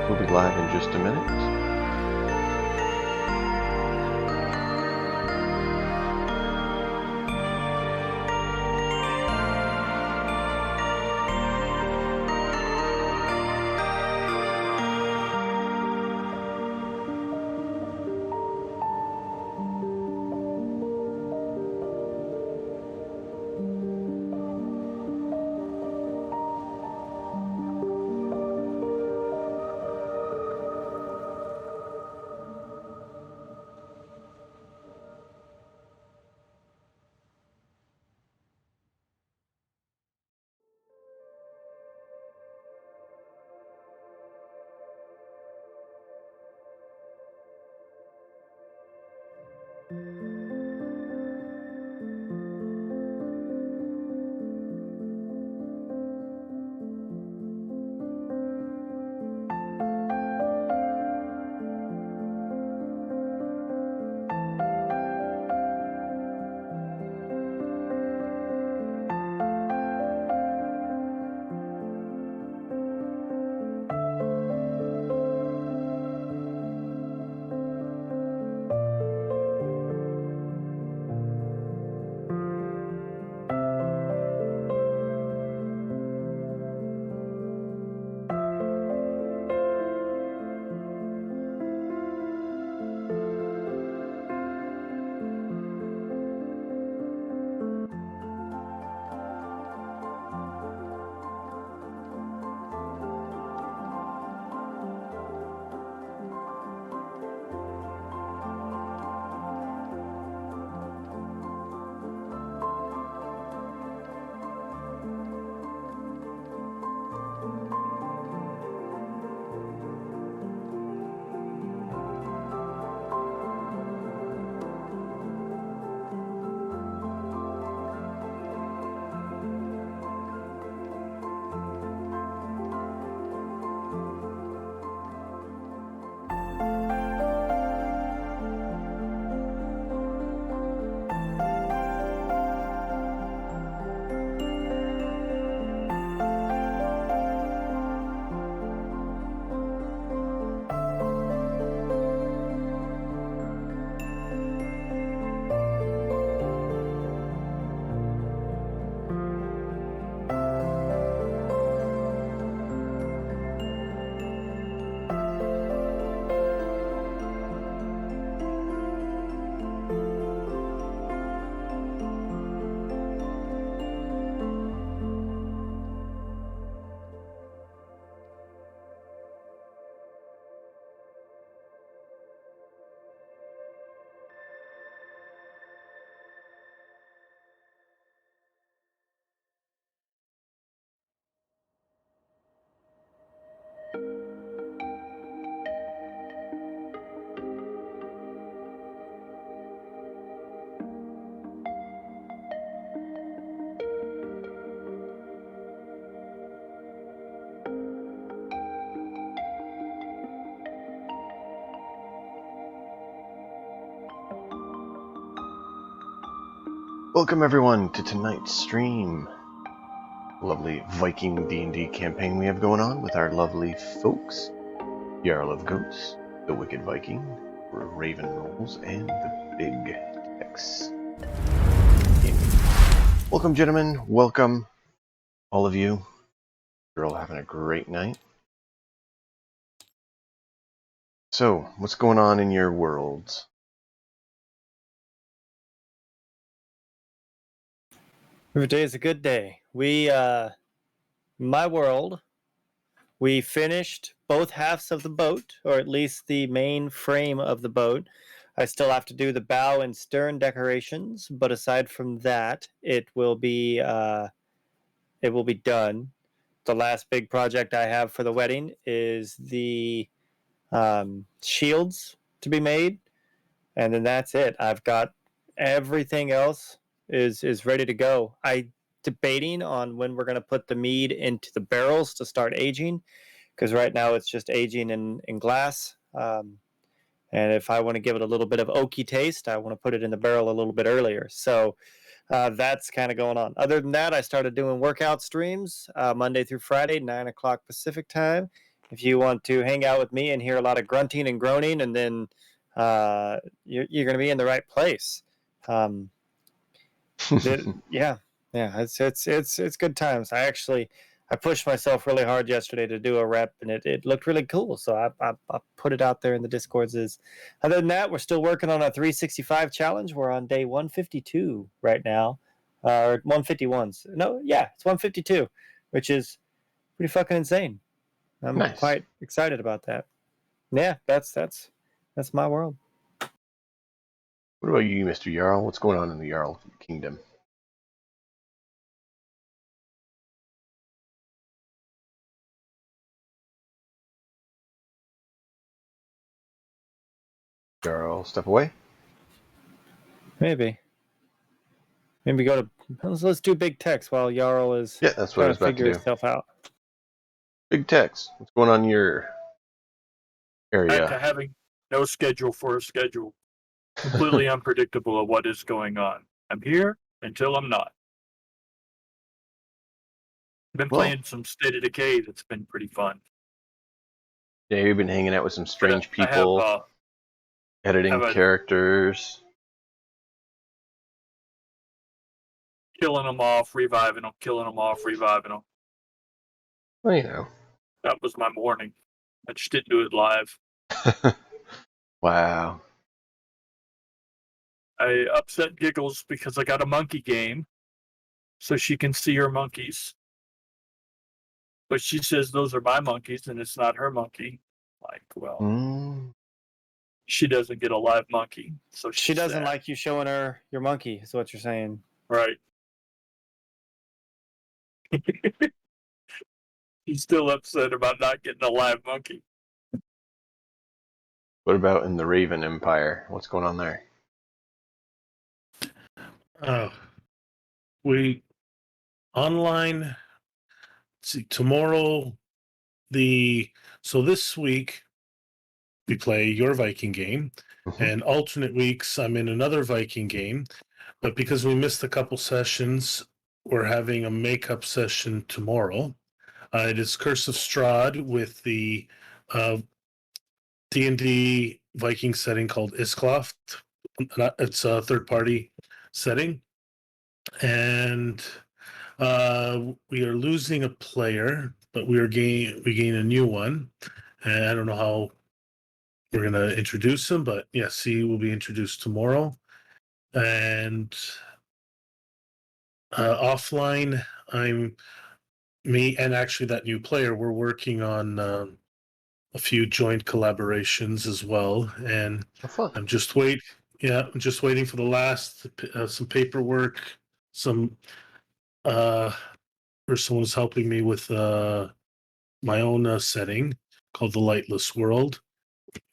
We'll be live in just a minute. Welcome everyone to tonight's stream. Lovely Viking D&D campaign we have going on with our lovely folks. Jarl of Ghosts, the Wicked Viking, Raven Rolls, and the Big Tex. Welcome gentlemen, welcome all of you. You're all having a great night. So, what's going on in your worlds? Every day is a good day. My world, we finished both halves of the boat, or at least the main frame of the boat. I still have to do the bow and stern decorations, but aside from that, it will be done. The last big project I have for the wedding is the shields to be made, and then that's it. I've got everything else is ready to go. I debating on when we're going to put the mead into the barrels to start aging, because right now it's just aging in glass. And if I want to give it a little bit of oaky taste, I want to put it in the barrel a little bit earlier. So that's kind of going on. Other than that, I started doing workout streams Monday through Friday, 9 o'clock Pacific time. If you want to hang out with me and hear a lot of grunting and groaning, and then you're going to be in the right place. Yeah, it's good times. I pushed myself really hard yesterday to do a rep, and it looked really cool. So I put it out there in the Discords. Other than that, we're still working on a 365 challenge. We're on day 152 right now, or 151s. No, yeah, it's 152, which is pretty fucking insane. I'm Nice. quite excited about that. Yeah, that's my world. What about you, Mr. Jarl? What's going on in the Jarl Kingdom? Jarl, step away. Maybe go to let's do Big Tex while Jarl is that's what I trying was to about figure to do. himself out. Big Tex, what's going on in your area? Back to having no schedule for a schedule. Completely unpredictable of what is going on. I'm here until I'm not. Been playing some State of Decay that's been pretty fun. Yeah, you've been hanging out with some strange people, I editing characters. Killing them off, reviving them, killing them off, reviving them. Well, you know. That was my morning. I just didn't do it live. Wow. I upset Giggles because I got a monkey game so she can see her monkeys. But she says those are my monkeys and it's not her monkey. Like, well, she doesn't get a live monkey. So she doesn't like you showing her your monkey, is what you're saying. Right. He's still upset about not getting a live monkey. What about in the Raven Empire? What's going on there? We online. See, tomorrow this week we play your Viking game, and alternate weeks I'm in another Viking game. But because we missed a couple sessions, we're having a makeup session tomorrow. It is Curse of Strahd with the D&D Viking setting called Iskloft. It's a third-party setting, and we are losing a player, but we gain a new one, and I don't know how we're going to introduce him, but yes, he will be introduced tomorrow. And offline, me and actually that new player, we're working on a few joint collaborations as well, and I'm just waiting for the last some paperwork, some or someone's helping me with my own setting called the Lightless World.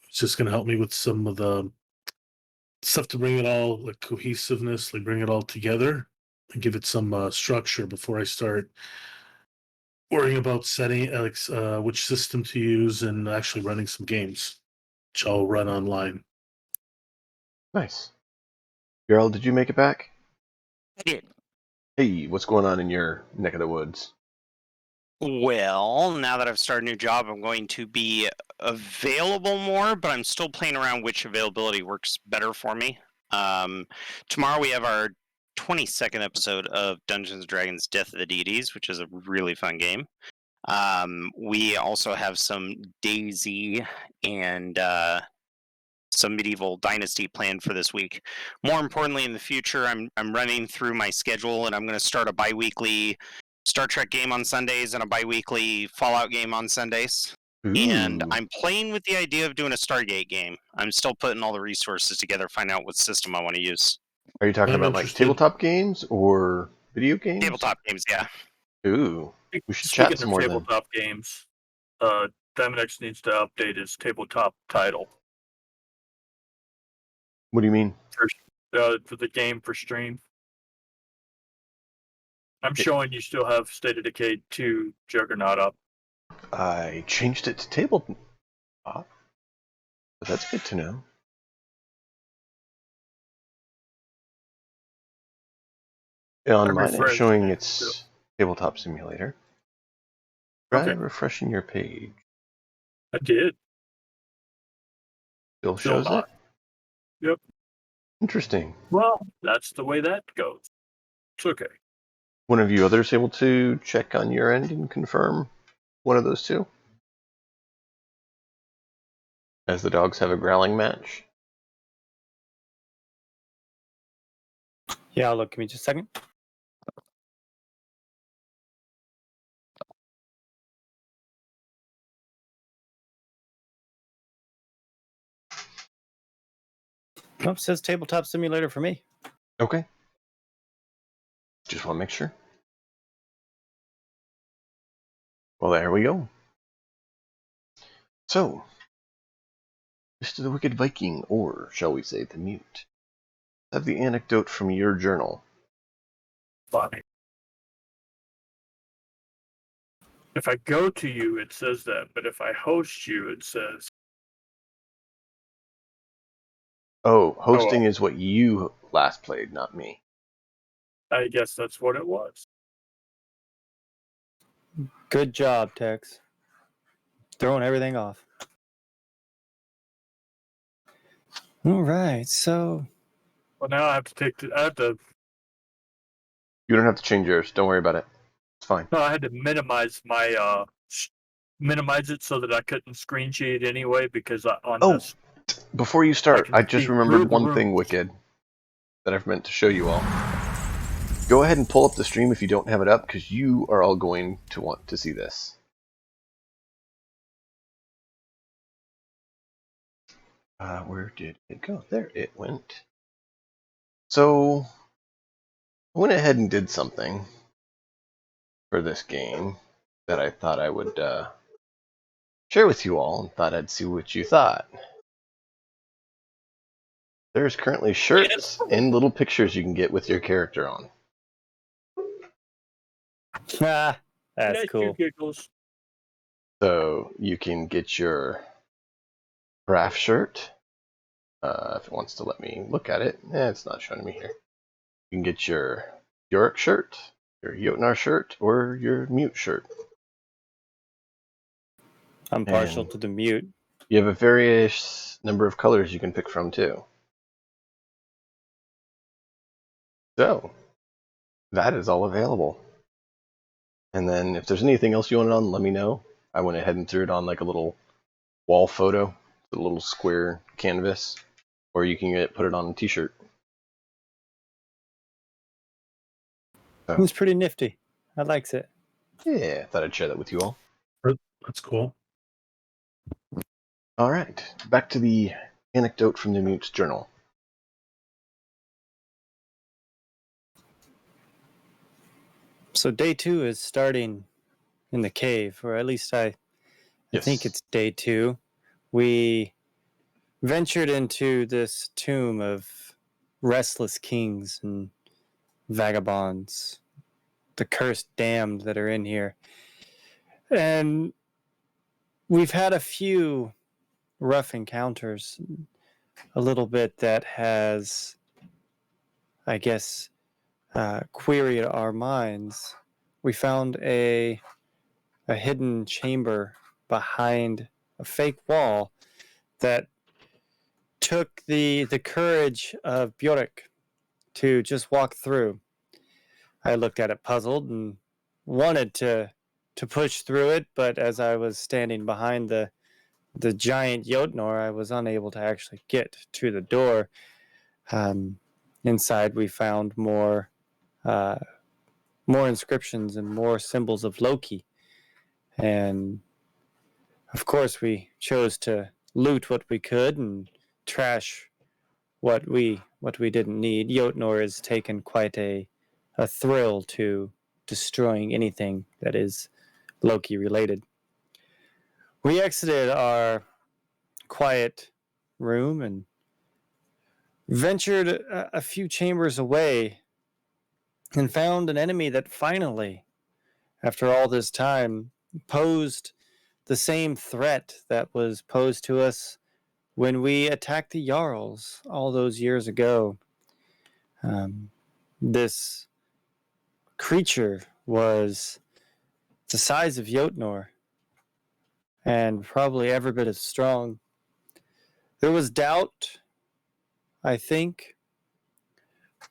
It's just going to help me with some of the stuff to bring it all, like cohesiveness, like bring it all together and give it some structure before I start worrying about setting which system to use and actually running some games, which I'll run online. Nice. Gerald, did you make it back? did. Hey, what's going on in your neck of the woods? Well, now that I've started a new job, I'm going to be available more, but I'm still playing around which availability works better for me. Tomorrow we have our 22nd episode of Dungeons & Dragons Death of the Deities, which is a really fun game. We also have some DayZ and some medieval dynasty planned for this week. More importantly, in the future, I'm running through my schedule, and I'm going to start a bi-weekly Star Trek game on Sundays and a bi-weekly Fallout game on Sundays. And Ooh. I'm playing with the idea of doing a Stargate game. I'm still putting all the resources together, find out what system I want to use. Are you talking I'm about like interested. tabletop games or video games? Tabletop games, yeah. Ooh. We should chat Speaking some of more then. tabletop games, Diamondx needs to update his tabletop title What do you mean? for the game for stream. I'm showing you still have State of Decay 2 Juggernaut up. I changed it to tabletop, but that's good to know. On I mine, it's refreshed showing it, it's so- Tabletop Simulator. Try Okay. refreshing your page. I did. Still Still shows not. it? Yep. Interesting. Well, that's the way that goes. It's okay. One of you others able to check on your end and confirm one of those two? As the dogs have a growling match. Yeah, I'll look. Give me just a second. Nope, says tabletop simulator for me. Okay. Just want to make sure. Well, there we go. So, Mr. the Wicked Viking, or shall we say the Mute, have the anecdote from your journal. Fine. If I go to you, it says that, but if I host you, it says. Oh, hosting well. is what you last played, not me. I guess that's what it was. Good job, Tex. Throwing everything off. All right, so Well, now I have to You don't have to change yours. Don't worry about it. It's fine. No, I had to minimize my minimize it so that I couldn't screen share it anyway because on Oh, this before you start, can I just see remembered through the one room. thing, Wicked, that I've meant to show you all. Go ahead and pull up the stream if you don't have it up, because you are all going to want to see this. Where did it go? There it went. So, I went ahead and did something for this game that I thought I would share with you all, and thought I'd see what you thought. There's currently shirts and little pictures you can get with your character on. that's Nice cool. giggles. So you can get your craft shirt, if it wants to let me look at it. It's not showing me here. You can get your Yorick shirt, your Jotnar shirt, or your Mute shirt. I'm partial And to the mute. you have a various number of colors you can pick from too. So that is all available. And then if there's anything else you want it on, let me know. I went ahead and threw it on like a little wall photo, a little square canvas, or you can put it on a t-shirt. It was pretty nifty. I likes it. Yeah, I thought I'd share that with you all. That's cool. All right, back to the anecdote from the Mute's journal. So day 2 is starting in the cave, or at least I think it's day 2. We ventured into this tomb of restless kings and vagabonds, the cursed damned that are in here. And we've had a few rough encounters, a little bit that has, I guess, queried our minds, we found a hidden chamber behind a fake wall that took the courage of Bjork to just walk through. I looked at it puzzled and wanted to push through it, but as I was standing behind the giant Jotnar, I was unable to actually get to the door. Inside, we found more inscriptions and more symbols of Loki, and of course, we chose to loot what we could and trash what we didn't need. Jotnar has taken quite a thrill to destroying anything that is Loki related. We exited our quiet room and ventured a few chambers away and found an enemy that finally, after all this time, posed the same threat that was posed to us when we attacked the Jarls all those years ago. This creature was the size of Jotnar and probably every bit as strong. There was doubt, I think,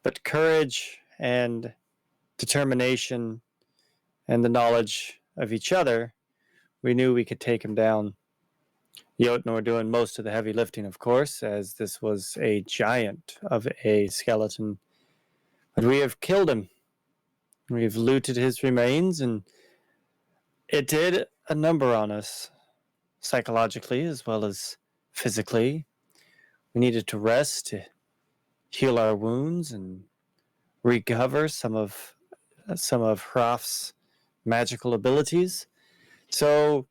but courage and determination and the knowledge of each other, we knew we could take him down. Jotnar doing most of the heavy lifting, of course, as this was a giant of a skeleton. But we have killed him. We've looted his remains, and it did a number on us, psychologically as well as physically. We needed to rest to heal our wounds and recover some of Hraf's magical abilities. So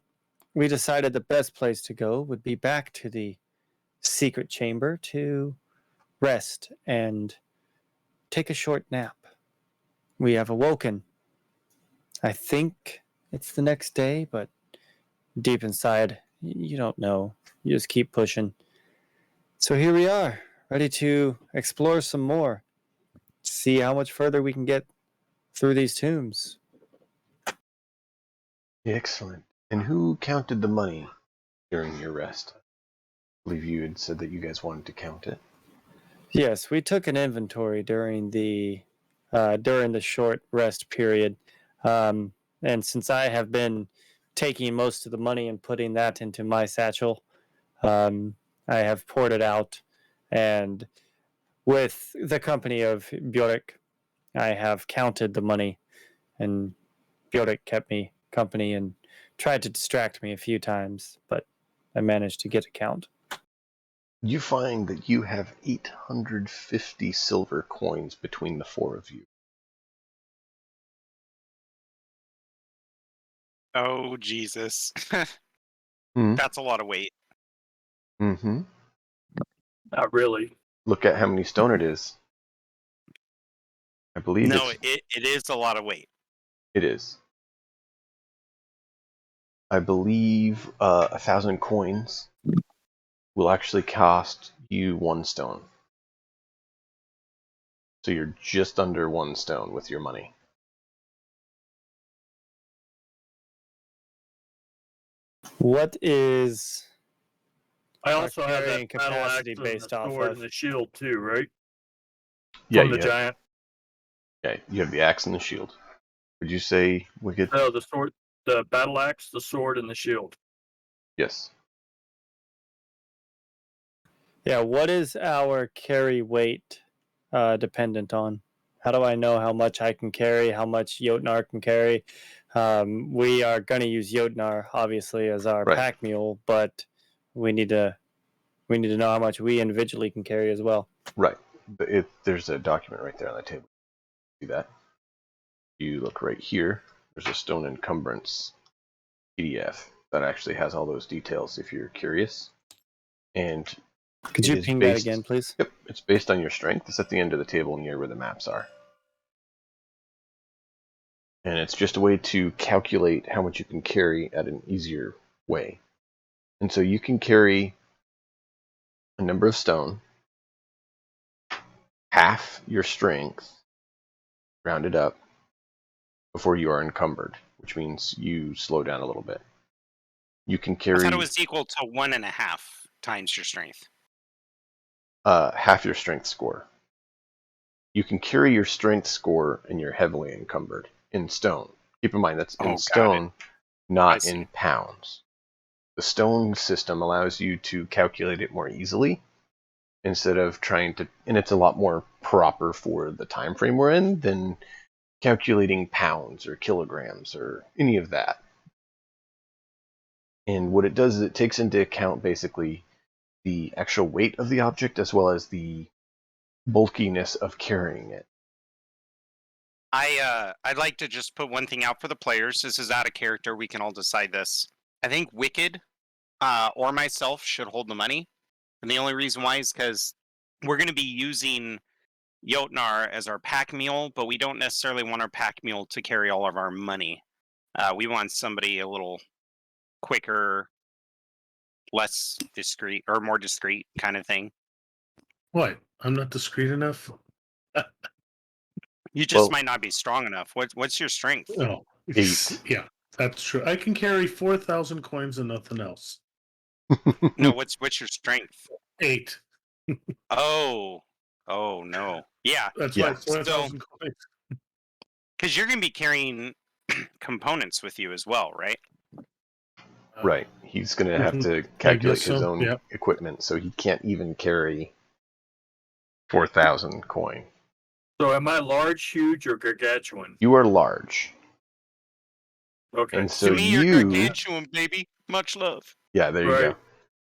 we decided the best place to go would be back to the secret chamber to rest and take a short nap. We have awoken. I think it's the next day, but deep inside, you don't know. You just keep pushing. So here we are, ready to explore some more, see how much further we can get through these tombs. Excellent. And who counted the money during your rest? I believe you had said that you guys wanted to count it. Yes, we took an inventory during the short rest period, and since I have been taking most of the money and putting that into my satchel, I have poured it out, and with the company of Bjork, I have counted the money, and Bjork kept me company and tried to distract me a few times, but I managed to get a count. You find that you have 850 silver coins between the four of you. Oh, Jesus. Hmm. That's a lot of weight. Mm-hmm. Not really. Look at how many stone it is. I believe No, it it is a lot of weight. is. I believe 1,000 coins will actually cost you 1 stone. So you're just under 1 stone with your money. What is I also have carrying that battle axe capacity and the based off sword of? and the shield too, right? Yeah, From the giant. You have the axe and the shield. Would you say Wicked? No, the sword, the battle axe, the sword, and the shield. Yes. Yeah, what is our carry weight dependent on? How do I know how much I can carry, how much Jotnar can carry? We are going to use Jotnar, obviously, as our Right. pack mule, but we need to know how much we individually can carry as well. Right. There's a document right there on the table. See that? You look right here. There's a stone encumbrance PDF that actually has all those details if you're curious. And Could you ping that again, please? Yep, it's based on your strength. It's at the end of the table near where the maps are. And it's just a way to calculate how much you can carry at an easier way. And so you can carry a number of stone, half your strength, rounded up, before you are encumbered, which means you slow down a little bit. You can I carry thought it was equal to 1.5 times your strength. half your strength score. You can carry your strength score and you're heavily encumbered in stone. Keep in mind that's in stone, not in pounds. The stone system allows you to calculate it more easily instead of trying to, and it's a lot more proper for the time frame we're in than calculating pounds or kilograms or any of that. And what it does is it takes into account basically the actual weight of the object as well as the bulkiness of carrying it. I'd like to just put one thing out for the players. This is out of character. We can all decide this. I think Wicked or myself should hold the money. And the only reason why is because we're going to be using Jotnar as our pack mule, but we don't necessarily want our pack mule to carry all of our money. We want somebody a little quicker, less discreet, or more discreet kind of thing. What? I'm not discreet enough? You just might not be strong enough. What's your strength? No. 8. Yeah, that's true. I can carry 4,000 coins and nothing else. No, what's your strength? 8. Oh no. Yeah. That's Yeah. why 4,000 coins. Because you're going to be carrying components with you as well, right? Right. He's going to have to I calculate guess his so, own yeah. equipment, so he can't even carry 4,000 coin. So am I large, huge, or gargantuan? You are large. Okay. And so to me, you're you... gargantuan, baby. Much love. Yeah, there you Right. go.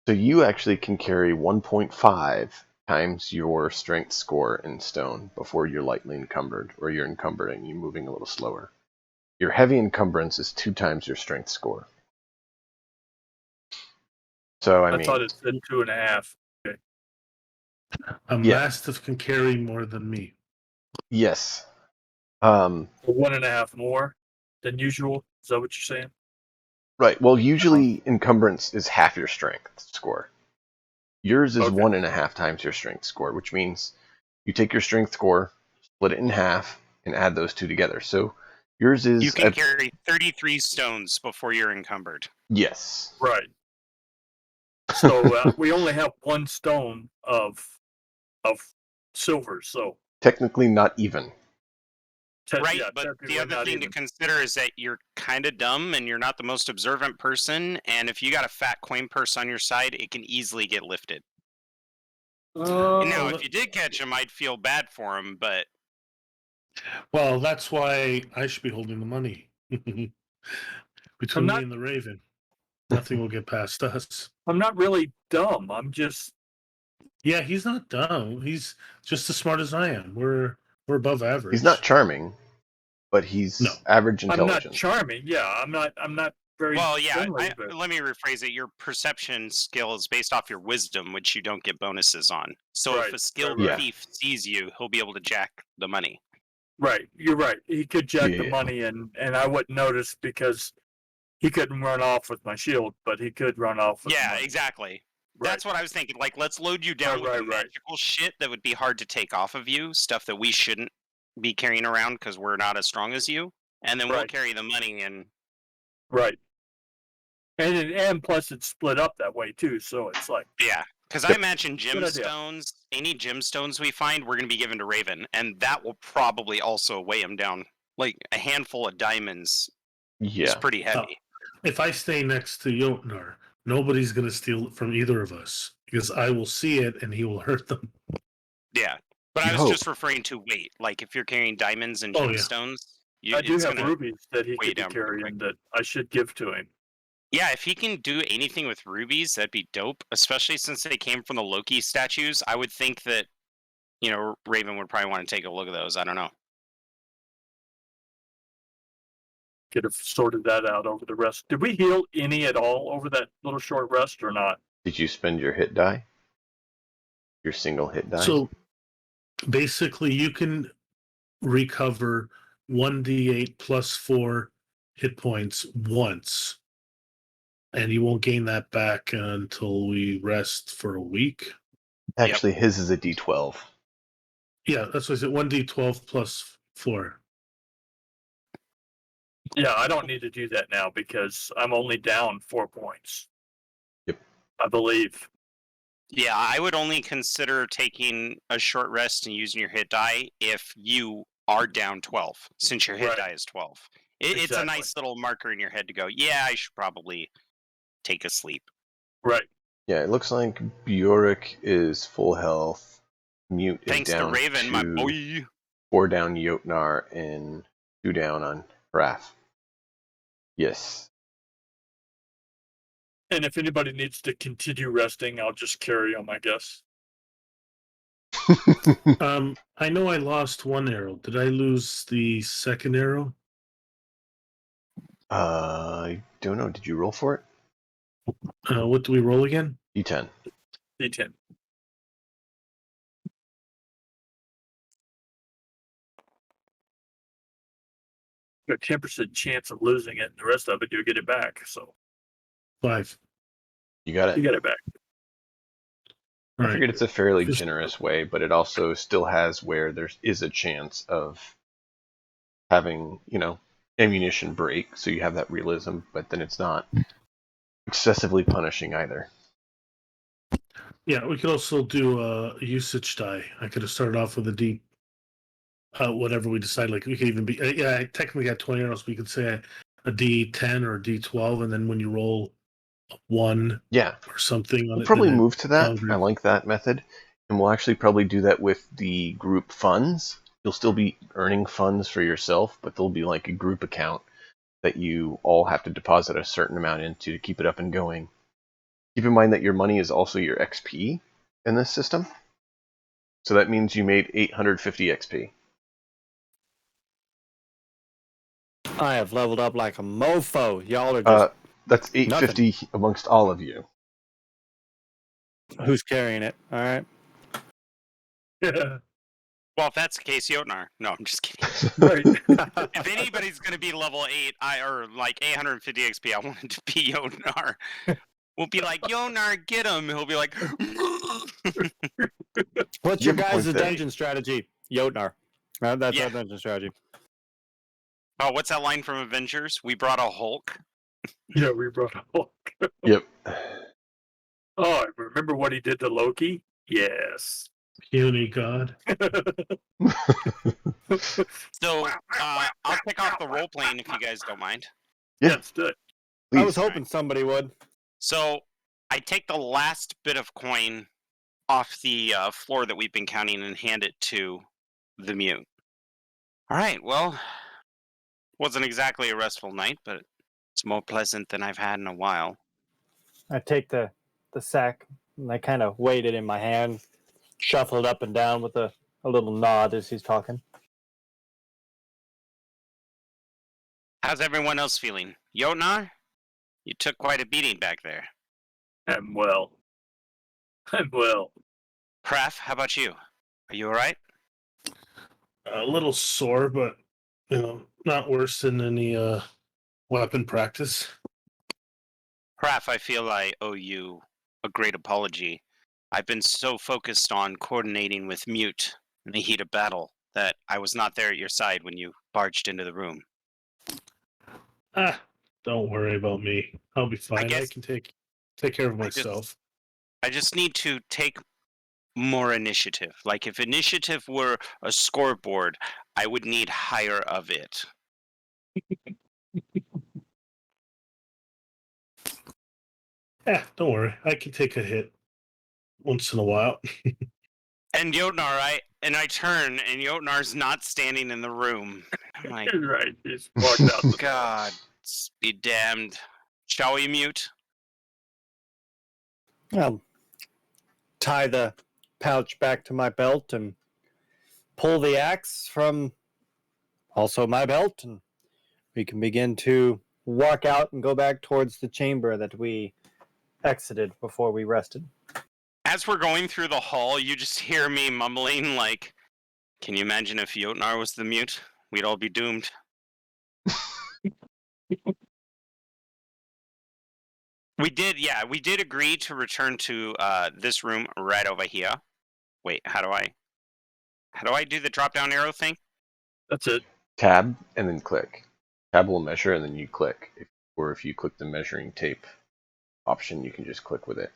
So you actually can carry 1.5 times your strength score in stone before you're lightly encumbered, or you're encumbered and you're moving a little slower. Your heavy encumbrance is 2 times your strength score. So, I mean... thought it said 2.5. Okay. A Yeah. mastiff can carry more than me. Yes. So 1.5 more than usual. Is that what you're saying? Right. Well, usually encumbrance is half your strength score. Yours is Okay. 1.5 times your strength score, which means you take your strength score, split it in half, and add those two together. So yours is... You can carry 33 stones before you're encumbered. Yes. Right. So we only have 1 stone of silver. So Technically not even. Right, yeah, but technically the other not thing even. to consider is that you're kind of dumb and you're not the most observant person. And if you got a fat coin purse on your side, it can easily get lifted. And now, if you did catch him, I'd feel bad for him, but Well, that's why I should be holding the money. Between me and the Raven, nothing will get past us. I'm not really dumb. I'm just... Yeah, he's not dumb. He's just as smart as I am. We're above average. He's not charming, but he's average intelligence. I'm not charming. Yeah, I'm not very friendly. But... let me rephrase it. Your perception skill is based off your wisdom, which you don't get bonuses on. So if a skilled thief sees you, he'll be able to jack the money. Right, you're right. He could jack the money, and I wouldn't notice because he couldn't run off with my shield, but he could run off with the money. Exactly. Right. That's what I was thinking. Like, let's load you down with the magical shit that would be hard to take off of you, stuff that we shouldn't be carrying around because we're not as strong as you, and then we'll carry the money and... Right. And plus it's split up that way too, so it's like... Yeah, because I imagine gemstones, any gemstones we find, we're going to be given to Raven, and that will probably also weigh him down. Like, a handful of diamonds is pretty heavy. If I stay next to Jotnar, nobody's going to steal it from either of us, because I will see it and he will hurt them. Yeah, but I was just referring to weight. Like, if you're carrying diamonds and gemstones... I do have rubies that he could be carrying that I should give to him. Yeah, if he can do anything with rubies, that'd be dope, especially since they came from the Loki statues. I would think that, Raven would probably want to take a look at those. I don't know. Could have sorted that out over the rest. Did we heal any at all over that little short rest or not? Did you spend your hit die? Your single hit die? So, basically, you can recover 1d8 plus 4 hit points once. And you won't gain that back until we rest for a week. Actually, his is a d12. Yeah, that's what I said. 1d12 plus 4. Yeah, I don't need to do that now because I'm only down 4 points. Yep. I believe. Yeah, I would only consider taking a short rest and using your hit die if you are down 12, since your hit Right. die is 12. It's a Exactly. nice little marker in your head to go, yeah, I should probably take a sleep. Right. Yeah, it looks like Bjork is full health. Mute is Thanks to down Raven, my 2, boy. 4 down Jotnar, and 2 down on Raph. Yes. And if anybody needs to continue resting, I'll just carry them, I guess. I know I lost one arrow. Did I lose the second arrow? I don't know. Did you roll for it? What do we roll again? D10. D10. A 10% chance of losing it, and the rest of it you'll get it back. So 5. You got you it. get it back. I All figured right. it's a fairly Just- generous way, but it also still has where there is a chance of having, ammunition break, so you have that realism, but then it's not excessively punishing either. Yeah, we could also do a usage die. I could have started off with a D. Whatever we decide, like we could even be. Yeah, I technically got 20 arrows. But we could say a D10 or a D12, and then when you roll a 1 Yeah, or something on we'll it, probably then it move to that. counters. I like that method. And we'll actually probably do that with the group funds. You'll still be earning funds for yourself, but there'll be like a group account that you all have to deposit a certain amount into to keep it up and going. Keep in mind that your money is also your XP in this system. So that means you made 850 XP. I have leveled up like a mofo. Y'all are just That's 850 amongst all of you. who's carrying it. All right. Well, if that's the case, Jotnar. No, I'm just kidding. Right. If anybody's going to be level 8, or like 850 XP, I want it to be Jotnar. We'll be like, Jotnar, get him. He'll be like, What's You your have a guys' point there. dungeon strategy? Jotnar. That's Yeah. our dungeon strategy. oh, what's that line from Avengers? We brought a Hulk. Yeah, we brought a Hulk. Yep. Oh, remember what he did to Loki? Yes. Puny God. So I'll kick off the role playing if you guys don't mind. Yeah. Let's do it. I was Please. hoping somebody would. So I take the last bit of coin off the floor that we've been counting and hand it to the mute. All right, well, wasn't exactly a restful night, but it's more pleasant than I've had in a while. I take the sack and I kind of weight it in my hand, shuffle it up and down with a little nod as he's talking. How's everyone else feeling? Jotnar, you took quite a beating back there. I'm well. I'm well. Kraf, how about you? Are you all right? A little sore, but not worse than any weapon practice. Kraf, I feel I owe you a great apology. I've been so focused on coordinating with Mute in the heat of battle that I was not there at your side when you barged into the room. Don't worry about me. I'll be fine. I guess- can take care of myself. I just need to take more initiative. Like if initiative were a scoreboard, I would need higher of it. Don't worry. I can take a hit once in a while. And Jotnar, I turn and Jotnar's not standing in the room. I'm like, You're right. He's walked out. The God be damned. Shall we Mute? I'll tie the pouch back to my belt and pull the axe from also my belt, and we can begin to walk out and go back towards the chamber that we exited before we rested. As we're going through the hall, you just hear me mumbling like, can you imagine if Jotnar was the Mute? We'd all be doomed. We did agree to return to this room right over here. Wait, how do I do the drop down arrow thing? That's it. Tab and then click. tab will measure, and then you click. Or if you click the measuring tape option, you can just click with it.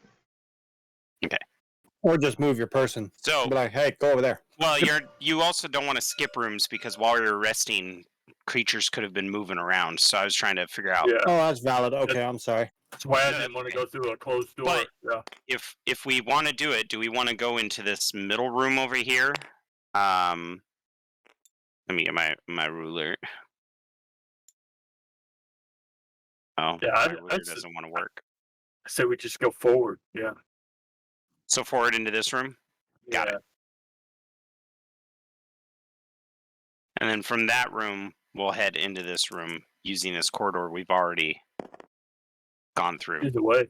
Or just move your person. So, Be like, hey, go over there. well, you also don't want to skip rooms because while you're resting, creatures could have been moving around. So I was trying to figure out. Yeah, Oh, that's valid. Okay, I'm sorry. that's why I No, didn't want to okay. go through a closed door. But- yeah. If we want to do it, do we want to go into this middle room over here? Let me get my ruler. Oh, Yeah, my I ruler s- doesn't want to work. I say we just go forward. Yeah. So forward into this room, Got yeah. it. and then from that room, we'll head into this room using this corridor we've already gone through. Either way.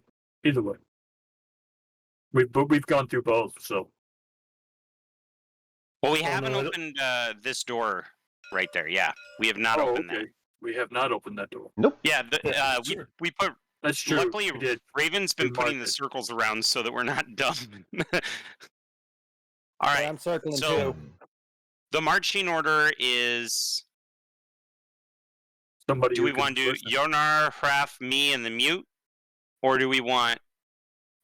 We've gone through both, so Well, we Oh, haven't no, I don't- opened this door right there. Yeah, we have not opened that. We have not opened that door. Nope. Yeah, Yeah, we sure. we put. That's true. Luckily, we did. Raven's been We putting marked the it. circles around so that we're not dumb. All Hey, right. I'm circling So too. the marching order is: Somebody do who we can want to do listen. Yonar, Hraf, me, and the mute, or do we want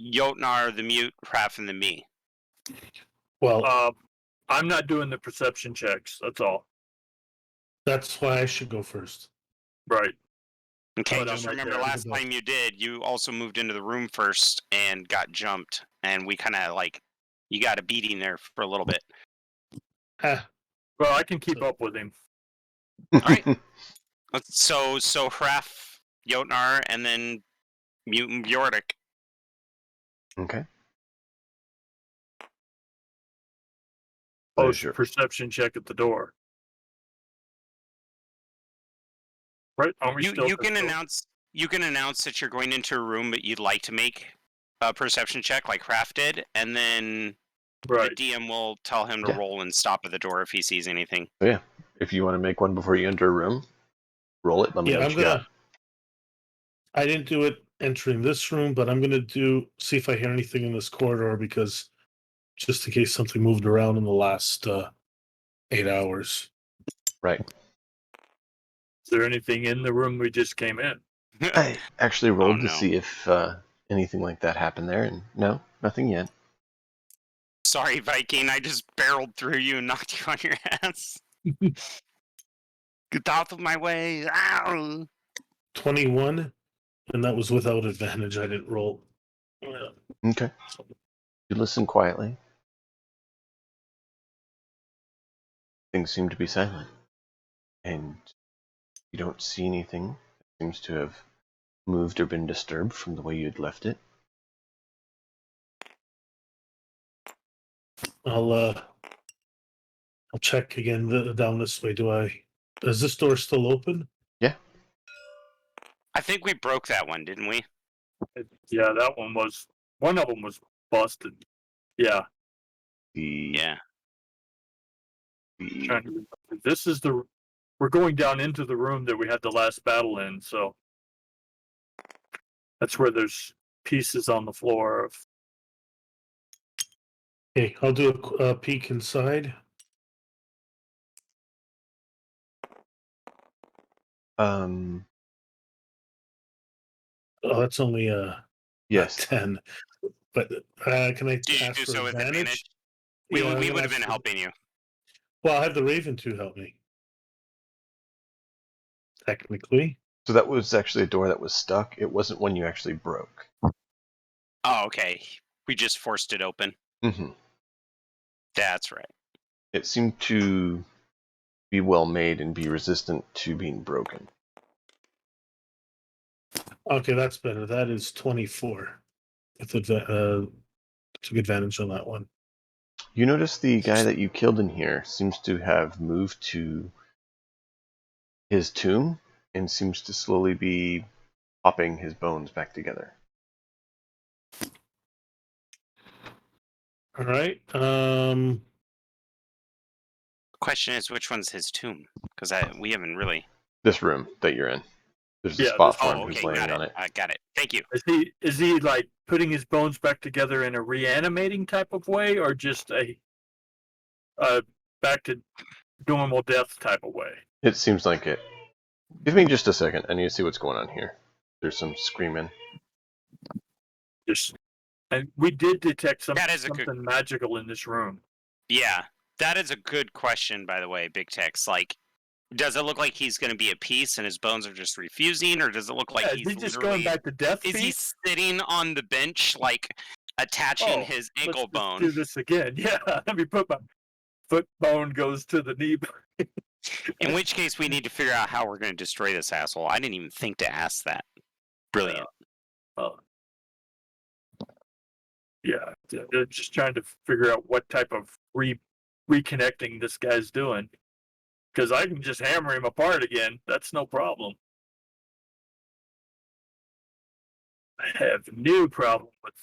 Jotnar, the mute, Hraf, and the me? Well, I'm not doing the perception checks. That's all. that's why I should go first. Right. Okay, But just I'm right remember there. last time you did, you also moved into the room first and got jumped, and we kind of like you got a beating there for a little bit. Ah, Well, I can keep up with him. All right. So Hraf, Jotnar, and then Mutant Bjordic. Okay. Post Pleasure. perception check at the door. Right? Aren't we still? You can announce that you're going into a room, but you'd like to make a perception check, like Hraf did, and then Right. the DM will tell him to Yeah. roll and stop at the door if he sees anything. So yeah, if you want to make one before you enter a room, roll it. Let me know yeah, what you got. I didn't do it entering this room, but I'm gonna see if I hear anything in this corridor because just in case something moved around in the last 8 hours. Right. Is there anything in the room we just came in? I actually rolled to no. see if anything like that happened there, and no, nothing yet. Sorry, Viking, I just barreled through you and knocked you on your ass. Get out of my way. Ow! 21, and that was without advantage. I didn't roll. Okay. You listen quietly. Things seem to be silent, and you don't see anything that seems to have moved or been disturbed from the way you'd left it. I'll check again down this way. Is this door still open? Yeah. I think we broke that one, didn't we? Yeah, that one was. One of them was busted. Yeah. Yeah. Trying to remember. This is the. We're going down into the room that we had the last battle in, so that's where there's pieces on the floor of. Okay, I'll do a peek inside. Um. Oh, that's only Yes. 10. But can I Did you ask do for so with advantage? advantage? We Yeah, I'm would gonna have ask been for- helping you. Well, I have the Raven to help me. Technically. So that was actually a door that was stuck. It wasn't one you actually broke. Oh, okay. We just forced it open. Mm-hmm. That's right. It seemed to be well made and be resistant to being broken. Okay, that's better. That is 24. Took advantage on that one. You notice the guy that you killed in here seems to have moved to his tomb and seems to slowly be popping his bones back together. All right. Question is, which one's his tomb? Because we haven't really. This room that you're in. There's a Yeah, spot this- for him Oh, who's okay, laying got on it. it. I got it. Thank you. Is he like putting his bones back together in a reanimating type of way, or just a back to normal death type of way? It seems like it. Give me just a second. I need to see what's going on here. There's some screaming. And we did detect That is something magical in this room. Yeah, that is a good question, by the way, Big Tex. Like, does it look like he's going to be at peace and his bones are just refusing, or does it look like he's is he just literally going back to death? is he sitting on the bench, like attaching his ankle bone? Let's do this again. Yeah, let me put my foot bone goes to the knee. In which case, we need to figure out how we're going to destroy this asshole. I didn't even think to ask that. Brilliant. Yeah, they're just trying to figure out what type of reconnecting this guy's doing. Because I can just hammer him apart again. That's no problem. I have no problem with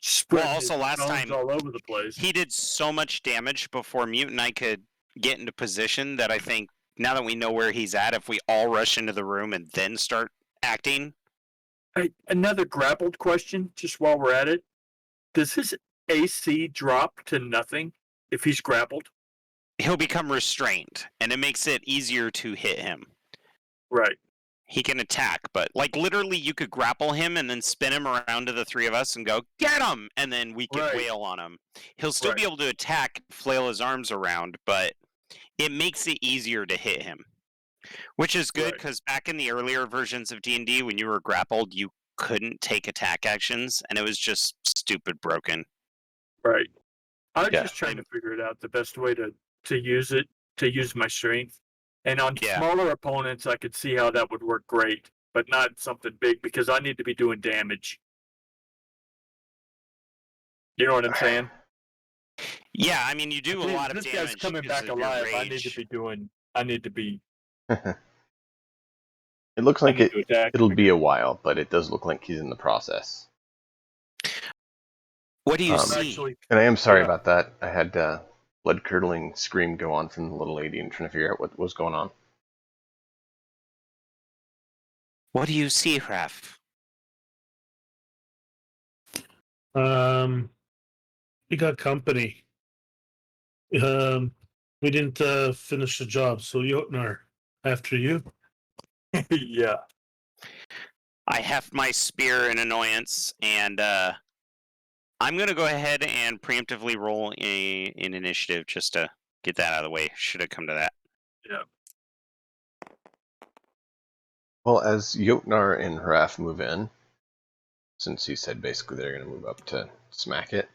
spreading also, last bones time all over the place. He did so much damage before Mute and I could get into position that I think now that we know where he's at, if we all rush into the room and then start acting. Another grappled question, just while we're at it. Does his AC drop to nothing if he's grappled? He'll become restrained, and it makes it easier to hit him. Right. He can attack, but like literally you could grapple him and then spin him around to the three of us and go, get him! And then we can wail on him. He'll still be able to attack, flail his arms around, but it makes it easier to hit him. Which is good, because back in the earlier versions of D&D, when you were grappled, you couldn't take attack actions, and it was just stupid broken. Right. I was just trying to figure it out, the best way to use it, to use my strength. And on smaller opponents, I could see how that would work great, but not something big, because I need to be doing damage. You know what I'm saying? Yeah, I mean, you do a lot of damage. This guy's coming back alive. I need to be. It looks like it'll be a while, but it does look like he's in the process. What do you see? And I am sorry about that. I had blood-curdling scream go on from the little lady and trying to figure out what was going on. What do you see, Raph? We got company. We didn't finish the job, so Jotnar, after you. Yeah. I heft my spear in annoyance, and I'm going to go ahead and preemptively roll an initiative just to get that out of the way, should it come to that. Yeah. Well, as Jotnar and Hraf move in, since he said basically they're going to move up to smack it,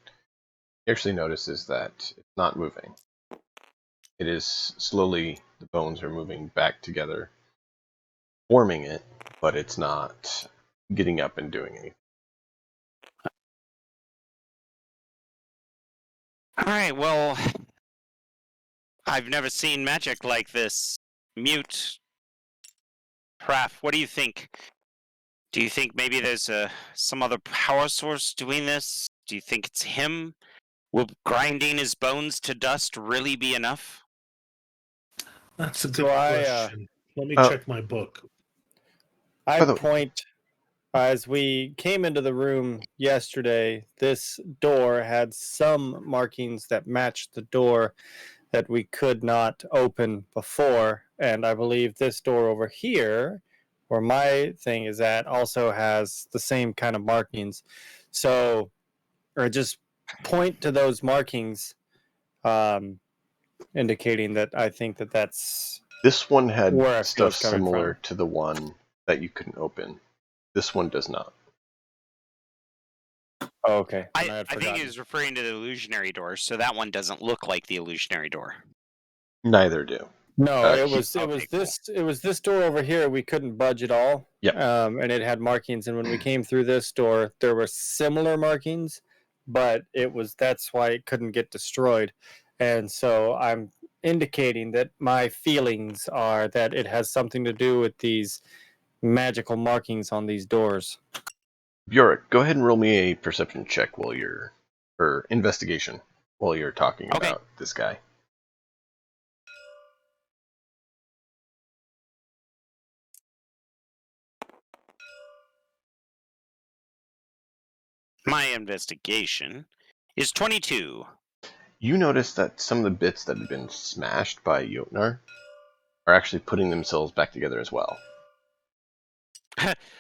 he actually notices that it's not moving. It is slowly, the bones are moving back together, forming it, but it's not getting up and doing anything. Alright, well, I've never seen magic like this. Mute. Raph, what do you think? Do you think maybe there's some other power source doing this? Do you think it's him? Will grinding his bones to dust really be enough? That's a good question. Let me check my book. I'd point, as we came into the room yesterday, this door had some markings that matched the door that we could not open before. And I believe this door over here, where my thing is at, also has the same kind of markings. So, or just point to those markings, indicating that I think that that's... This one had stuff similar to the one that you couldn't open. This one does not. Oh, okay. I think he was referring to the illusionary door, so that one doesn't look like the illusionary door. Neither do. No, it was this door over here. We couldn't budge at all. Yeah. And it had markings. And when we came through this door, there were similar markings, but that's why it couldn't get destroyed. And so I'm indicating that my feelings are that it has something to do with these magical markings on these doors. Bjork, go ahead and roll me a perception check or investigation while you're talking about this guy. My investigation is 22. You notice that some of the bits that have been smashed by Jotnar are actually putting themselves back together as well.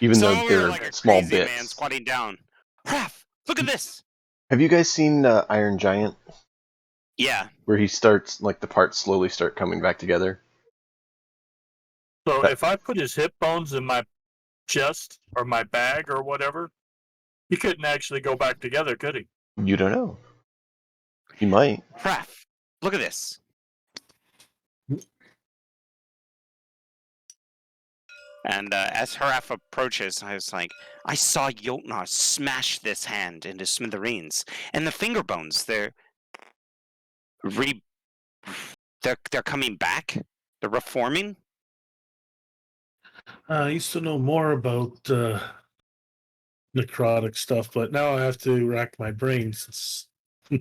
Even so though we were they're like a small crazy bits. man squatting down. Raph, look at this. Have you guys seen Iron Giant? Yeah. Where he starts, like, the parts slowly start coming back together? So if I put his hip bones in my chest or my bag or whatever, he couldn't actually go back together, could he? You don't know. You might. Raph, look at this. And as Haraf approaches, I was like, I saw Jotnar smash this hand into smithereens. And the finger bones, they're coming back? They're reforming? I used to know more about necrotic stuff, but now I have to rack my brain since I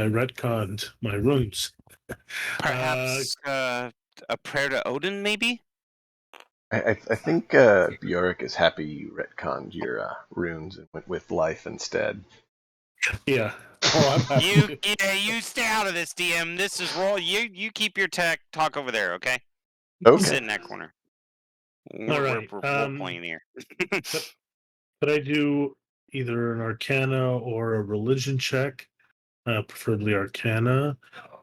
retconned my runes. Perhaps a prayer to Odin, maybe? I think Bjork is happy you retconned your runes and went with life instead. Yeah. Oh, I'm happy. You stay out of this, DM. This is roll. You keep your talk over there, okay? Okay. Sit in that corner. All right. We're role playing here. But I do either an Arcana or a Religion check, preferably Arcana,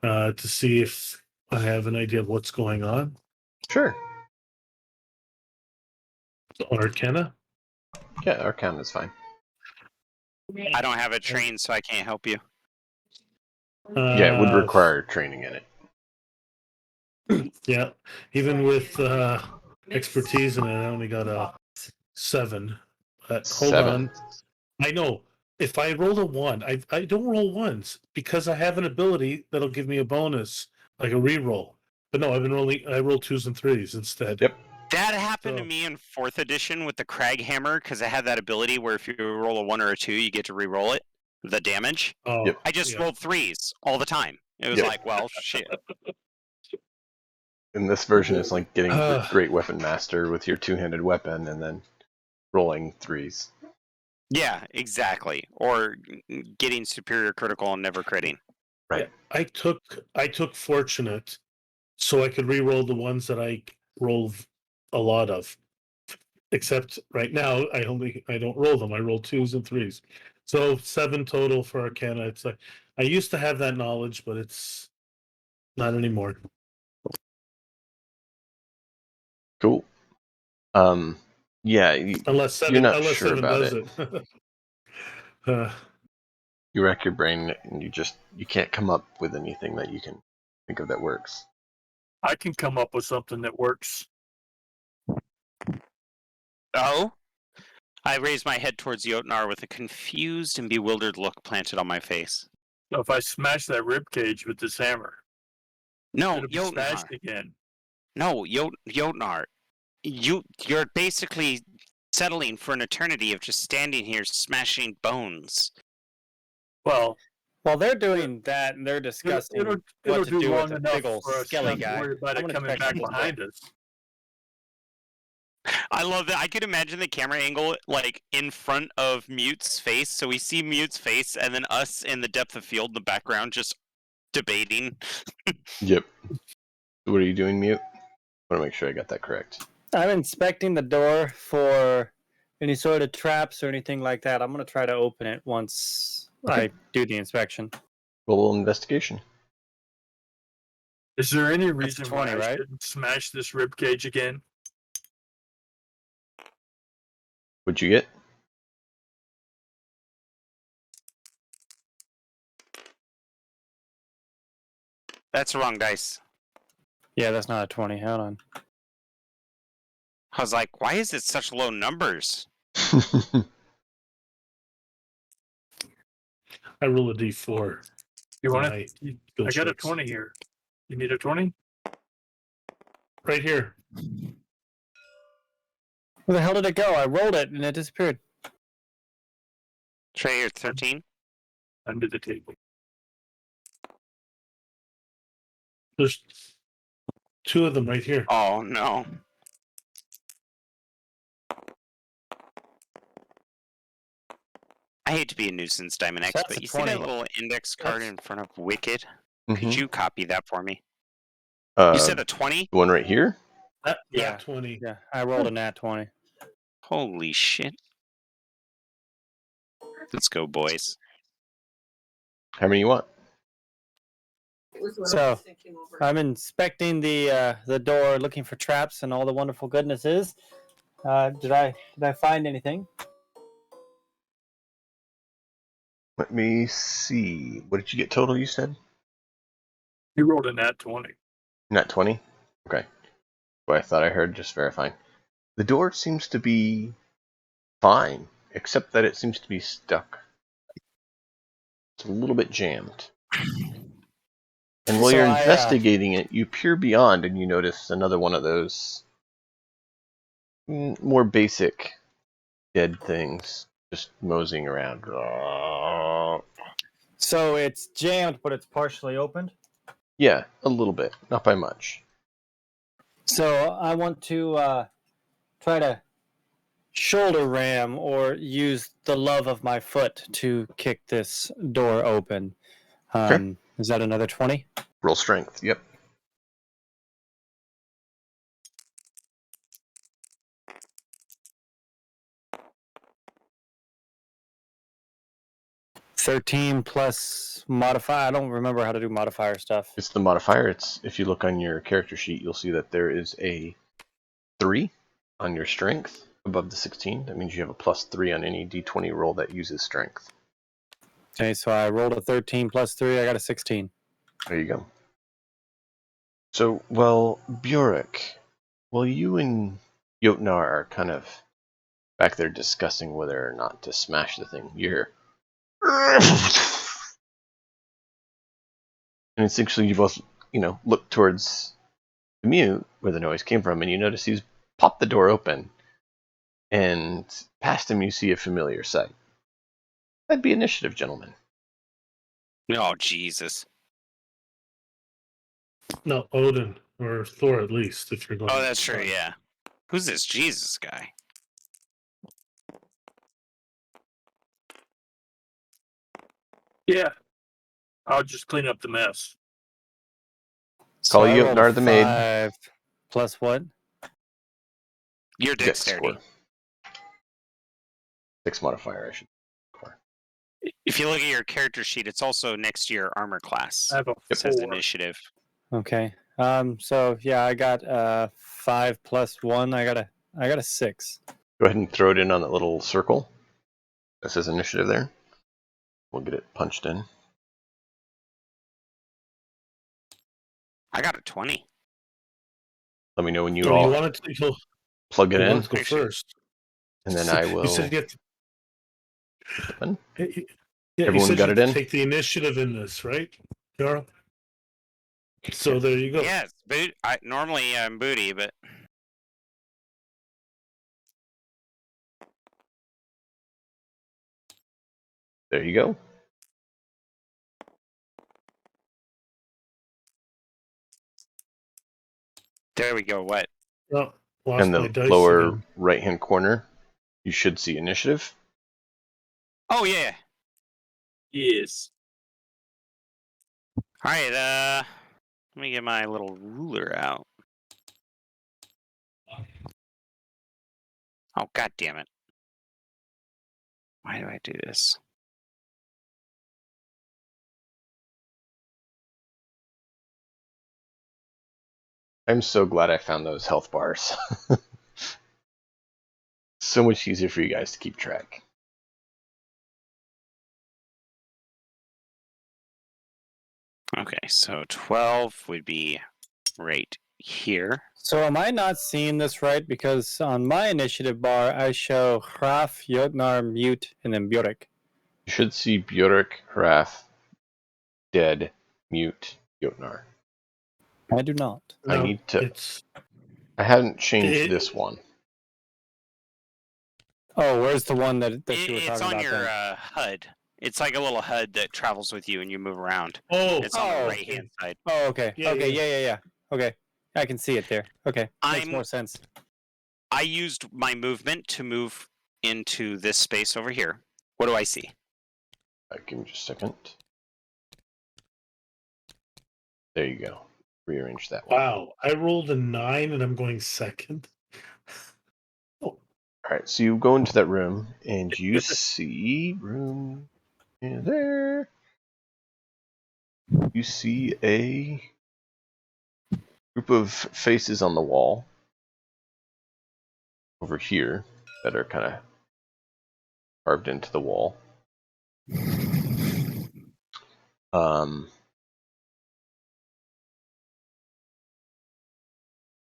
to see if I have an idea of what's going on. Sure. So Arcana. Yeah, Arcana is fine. I don't have it trained, so I can't help you. Yeah, it would require training in it. Yeah, even with expertise, and I only got a 7. Hold 7. on. I know. If I roll a 1, I don't roll ones because I have an ability that'll give me a bonus, like a reroll. But no, I roll 2s and 3s instead. Yep. That happened to me in 4th edition with the Crag Hammer, because I had that ability where if you roll a 1 or a 2, you get to re-roll it, the damage. Oh, Yep. I just rolled 3s all the time. It was like, well, shit. In this version, it's like getting Great Weapon Master with your two-handed weapon and then rolling 3s. Yeah, exactly. Or getting superior critical and never critting. Right. I took Fortunate, so I could re-roll the ones that I roll a lot of. Except right now, I don't roll them. I roll 2s and 3s. So 7 total for Arcana. It's like I used to have that knowledge, but it's not anymore. Cool. Yeah, Unless 7, you're not unless sure 7 about does it. it. You rack your brain and you can't come up with anything that you can think of that works. I can come up with something that works. Oh? I raised my head towards Jotnar with a confused and bewildered look planted on my face. So if I smash that rib cage with this hammer, No, it'll be Jotnar. smashed again. No, Jotnar. You're basically settling for an eternity of just standing here smashing bones. Well, While they're doing that and they're discussing it'll what to do do long with a enough big old for us skelly not to guy, worry about I'm it gonna coming check back out this behind door. us. I love that. I could imagine the camera angle like in front of Mute's face, so we see Mute's face, and then us in the depth of field in the background just debating. Yep. What are you doing, Mute? I want to make sure I got that correct. I'm inspecting the door for any sort of traps or anything like that. I'm going to try to open it once I do the inspection. Roll investigation. Is there any That's reason 20, why I right? shouldn't smash this rib cage again? What'd you get? That's the wrong dice. Yeah, that's not a 20. Hold on. I was like, why is it such low numbers? I roll a d4. You want My to? skill I got a checks. 20 here. You need a 20? Right here. Where the hell did it go? I rolled it and it disappeared. Try your 13. Under the table. There's 2 of them right here. Oh no. I hate to be a nuisance, Diamond X, That's but a you see that 20. little index card in front of Wicked? Mhm. Could you copy that for me? You said a 20? The one right here? Yeah. 20. Yeah, I rolled a nat 20. Holy shit. Let's go, boys. How many you want? So I'm inspecting the door, looking for traps and all the wonderful goodnesses. Did I find anything? Let me see. What did you get total, you said? He rolled a nat 20. Not 20? Okay. What I thought I heard, just verifying. The door seems to be fine, except that it seems to be stuck. It's a little bit jammed. And while So you're I, investigating it, you peer beyond and you notice another one of those more basic dead things just moseying around. So it's jammed, but it's partially opened. Yeah, a little bit. Not by much. So I want to try to shoulder ram or use the love of my foot to kick this door open. Okay. Is that another 20? Roll strength. Yep. $13 plus modifier. I don't remember how to do modifier stuff. It's the modifier. It's if you look on your character sheet, you'll see that there is a 3 on your strength above the 16. That means you have a +3 on any d20 roll that uses strength. Okay, so I rolled a 13 plus 3. I got a 16. There you go. So, well, Bjork, well, you and Jotnar are kind of back there discussing whether or not to smash the thing. You're and essentially you both, look towards the mute where the noise came from, and you notice he's popped the door open, and past him you see a familiar sight. That'd be initiative, gentlemen. Oh, Jesus. No, Odin or Thor at least, if you're going. Oh, that's true, yeah. Who's this Jesus guy? Yeah. I'll just clean up the mess. Call I you rolled Jotnar a the maid. 5 plus what? Your Dex dexterity. score. 6 modifier, I should. If you look at your character sheet, it's also next to your armor class. I have a It says 4. initiative. Okay. So yeah, I got 5 plus 1. I got a 6. Go ahead and throw it in on that little circle that says initiative there. We'll get it punched in. I got a 20. Let me know when you So all you wanted to plug it you in, wanted to go Actually- first, and then I will. You said you Open. yeah, Everyone you said got you it in? take the initiative in this, right, Yara? So there you go. Yeah, it's normally I'm booty, but There you go. there we go. What? Oh, lost In my the dice lower again. right-hand corner, you should see initiative. Oh, yeah. Yes. All right, let me get my little ruler out. Oh, god damn it. Why do I do this? I'm so glad I found those health bars. So much easier for you guys to keep track. Okay, so 12 would be right here. So am I not seeing this right? Because on my initiative bar, I show Hraf, Jotnar, Mute, and then Bjork. You should see Bjork, Hraf, Dead, Mute, Jotnar. I do not. I No, need to. It's I haven't changed It- this one. Oh, where's the one that you were It's talking on about your then? HUD. It's like a little HUD that travels with you and you move around. oh It's on the Oh. right hand side. Oh, okay. Yeah, Okay, yeah. yeah. Okay. I can see it there. Okay. Makes I'm- more sense. I used my movement to move into this space over here. What do I see? Give me just a second. There you go. rearrange that one. Wow, I rolled a 9 and I'm going second. All right, so you go into that room and you see room in there. You see a group of faces on the wall over here that are kind of carved into the wall.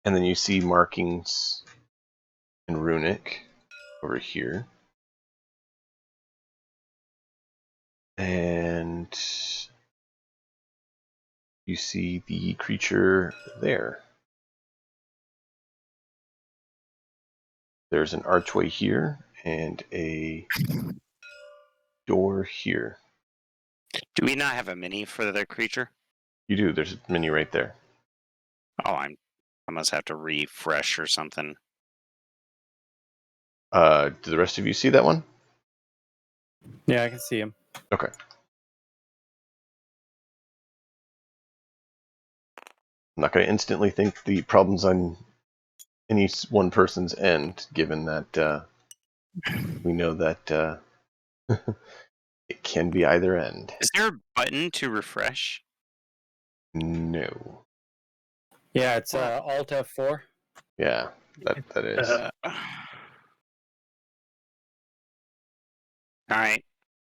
And then you see markings in runic over here. And you see the creature there. There's an archway here and a door here. Do we not have a mini for the creature? You do. There's a mini right there. Oh, I must have to refresh or something. Do the rest of you see that one? Yeah, I can see him. Okay. I'm not going to instantly think the problem's on any one person's end, given that we know that it can be either end. Is there a button to refresh? No. Yeah, it's Alt F4. Yeah, that is. All right,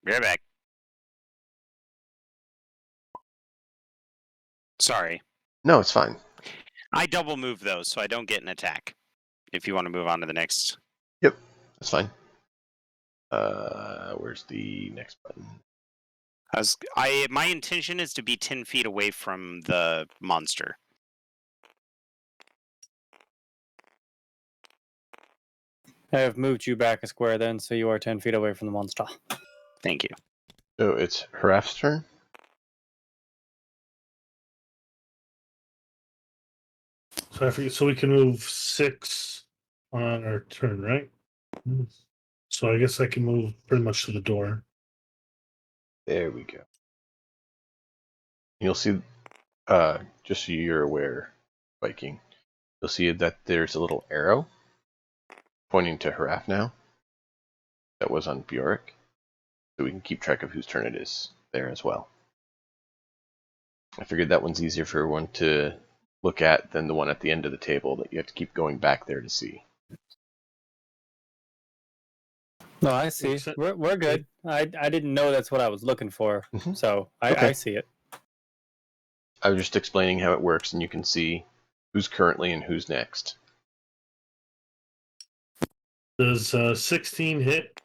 be right back. Sorry. No, it's fine. I double move those, so I don't get an attack. If you want to move on to the next. Yep, that's fine. Where's the next button? My intention is to be 10 feet away from the monster. I have moved you back a square then, so you are 10 feet away from the monster. Thank you. So it's Haraf's turn. So I forget, so we can move 6 on our turn, right? So I guess I can move pretty much to the door. There we go. You'll see, just so you're aware, Viking, you'll see that there's a little arrow pointing to Haraf now. That was on Bjork. So we can keep track of whose turn it is there as well. I figured that one's easier for everyone to look at than the one at the end of the table that you have to keep going back there to see. No, I see. We're good. I didn't know that's what I was looking for, so I see it. I was just explaining how it works, and you can see who's currently and who's next. Does 16 hit?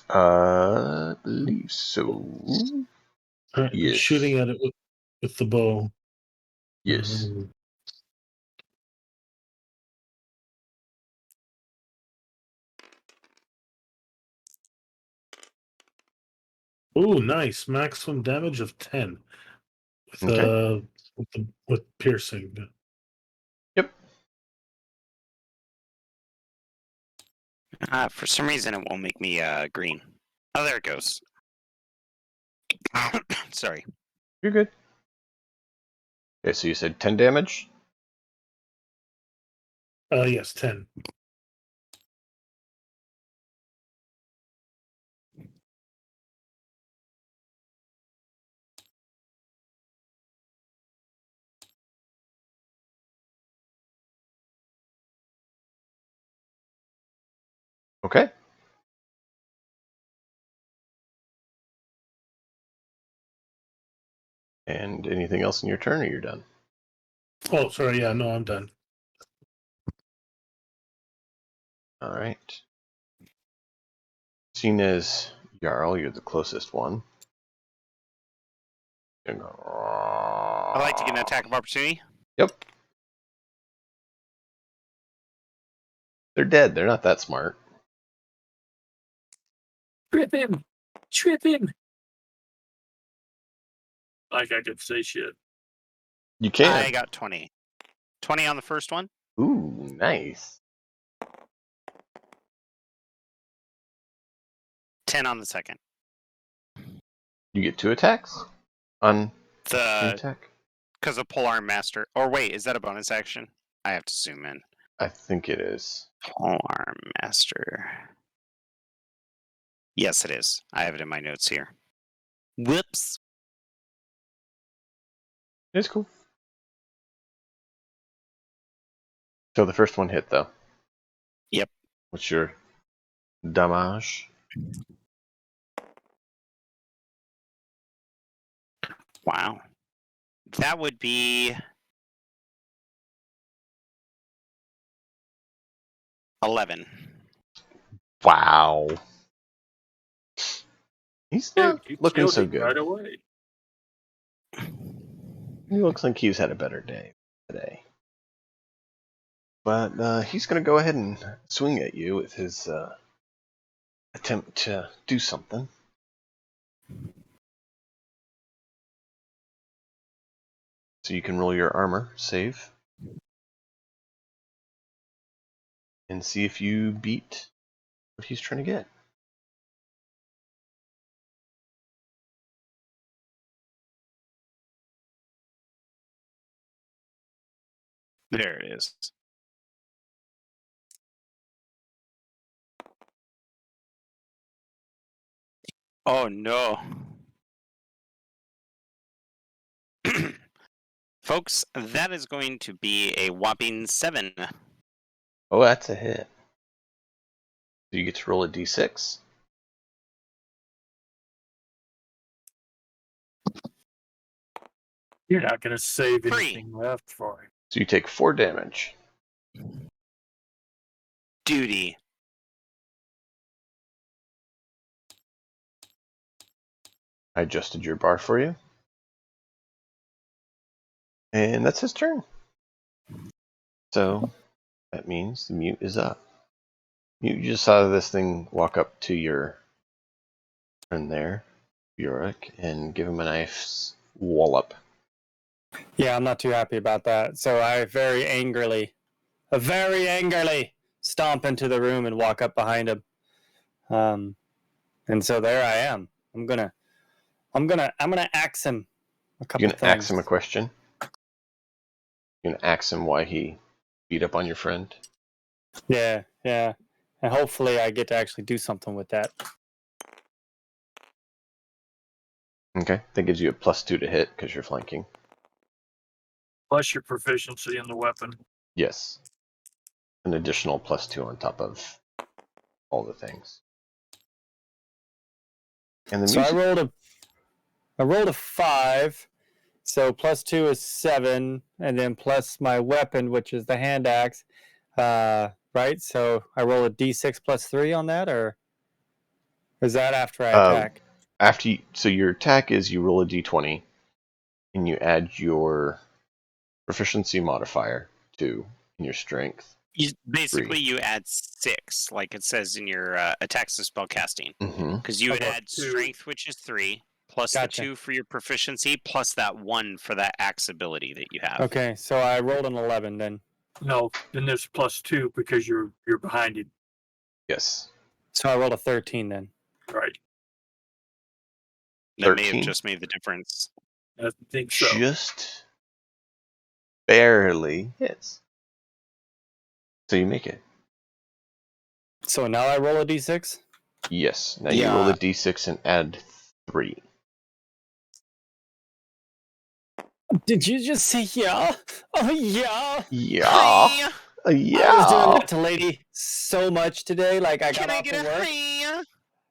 I believe so. Right, Yes. Shooting at it with the bow. Yes. Oh, nice. Maximum damage of 10 with Okay. with piercing. Yep. For some reason, it won't make me green. Oh, there it goes. Sorry. You're good. Okay, so you said 10 damage? Yes, 10. Okay. And anything else in your turn, or you're done? Oh, sorry. Yeah, no, I'm done. All right. Seeing as Jarl, you're the closest one. I'd like to get an attack of opportunity. Yep. They're dead. They're not that smart. Trip him! Trip him! Like I could say shit. You can. I got 20. 20 on the first one. Ooh, nice. 10 on the second. You get 2 attacks on your The attack? Because of Polearm Master. Or wait, is that a bonus action? I have to zoom in. I think it is. Polearm Master. Yes, it is. I have it in my notes here. Whoops. It's cool. So the first one hit, though. Yep. What's your damage? Wow. That would be 11. Wow. He's not You looking killed so him good. right away. He looks like he's had a better day today. But he's going to go ahead and swing at you with his attempt to do something. So you can roll your armor save and see if you beat what he's trying to get. There it is. Oh no. Folks, that is going to be a whopping 7. Oh, that's a hit. So you get to roll a d6. You're not going to save 3. anything left for him. So you take 4 damage. Duty. I adjusted your bar for you. And that's his turn. So that means the mute is up. You just saw this thing walk up to your friend there, Bjork, and give him a nice wallop. Yeah, I'm not too happy about that. So I very angrily stomp into the room and walk up behind him. And so there I am. I'm gonna axe him a couple You're gonna ask things. him a question. You're gonna ask him why he beat up on your friend. Yeah, and hopefully I get to actually do something with that. Okay, that gives you a +2 to hit because you're flanking. Plus your proficiency in the weapon. Yes, an additional +2 on top of all the things. And the So music. I rolled a 5. So +2 is 7, and then plus my weapon, which is the hand axe. Right? So I roll a d6 +3 on that, or is that after I attack? So your attack is you roll a d20, and you add your proficiency modifier to in your strength. Basically, 3. you add 6, like it says in your attacks to spell casting. Mm-hmm. Because you would Okay. add strength, which is 3, plus Gotcha. the 2 for your proficiency, plus that 1 for that axe ability that you have. Okay, so I rolled an 11 then. No, then there's +2 because you're behind him. Yes. So I rolled a 13 then. Right. That may have 13. just made the difference. I think so. Just barely hits. So you make it. So now I roll a d6? Yes. Now you roll Yeah. a d6 and add 3. Did you just say yeah? Oh, yeah. Yeah. Hi! Yeah. I was doing that to Lady so much today. Like I got Can I off get of a work hi?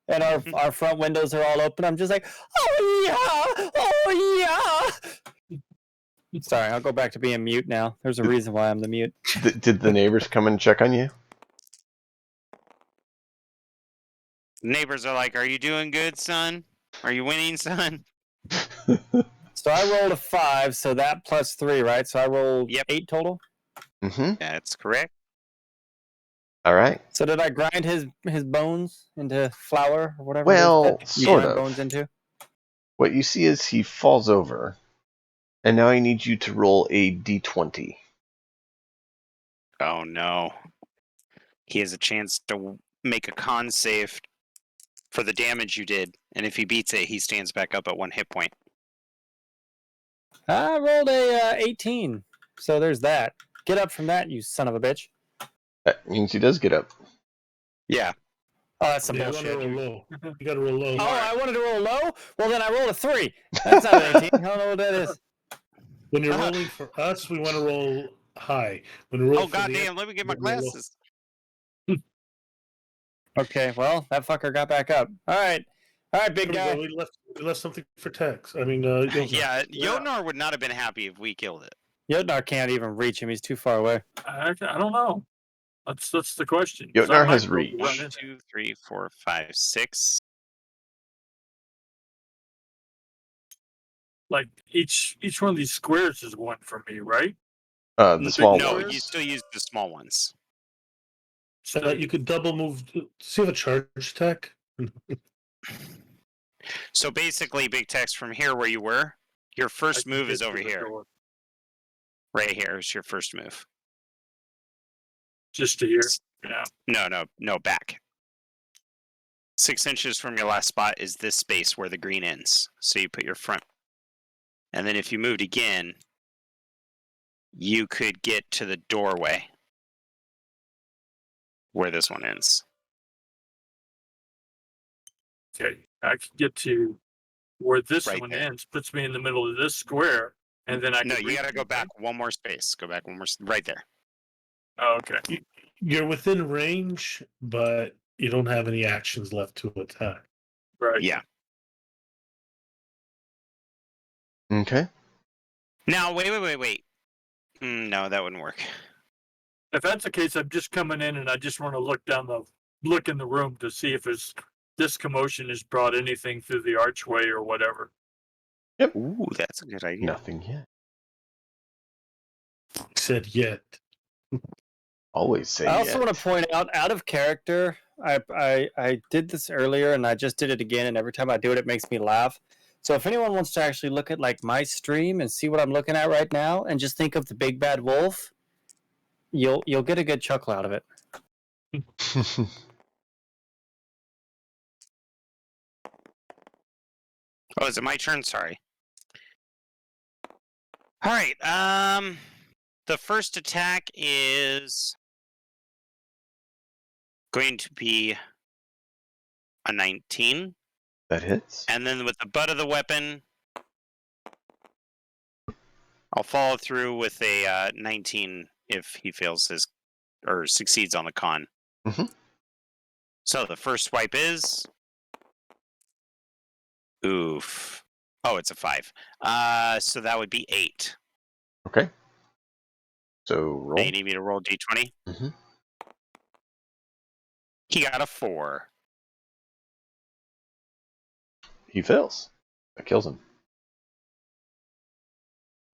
and our front windows are all open. I'm just like, oh yeah. Sorry, I'll go back to being mute now. There's a reason why I'm the mute. Did the neighbors come and check on you? Neighbors are like, "Are you doing good, son? Are you winning, son?" So I rolled a 5, so that plus 3, right? So I rolled Yep. 8 total. Mm-hmm. That's correct. All right. So did I grind his bones into flour or whatever? Well, it is that you sort grind of. bones into. What you see is he falls over, and now I need you to roll a d20. Oh no. He has a chance to make a con save for the damage you did, and if he beats it, he stands back up at 1 hit point. I rolled a 18, so there's that. Get up from that, you son of a bitch. That means he does get up. Yeah. Oh, that's some You bullshit. want to roll low. You got to roll low. Oh, I wanted to roll low? Well, then I rolled a 3. That's not an 18. I don't know what that is. When you're rolling for us, we want to roll high. When we roll Oh, for the goddamn, let me get my we roll low. glasses. Okay, well, that fucker got back up. All right, big There we guy. go. We left something for Tex. I mean, Yeah, Jotnar would not have been happy if we killed it. Jotnar can't even reach him. He's too far away. I don't know. That's the question. Jotnar has Some might reach. run 1, into- 2, 3, 4, 5, 6. Like each one of these squares is one for me, right? The small No, ones. you still use the small ones. So you could double move. See the charge tech. So basically, Big Tex, from here where you were, your I first can move get is to over the here. door. Right here is your first move. Just to hear. Yeah. No, back. 6 inches from your last spot is this space where the green ends. So you put your front. And then if you moved again, you could get to the doorway where this one ends. Okay. I can get to where this Right one there. ends, puts me in the middle of this square, and then I No, can you reach got to it, go back right? one more space. Go back one more. Right there. Oh, okay. You're within range, but you don't have any actions left to attack. Right. Yeah. Okay. Now, wait. No, that wouldn't work. If that's the case, I'm just coming in and I just want to look in the room to see if this commotion has brought anything through the archway or whatever. Ooh, that's a good idea. Nothing yet. Said yet. Always say I also yet. want to point out of character, I did this earlier and I just did it again, and every time I do it, it makes me laugh. So if anyone wants to actually look at like my stream and see what I'm looking at right now, and just think of the big bad wolf, you'll get a good chuckle out of it. Oh, is it my turn? Sorry. All right. The first attack is going to be a 19. That hits. And then with the butt of the weapon, I'll follow through with a 19 if he fails his or succeeds on the con. Mhm. So the first swipe is oof. Oh, it's a 5. So that would be 8. Okay. So roll. Now you need me to roll d20. Mhm. He got a 4. He fails. That kills him.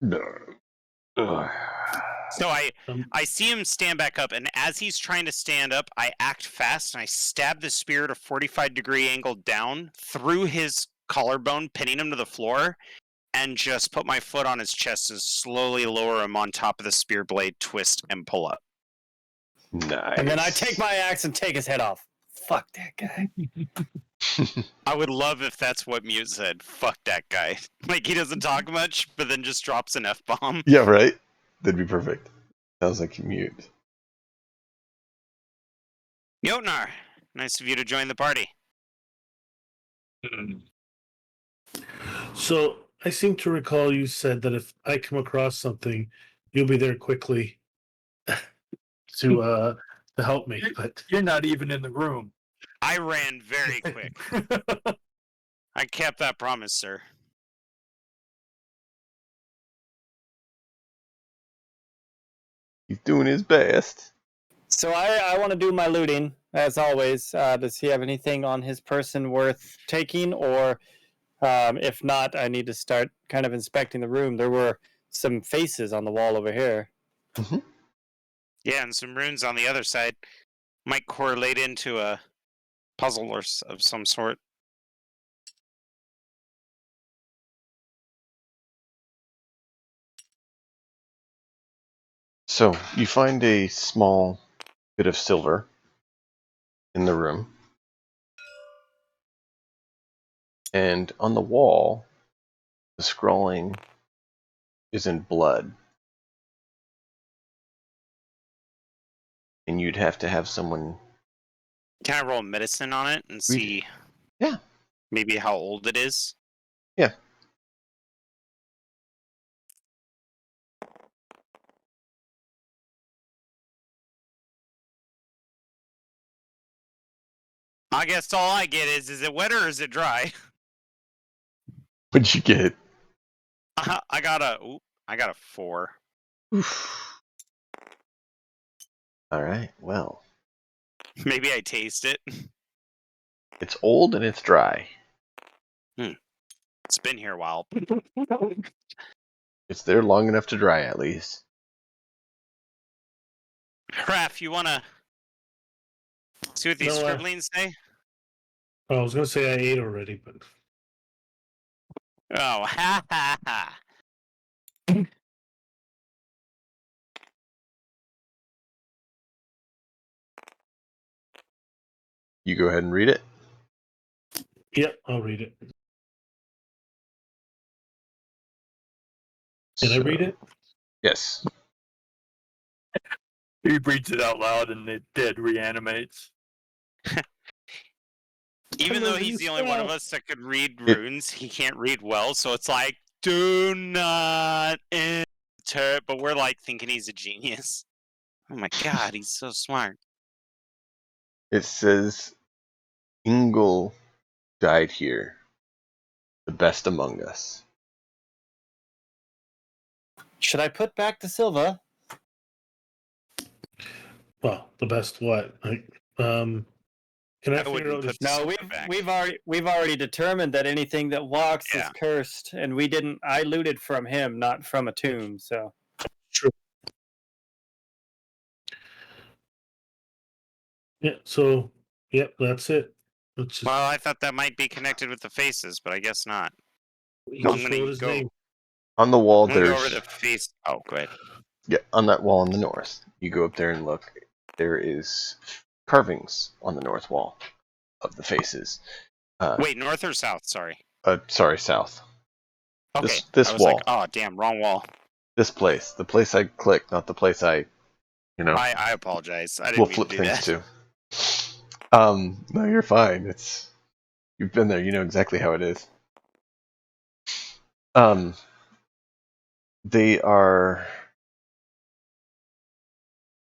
No. Ugh. So Um, I see him stand back up, and as he's trying to stand up, I act fast and I stab the spear at a 45-degree angle down through his collarbone, pinning him to the floor, and just put my foot on his chest and slowly lower him on top of the spear blade, twist, and pull up. Nice. And then I take my axe and take his head off. Fuck that guy. I would love if that's what Mute said. Fuck that guy. Like, he doesn't talk much, but then just drops an F-bomb. Yeah, right? That'd be perfect. Sounds like mute. Jotnar, nice of you to join the party. So I seem to recall you said that if I come across something, you'll be there quickly to help me. But You're not even in the room. I ran very quick. I kept that promise, sir. He's doing his best. So I want to do my looting, as always. Does he have anything on his person worth taking? Or if not, I need to start kind of inspecting the room. There were some faces on the wall over here. Yeah, and some runes on the other side might correlate into a puzzle of some sort. So you find a small bit of silver in the room. And on the wall, the scrawling is in blood. And you'd have to have someone... Can I roll medicine on it and see Yeah. maybe how old it is? Yeah. I guess all I get is it wet or is it dry? What'd you get? I got a 4. Oof. All right, well. Maybe I taste it. It's old and it's dry. It's been here a while. It's there long enough to dry, at least. Raph, you want to see what these scribblings say? I was going to say I ate already, but... Oh, ha ha ha. You go ahead and read it. Yep, I'll read it. Did I read it? Yes. He reads it out loud and it dead reanimates. Even though he's the only one of us that could read runes, he can't read well, so it's like, do not enter. But we're like thinking he's a genius. Oh my god, he's so smart. It says, Ingle died here, the best among us. Should I put back to Silva? Well, the best what? Can I figure wouldn't out his... put No, back. we've already determined that anything that walks is Yeah. cursed, and we didn't. I looted from him, not from a tomb. So True. Yeah, so, yep, that's it. Let's just... Well, I thought that might be connected with the faces, but I guess not. He I'm just gonna wrote his go. name. On the wall, I'm gonna go there's... over the face. Oh, go ahead. Yeah, on that wall in the north. You go up there and look. There is carvings on the north wall of the faces. Wait, north or south? Sorry. Sorry, south. Okay. This I was wall. like, oh, damn, wrong wall. This place. The place I clicked, not the place I I apologize. I we'll didn't mean flip to do things that. to. No, you're fine. You've been there. You know exactly how it is. They are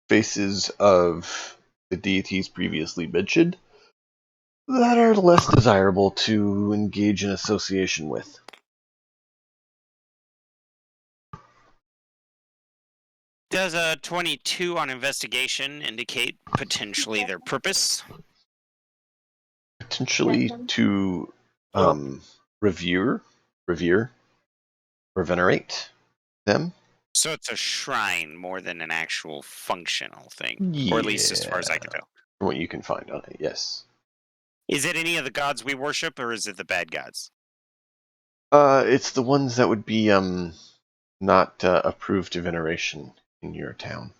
faces of the deities previously mentioned that are less desirable to engage in association with. Does a 22 on investigation indicate potentially their purpose? Potentially to revere, or venerate them. So it's a shrine more than an actual functional thing. Or at least as far as I can tell. From what you can find on it, yes. Is it any of the gods we worship, or is it the bad gods? It's the ones that would be not approved of veneration in your town.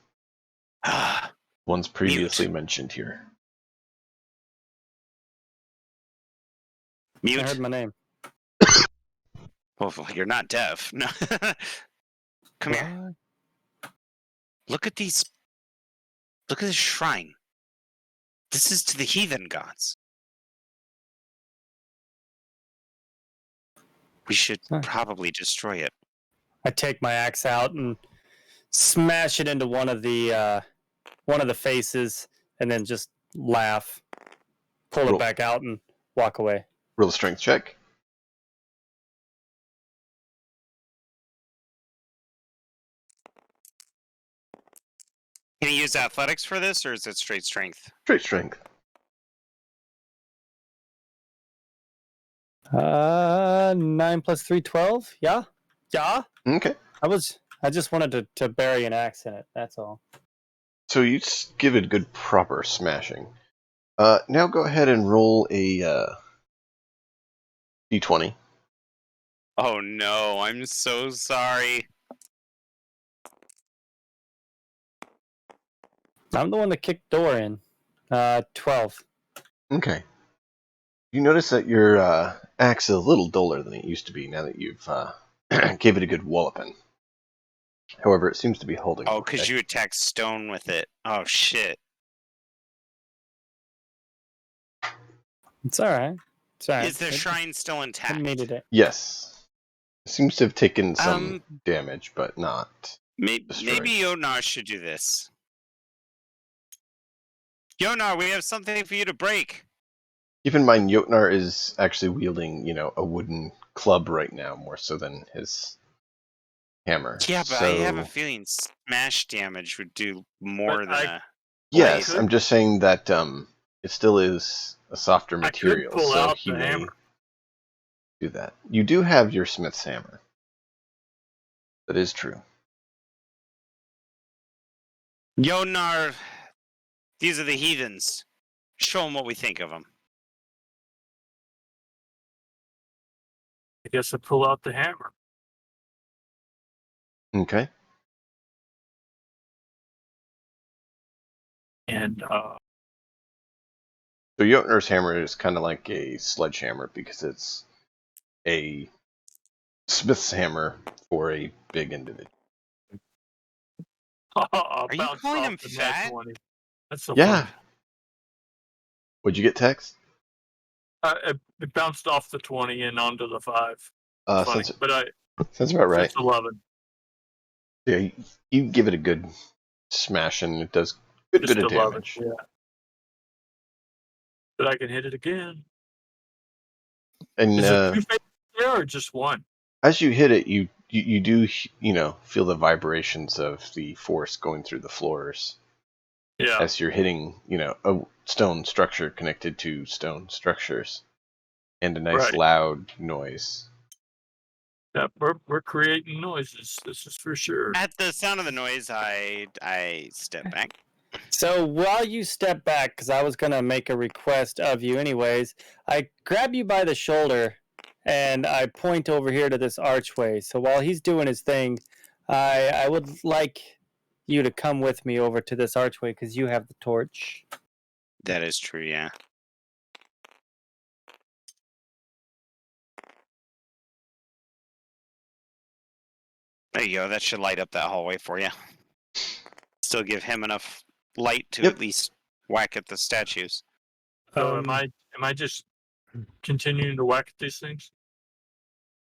Ones previously mentioned here. Mute. I heard my name. Oh, you're not deaf. No. Come here. Look at these. Look at this shrine. This is to the heathen gods. We should probably destroy it. I take my axe out and smash it into one of the faces, and then just laugh, pull it back out, and walk away. Roll a strength check. Can you use athletics for this, or is it straight strength? Straight strength. 9 plus 3, 12. Yeah. Okay. I just wanted to bury an axe in it. That's all. So you just give it a good proper smashing. Now go ahead and roll a d20. Oh no, I'm so sorry. I'm the one that kicked door in. 12. Okay. You notice that your axe is a little duller than it used to be now that you've gave it a good walloping. However, it seems to be holding. Oh, because okay. you attacked stone with it. Oh, shit. It's all right. It's all right. Is the shrine still It intact? needed it. Yes. It seems to have taken some damage, but not Maybe destroyed. Yonar should do this. Yonar, we have something for you to break. Keep in mind, Jotnar is actually wielding, a wooden club right now, more so than his hammer. Yeah, but so, I have a feeling smash damage would do more than a... Yes, could- I'm just saying that it still is a softer I could material, pull so out he the may hammer. do that. You do have your smith's hammer. That is true. Yonar, these are the heathens. Show them what we think of them. I guess I pull out the hammer. Okay. And So Jotnar's hammer is kind of like a sledgehammer because it's a smith's hammer for a big individual. are you calling him fat? 20. That's so Yeah. funny. Would you get text? It bounced off the 20 and onto the 5. Funny, Sounds but about right. it's 11. Yeah, you give it a good smash and it does good Just bit of 11. damage. Yeah. But I can hit it again. And Is it 2 phases there or just 1? as you hit it, you do feel the vibrations of the force going through the floors Yeah. as you're hitting a stone structure connected to stone structures, and a nice Right. loud noise. Yeah, we're creating noises. This is for sure. At the sound of the noise, I step back. So while you step back, because I was going to make a request of you anyways, I grab you by the shoulder and I point over here to this archway. So while he's doing his thing, I would like you to come with me over to this archway because you have the torch. That is true, yeah. There you go. That should light up that hallway for you. Still give him enough light to Yep. at least whack at the statues. So am I just continuing to whack at these things?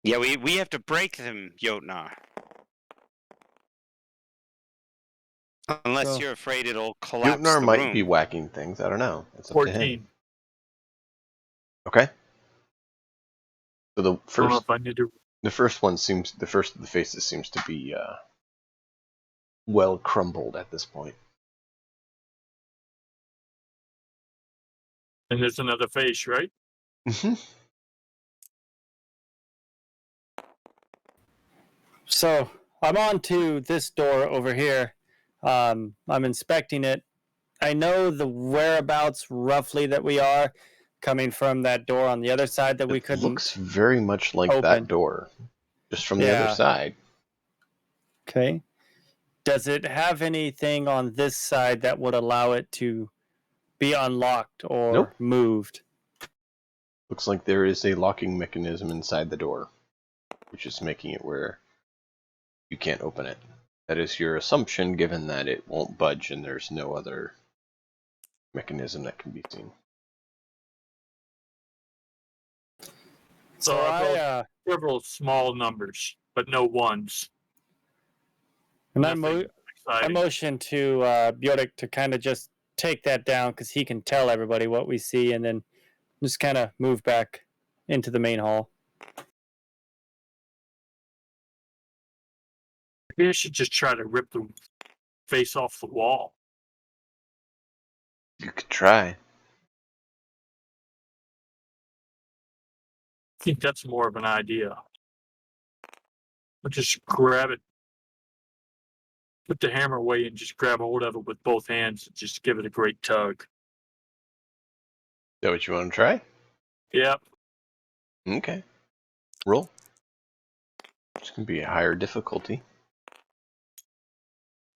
Yeah, we have to break them, Jotnar. Unless So- you're afraid it'll collapse Jotnar the might room. be whacking things. I don't know. It's up to him. 14. Okay. So the I don't know first if I need to. the first of the faces seems to be well crumbled at this point. And there's another face, right? Mm-hmm. So I'm on to this door over here. I'm inspecting it. I know the whereabouts roughly that we are coming from that door on the other side that we It couldn't looks very much like open. that door, just from the other Yeah. side. Okay. Does it have anything on this side that would allow it to be unlocked or Nope. moved? Looks like there is a locking mechanism inside the door, which is making it where you can't open it. That is your assumption, given that it won't budge and there's no other mechanism that can be seen. So I rolled several small numbers, but no ones. and Nothing I exciting. motion to Bjodik to kind of just take that down because he can tell everybody what we see and then just kind of move back into the main hall. Maybe I should just try to rip the face off the wall. You could try. I think that's more of an idea. I'll just grab it, put the hammer away, and just grab hold of it with both hands and just give it a great tug. Is that what you want to try? Yep. Okay. Roll. It's going to be a higher difficulty.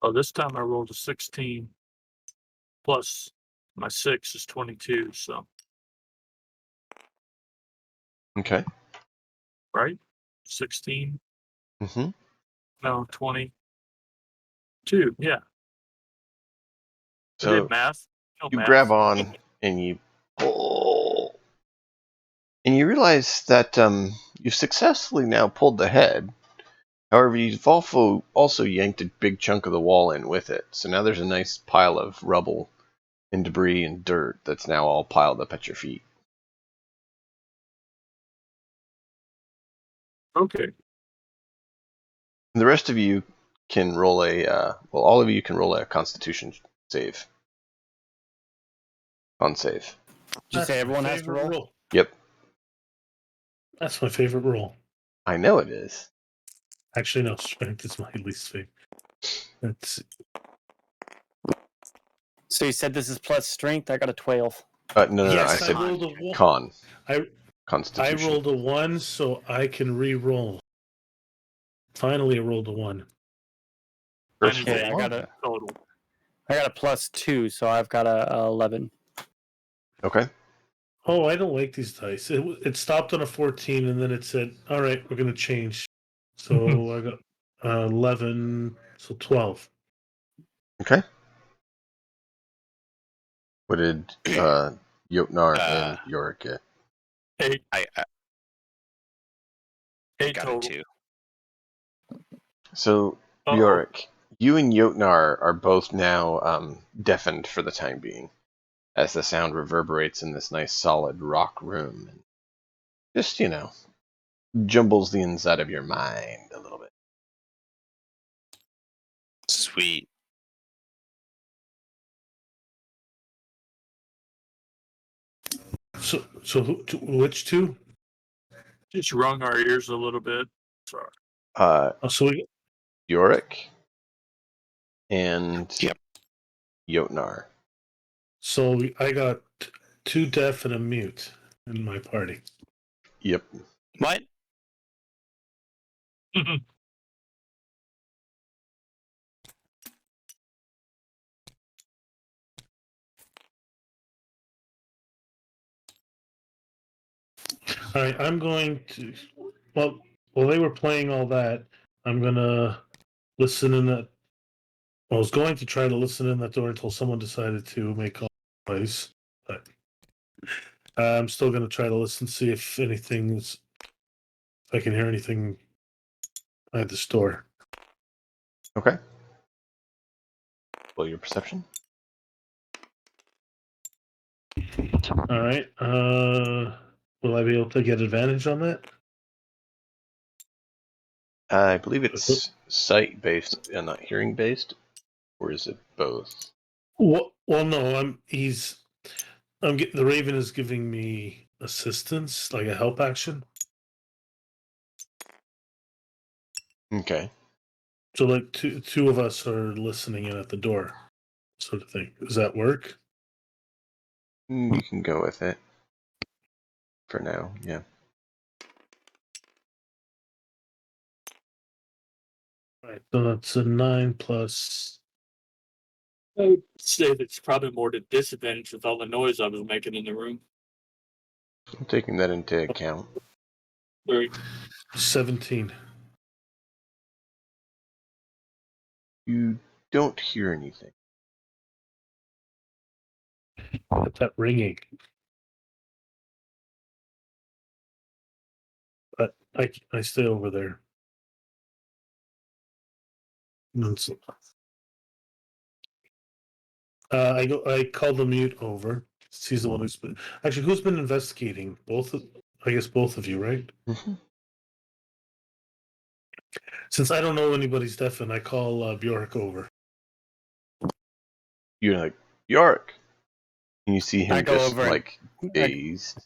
Oh, this time I rolled a 16. Plus my 6 is 22, so. Okay. Right? 16? Mm-hmm. No, 20. 2, yeah. I So did math. No you math. grab on and you pull, and you realize that you've successfully now pulled the head. However, you've also yanked a big chunk of the wall in with it. So now there's a nice pile of rubble and debris and dirt that's now all piled up at your feet. Okay. And the rest of you can roll all of you can roll a Constitution save. On save. Did you say everyone has to roll? Yep. That's my favorite roll. I know it is. Actually, no, strength is my least favorite. That's So you said this is plus strength. I got a 12. No. yes, I said rolled a 1. con. I Constitution. rolled a 1, so I can re-roll. Finally, I rolled a 1. First Okay, I one. got a Total. plus 2, so I've got a 11. Okay. Oh, I don't like these dice. It stopped on a 14, and then it said, "All right, we're going to change." So I got 11, so 12. Okay. What did Jotnar and Yorick get? 8. I 8 got total. it too. So Uh-oh. Yorick, you and Jotnar are both now deafened for the time being, as the sound reverberates in this nice solid rock room, and just jumbles the inside of your mind a little bit. Sweet. So which two? Just wrung our ears a little bit. Sorry. Uh, Oh, so we, Yorick and Yep. Jotnar. so I got 2 deaf and a mute in my party. Yep. What? All right, I'm going to. Well, while they were playing all that, I'm gonna listen in that. I was going to try to listen in that door until someone decided to make all noise, but I'm still going to try to listen, see if if I can hear anything at this door. Okay. Roll your perception. All right. Will I be able to get advantage on that? I believe it's sight based and not hearing based, or is it both? Well, no. The Raven is giving me assistance, like a help action. Okay. So, like two of us are listening in at the door, sort of thing. Does that work? You can go with it for now. Yeah. All right. So that's a 9 plus. I would say that's probably more to disadvantage with all the noise I was making in the room. I'm taking that into account. Very 17. You don't hear anything. Got that ringing. But I stay over there. I call the mute over. He's the one who's been investigating. I guess both of you, right? Mm-hmm. Since I don't know anybody's deaf, and I call Bjork over. You're like, Yorick. And you see him I go just over like dazed.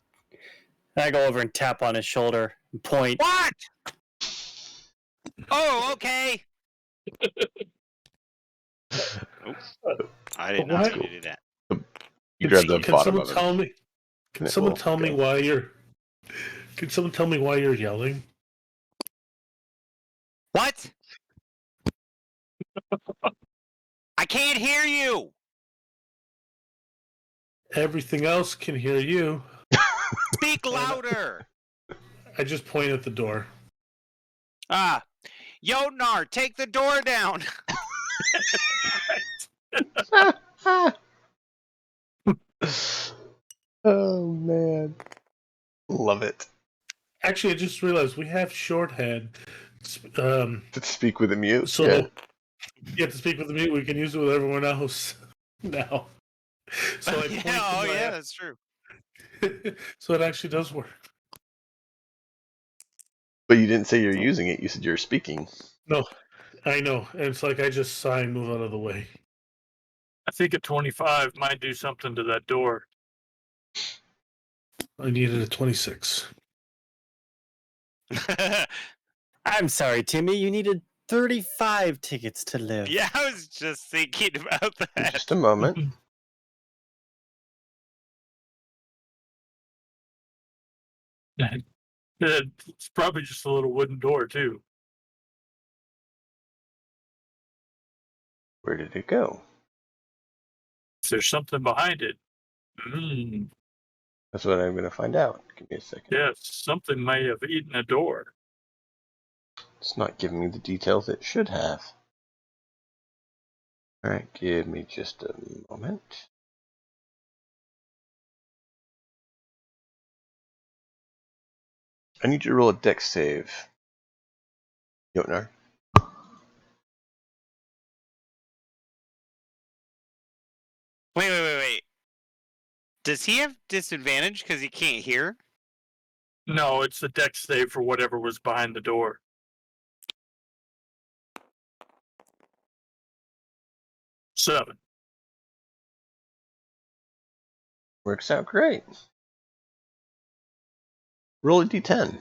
I go over and tap on his shoulder and point. What? Oh, okay. I did not What? mean to do that. You grab the Can bottom someone of tell him. me? Can and it someone will tell me go. why you're? Can someone tell me why you're yelling? What? I can't hear you. Everything else can hear you. Speak louder. I just point at the door. Jotnar, take the door down. Oh man, love it. Actually, I just realized we have shorthand. To speak with a mute. So Yeah. to speak with the mute, we can use it with everyone else now. So I yeah, point to my yeah, that's true. so it actually does work. But you didn't say you're using it. You said you're speaking. No, I know. And it's like I just sigh and move out of the way. I think a 25 might do something to that door. I needed a 26. I'm sorry, Timmy. You needed 35 tickets to live. Yeah, I was just thinking about that. Just a moment. It's probably just a little wooden door too. Where did it go? If there's something behind it, That's what I'm going to find out. Give me a second. yes, something may have eaten a door. It's not giving me the details it should have. Alright, give me just a moment. I need you to roll a dex save. Jotnar. Wait. Does he have disadvantage because he can't hear? No, it's a dex save for whatever was behind the door. Seven. Works out great. Roll a d10.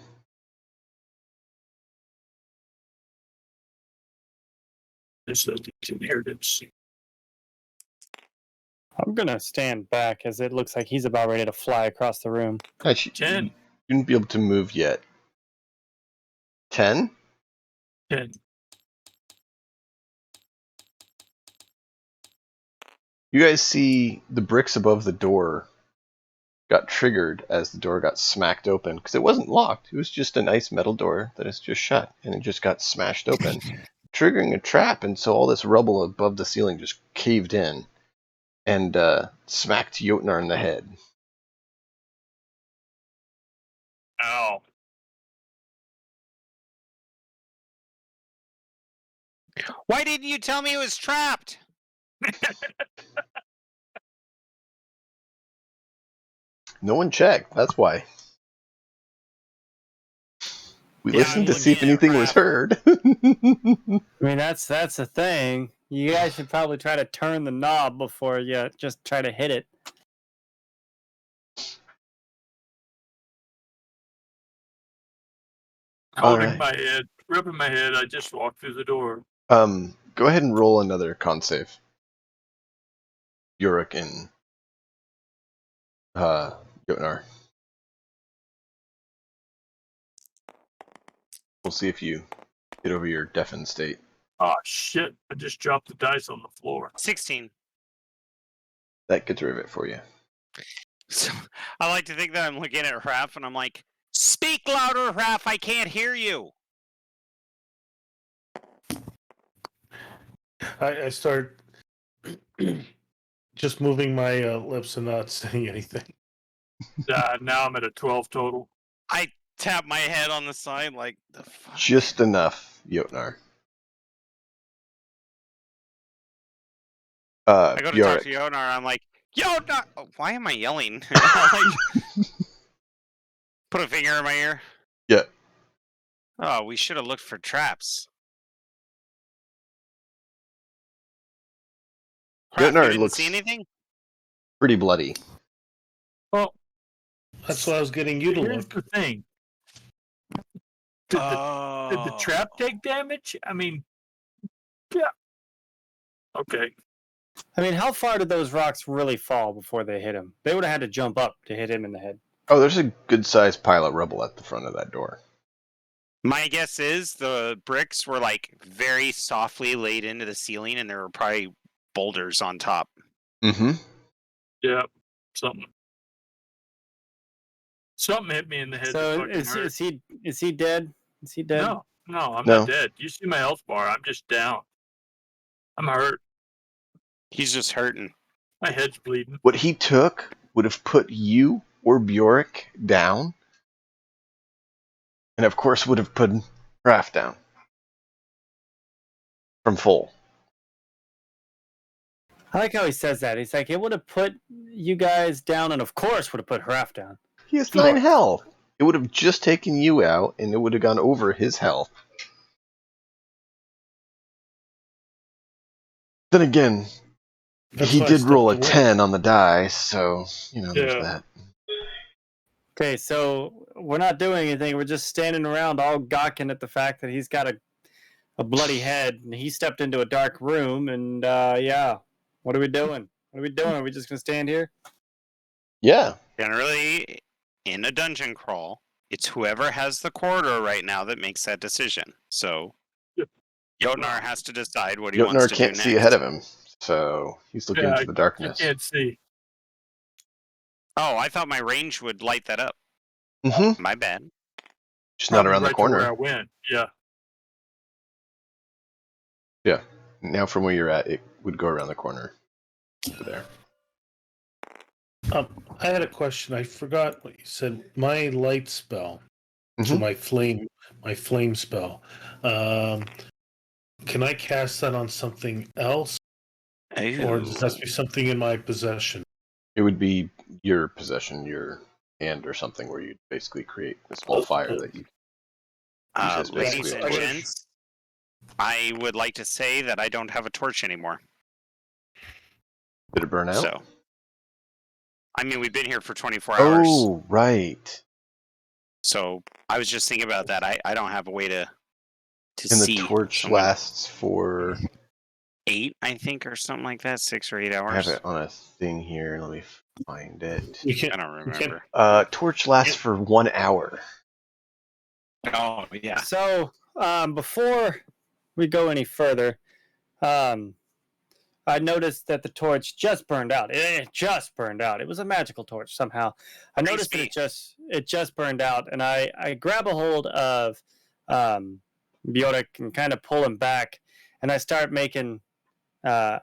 It's an inheritance. I'm going to stand back as it looks like he's about ready to fly across the room. Actually, 10. you wouldn't be able to move yet. 10? 10. You guys see the bricks above the door got triggered as the door got smacked open because it wasn't locked. It was just a nice metal door that is just shut, and it just got smashed open, triggering a trap. And so all this rubble above the ceiling just caved in and smacked Jotnar in the head. Ow. Why didn't you tell me it was trapped? No one checked. That's why. We Yeah, listened to I'm see if looking at anything was crap. heard. I mean, that's the thing. You guys should probably try to turn the knob before you just try to hit it. Holding my head, rubbing my head, I just walked through the door. Go ahead and roll another con save. Yurik and Jotnar. We'll see if you get over your deafened state. Oh, shit. I just dropped the dice on the floor. 16. That gets rid of it for you. So, I like to think that I'm looking at Raph and I'm like, speak louder, Raph, I can't hear you. I start just moving my lips and not saying anything. Now I'm at a 12 total. I tap my head on the side like, the fuck? Just enough, Jotnar. I go to talk to Yurik. Yonar, I'm like, Yonar! Oh, why am I yelling? Like, put a finger in my ear. Yeah. Oh, we should have looked for traps. Raph, Jotnar you didn't looks see anything? pretty bloody. Well, That's why I was getting you to here's look. the thing. Did the trap take damage? I mean, yeah. Okay. I mean, how far did those rocks really fall before they hit him? They would have had to jump up to hit him in the head. Oh, there's a good-sized pile of rubble at the front of that door. My guess is the bricks were like very softly laid into the ceiling and there were probably boulders on top. Mm-hmm. Yeah. Something hit me in the head. So that fucking hurt. is he dead? Is he dead? No, I'm No. not dead. You see my health bar. I'm just down. I'm hurt. He's just hurting. My head's bleeding. What he took would have put you or Bjork down, and of course would have put Raph down from full. I like how he says that. He's like, it would have put you guys down, and of course would have put Hraf down. He has 9 health. It would have just taken you out, and it would have gone over his health. Then again, he did roll a 10 on the die, so, there's that. Okay, so we're not doing anything. We're just standing around all gawking at the fact that he's got a bloody head, and he stepped into a dark room, and yeah. What are we doing? What are we doing? Are we just going to stand here? Yeah. Generally, in a dungeon crawl, it's whoever has the corridor right now that makes that decision. So, Jotnar has to decide what he wants to do next. Jotnar can't see ahead of him, so he's looking into the darkness. I can't see. Oh, I thought my range would light that up. Mm-hmm. My bad. Just not around the corner. Where I went. Yeah. Yeah. Now from where you're at, it would go around the corner to there. I had a question. I forgot what you said. My light spell, so my flame spell. Can I cast that on something else, or does that be something in my possession? It would be your possession, your hand or something, where you basically create a small fire that you. Ladies and gents, I would like to say that I don't have a torch anymore. Did it burn out? So, I mean, we've been here for 24 hours. Oh, right. So, I was just thinking about that. I don't have a way to and see. The torch lasts for 8, I think, or something like that. 6 or 8 hours. I have it on a thing here. Let me find it. I don't remember. Torch lasts for 1 hour. Oh, yeah. So, before we go any further, I noticed that the torch just burned out. It just burned out. It was a magical torch somehow. I noticed that it just burned out, and I grab a hold of Bjork and kind of pull him back, and I start making I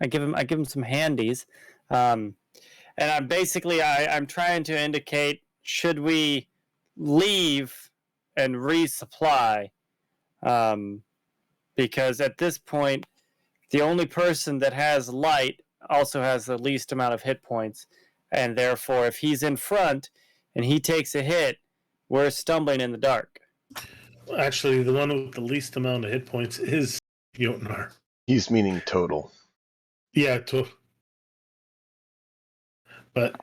give him some handies, and I'm trying to indicate, should we leave and resupply, because at this point the only person that has light also has the least amount of hit points, and therefore if he's in front and he takes a hit, we're stumbling in the dark. Actually, the one with the least amount of hit points is Jotnar. He's meaning total. Yeah, but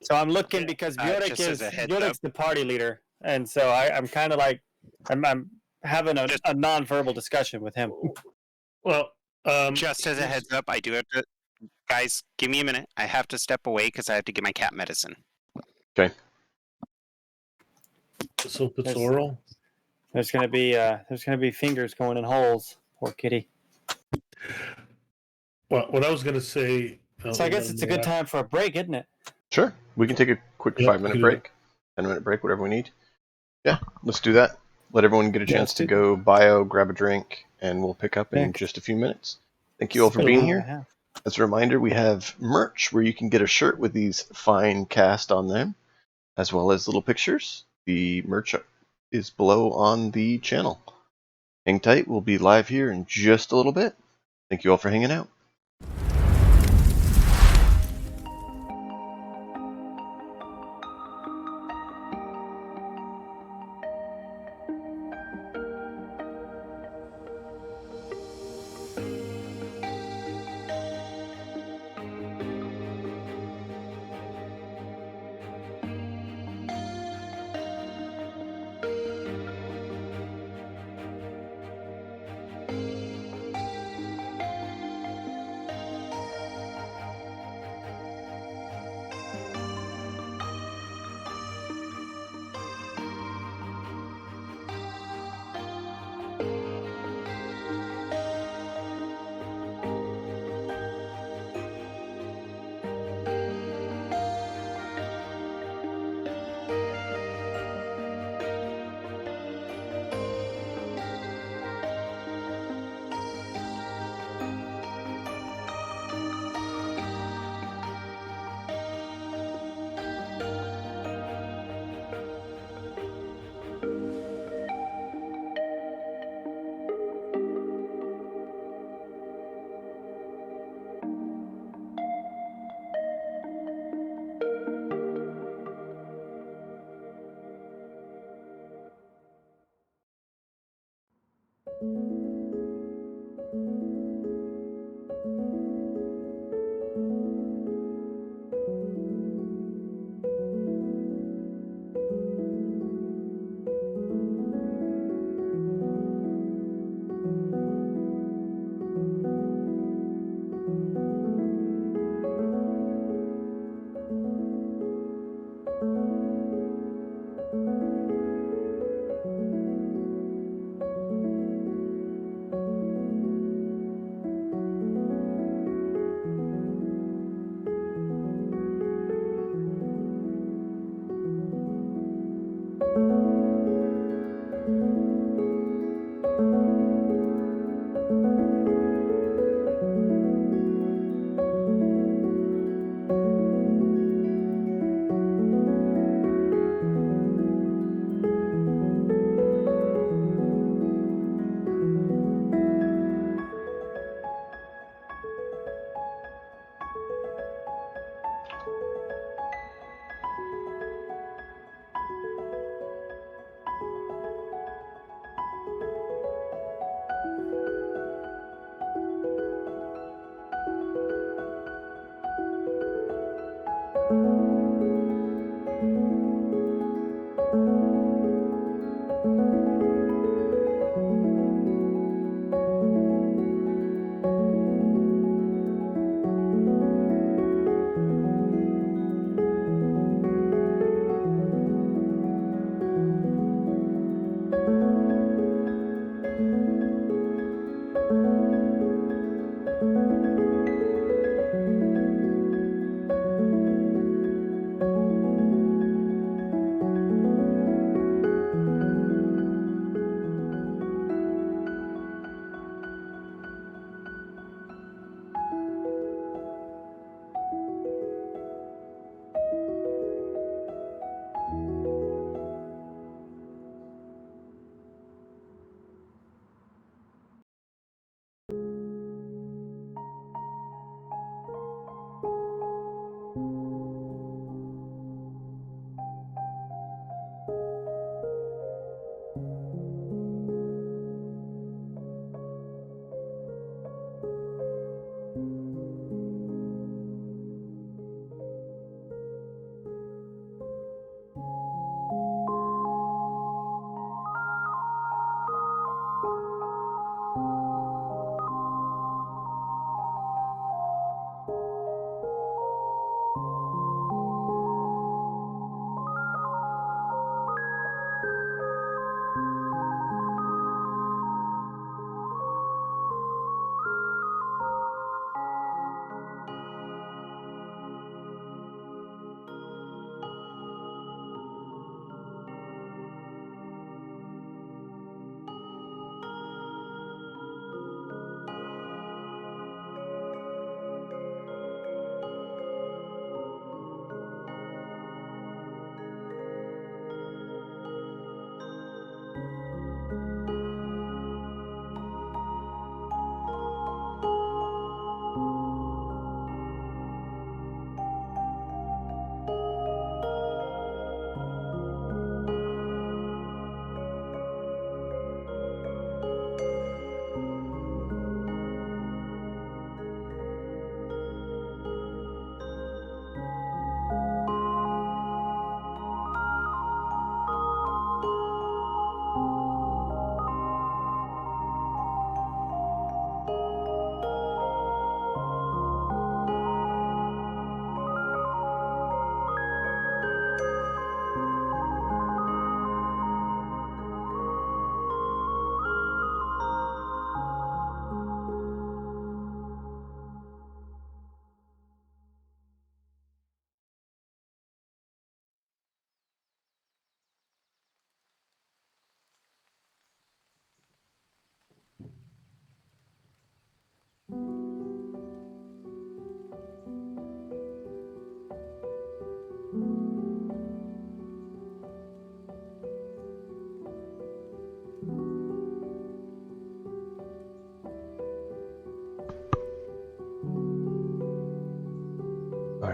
so I'm looking because Bjork's the party leader, and so I'm kind of like I'm having a non-verbal discussion with him. Well, just as a heads up, I do have to. Guys, give me a minute. I have to step away because I have to get my cat medicine. Okay. So it's oral. There's gonna be fingers going in holes. Poor kitty. Well, what I was gonna say. So I guess it's a good time for a break, isn't it? Sure. We can take a quick 5-minute break, 10-minute break, whatever we need. Yeah, let's do that. Let everyone get a chance to go bio, grab a drink, and we'll pick up in just a few minutes. Thank you all for being here. As a reminder, we have merch where you can get a shirt with these fine cast on them, as well as little pictures. The merch is below on the channel. Hang tight. We'll be live here in just a little bit. Thank you all for hanging out.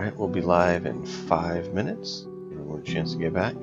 right, we'll be live in 5 minutes. Give everyone a chance to get back.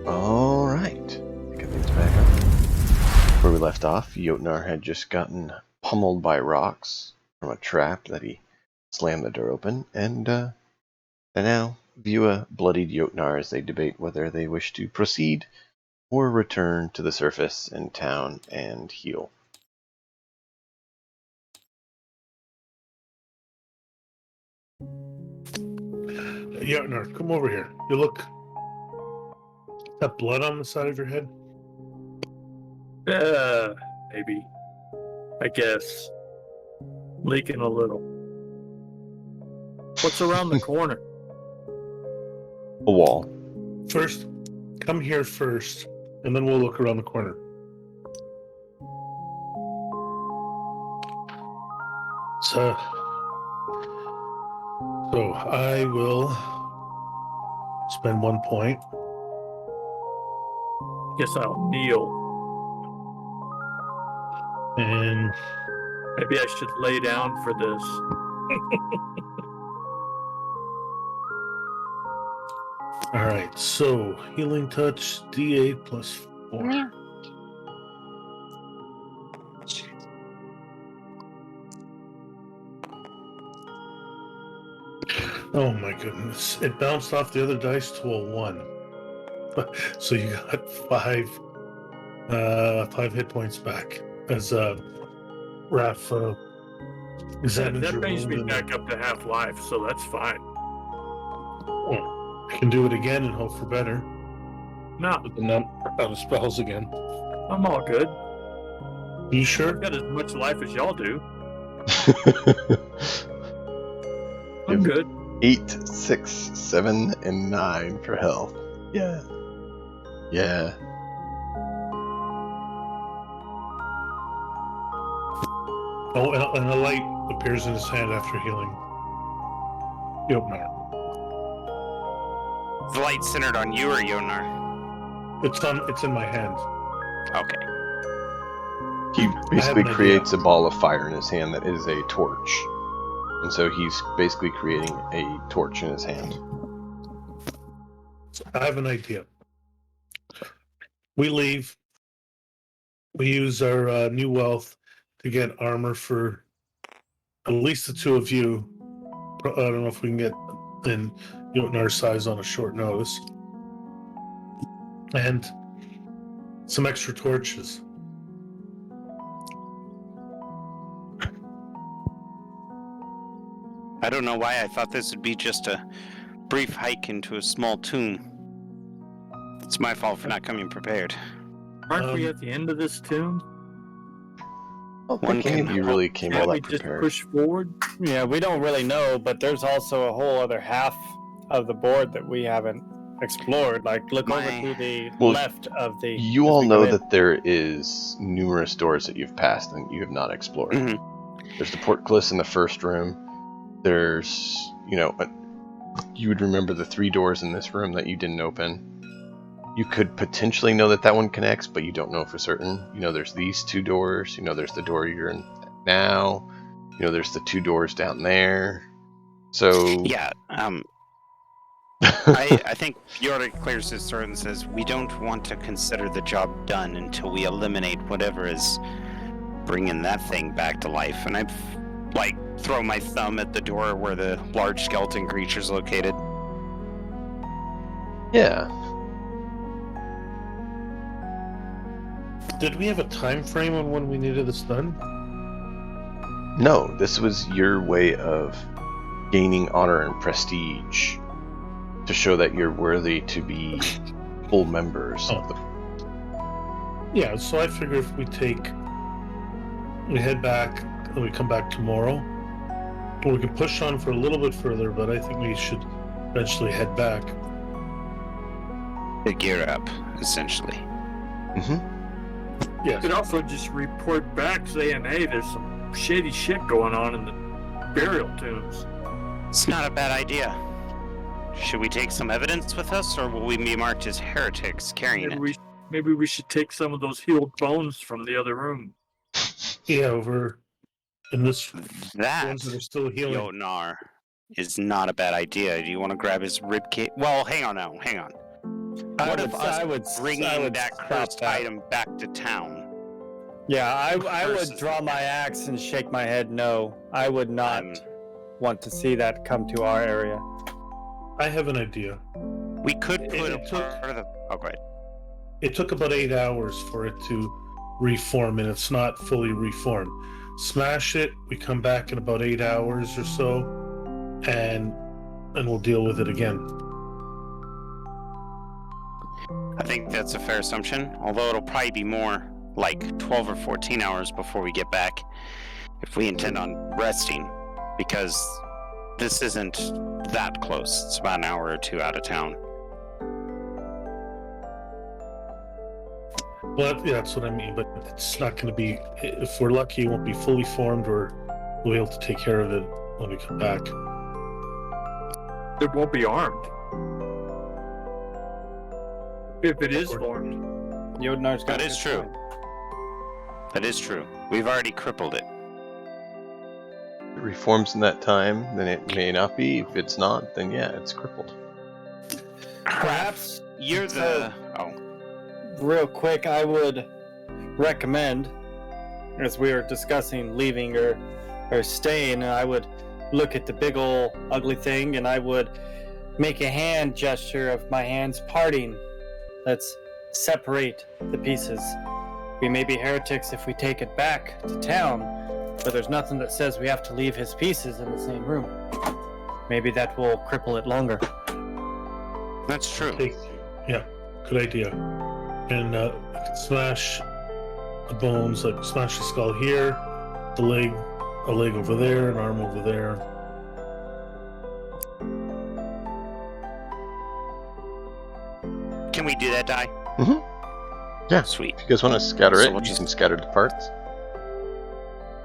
All right, pick things back up. Where we left off, Jotnar had just gotten pummeled by rocks from a trap that he slammed the door open, and they now view a bloodied Jotnar as they debate whether they wish to proceed or return to the surface in town and heal. Jotnar, come over here. You look. That blood on the side of your head? Maybe. I guess. Leaking a little. What's around the corner? A wall. First, come here first, and then we'll look around the corner. So I will spend 1 point. Guess I'll kneel. And Maybe I should lay down for this. all right, so healing touch D8 plus 4. Yeah. Oh my goodness. It bounced off the other dice to a 1. So you got 5 hit points back as Raph examines That your brings wound me and back up to half life, so that's fine. I can do it again and hope for better. No, With the number of spells again. I'm all good. You sure? I've got as much life as y'all do. You I'm have good. 8, 6, 7, and 9 for health. Yeah. Yeah. Oh, and a light appears in his hand after healing. Jotnar. The light centered on you or Jotnar? It's in my hand. Okay. He basically an idea. creates a ball of fire in his hand that is a torch. And so he's basically creating a torch in his hand. I have an idea. We leave. We use our new wealth to get armor for at least the two of you. I don't know if we can get in Jotnar's size on a short notice. And some extra torches. I don't know why I thought this would be just a brief hike into a small tomb. It's my fault for not coming prepared. Aren't we at the end of this tomb? I don't think any of you really came all Can't we that just prepared. push forward? Yeah, we don't really know, but there's also a whole other half of the board that we haven't explored. Like, look over to the left of the... You as all we know go in. that there is numerous doors that you've passed and you have not explored. There's the portcullis in the first room. There's, you would remember the 3 doors in this room that you didn't open. You could potentially know that one connects, but you don't know for certain. There's these 2 doors. There's the door you're in now. There's the 2 doors down there. So Yeah, I think Bjork clears his throat and says, we don't want to consider the job done until we eliminate whatever is bringing that thing back to life. And I, throw my thumb at the door where the large skeleton creature's located. yeah. Did we have a time frame on when we needed this done? No, this was your way of gaining honor and prestige to show that you're worthy to be full members of the... Yeah, so I figure if we head back, and we come back tomorrow, we can push on for a little bit further, but I think we should eventually head back. To gear up, essentially. You could also just report back saying, hey, there's some shady shit going on in the burial tombs. It's not a bad idea. Should we take some evidence with us, or will we be marked as heretics carrying it? Maybe we should take some of those healed bones from the other room. Yeah, over in this... That, ones that are still healing. Yotnar, is not a bad idea. Do you want to grab his ribcage? Well, hang on. What if us bringing that cursed item back to town? Yeah, I would draw my axe and shake my head no. I would not want to see that come to our area. I have an idea. We could put a part of the... Oh, go ahead. It took about 8 hours for it to reform, and it's not fully reformed. Smash it, we come back in about 8 hours or so, and we'll deal with it again. I think that's a fair assumption, although it'll probably be more like 12 or 14 hours before we get back, if we intend on resting, because this isn't that close. It's about an hour or 2 out of town. Well, yeah, that's what I mean, but it's not going to be... If we're lucky, it won't be fully formed, or we'll be able to take care of it when we come back. It won't be armed. If it is formed. Yodnar's got That is true. That is true. We've already crippled it. If it reforms in that time, then it may not be. If it's not, then yeah, it's crippled. Perhaps You're the... real quick, I would recommend, as we were discussing leaving or staying, I would look at the big ol' ugly thing and I would make a hand gesture of my hands parting. Let's separate the pieces. We may be heretics if we take it back to town, but there's nothing that says we have to leave his pieces in the same room. Maybe that will cripple it longer. That's true. Yeah, good idea. And we can smash the bones, like smash the skull here, a leg over there, an arm over there. Can we do that, Di? Yeah. Sweet. If you guys want to scatter So it, we'll you just- can scatter the parts.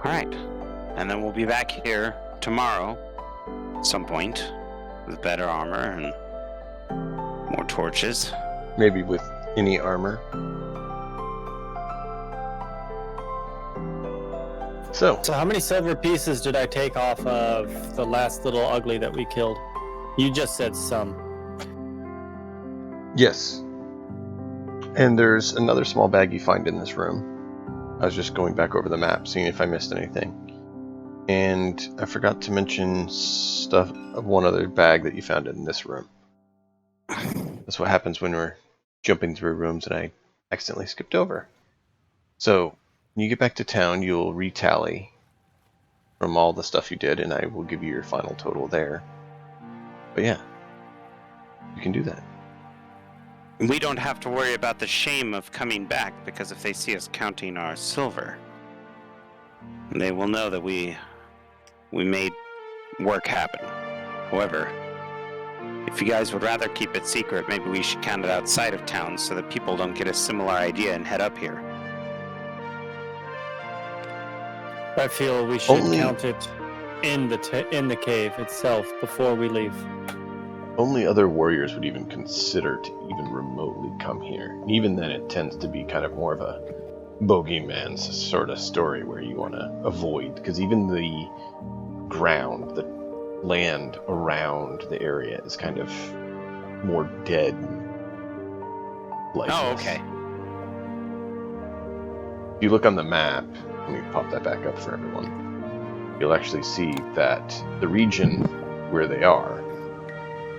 Alright. And then we'll be back here tomorrow, at some point, with better armor and more torches. Maybe with any armor. So how many silver pieces did I take off of the last little ugly that we killed? You just said some. yes. And there's another small bag you find in this room. I was just going back over the map, seeing if I missed anything. And I forgot to mention stuff of one other bag that you found in this room. That's what happens when we're jumping through rooms that I accidentally skipped over. So, when you get back to town, you'll retally from all the stuff you did, and I will give you your final total there. But yeah, you can do that. We don't have to worry about the shame of coming back, because if they see us counting our silver, they will know that we made work happen. However, if you guys would rather keep it secret, maybe we should count it outside of town so that people don't get a similar idea and head up here. I feel we should Only- count it in the cave itself before we leave. Only other warriors would even consider to even remotely come here. And even then, it tends to be kind of more of a bogeyman sort of story where you want to avoid, because even the ground, the land around the area is kind of more dead. Oh, okay. If you look on the map, let me pop that back up for everyone, you'll actually see that the region where they are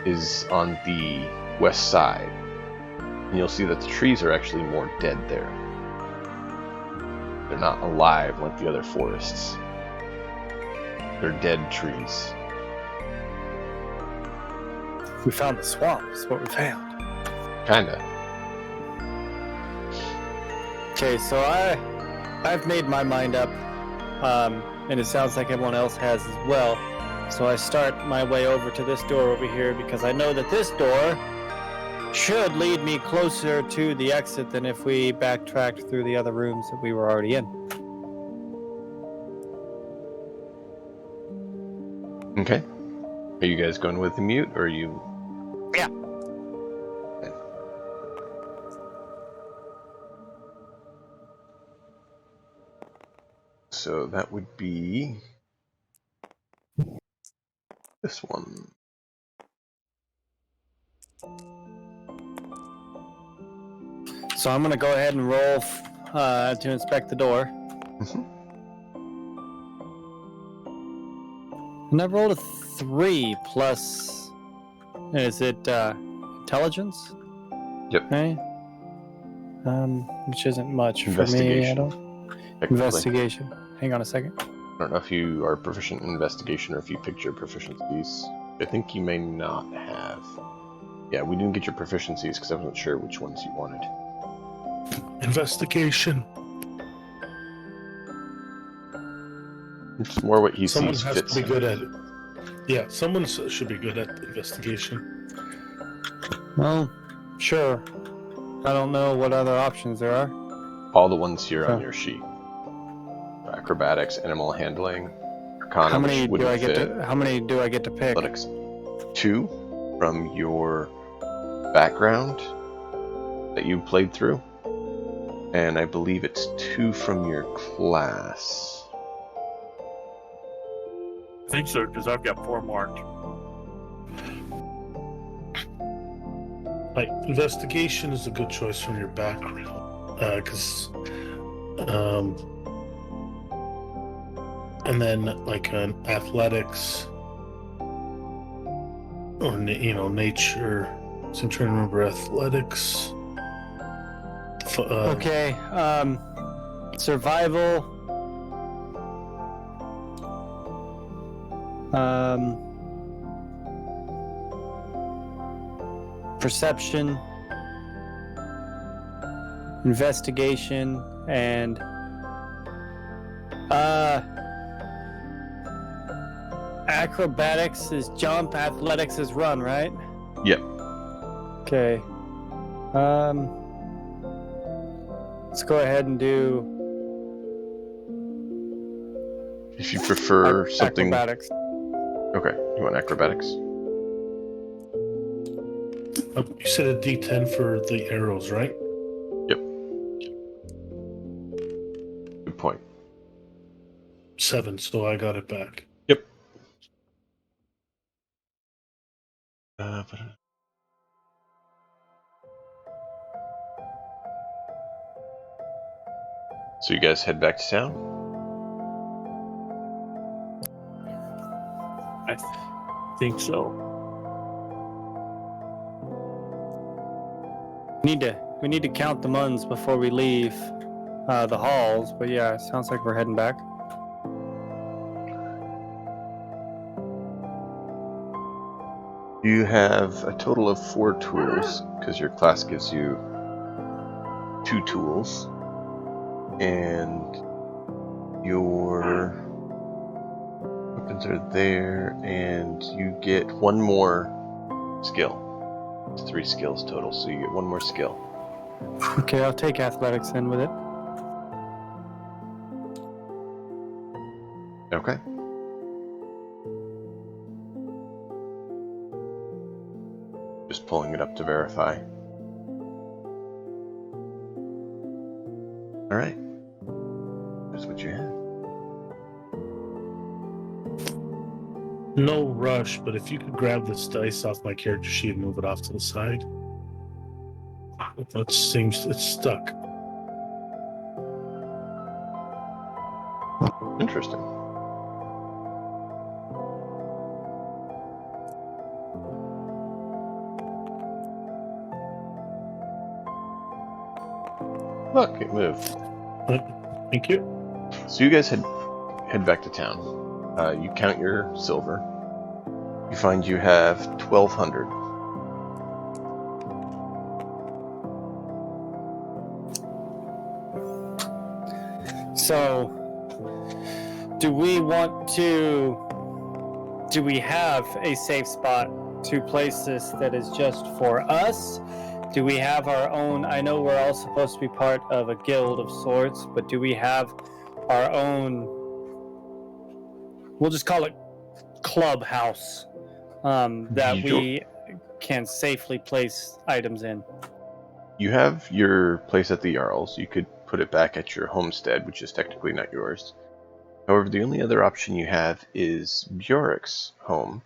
is on the west side. And you'll see that the trees are actually more dead there. They're not alive like the other forests. They're dead trees. We found the swamp. That's what we found. Kinda. Okay, so I've made my mind up, and it sounds like everyone else has as well. So I start my way over to this door over here because I know that this door should lead me closer to the exit than if we backtracked through the other rooms that we were already in. Okay. Are you guys going with the mute, or are you... Yeah. Okay. So that would be... this one. So I'm going to go ahead and roll to inspect the door. Mhm. And I rolled a 3 plus... Is it intelligence? Yep. Okay. Which isn't much for me. I Investigation. don't... Technically. Investigation. Hang on a second. I don't know if you are proficient in investigation or if you picked your proficiencies. I think you may not have. Yeah, we didn't get your proficiencies because I wasn't sure which ones you wanted. Investigation. It's more what he Someone sees has fits to be him. good at it. Yeah, someone should be good at investigation. Well, sure. I don't know what other options there are. All the ones here on Huh. your sheet. Acrobatics, animal handling, arcana, How many which do wouldn't I get fit, to? How many do I get to pick? athletics. 2 from your background that you played through. And I believe it's 2 from your class. I think so, because I've got 4 marked. Like, investigation is a good choice from your background, because, and then like an athletics or nature. So I'm trying to remember athletics. Okay. Survival. Perception. Investigation and acrobatics is jump, athletics is run, right? Yep. Okay. Let's go ahead and do If you prefer something... acrobatics. Okay, you want acrobatics? You said a D10 for the arrows, right? Yep. Good point. 7, so I got it back. Yep. So you guys head back to town? I think so. We need to count the muns before we leave the halls. But yeah, it sounds like we're heading back. You have a total of 4 tools, because your class gives you 2 tools, and your weapons are there, and you get 1 more skill. It's 3 skills total, so you get 1 more skill. Okay, I'll take athletics then with it. Okay. Just pulling it up to verify. Alright. That's what you have. No rush, but if you could grab this dice off my character sheet and move it off to the side. It seems it's stuck. Interesting. Look, it moved. Thank you. So you guys head back to town. You count your silver. You find you have 1,200. So, do we have a safe spot to place this that is just for us? Do we have our own? I know we're all supposed to be part of a guild of sorts, but do we have our own? We'll just call it clubhouse that we can safely place items in. You have your place at the Jarl's. You could put it back at your homestead, which is technically not yours. However, the only other option you have is Bjorik's home,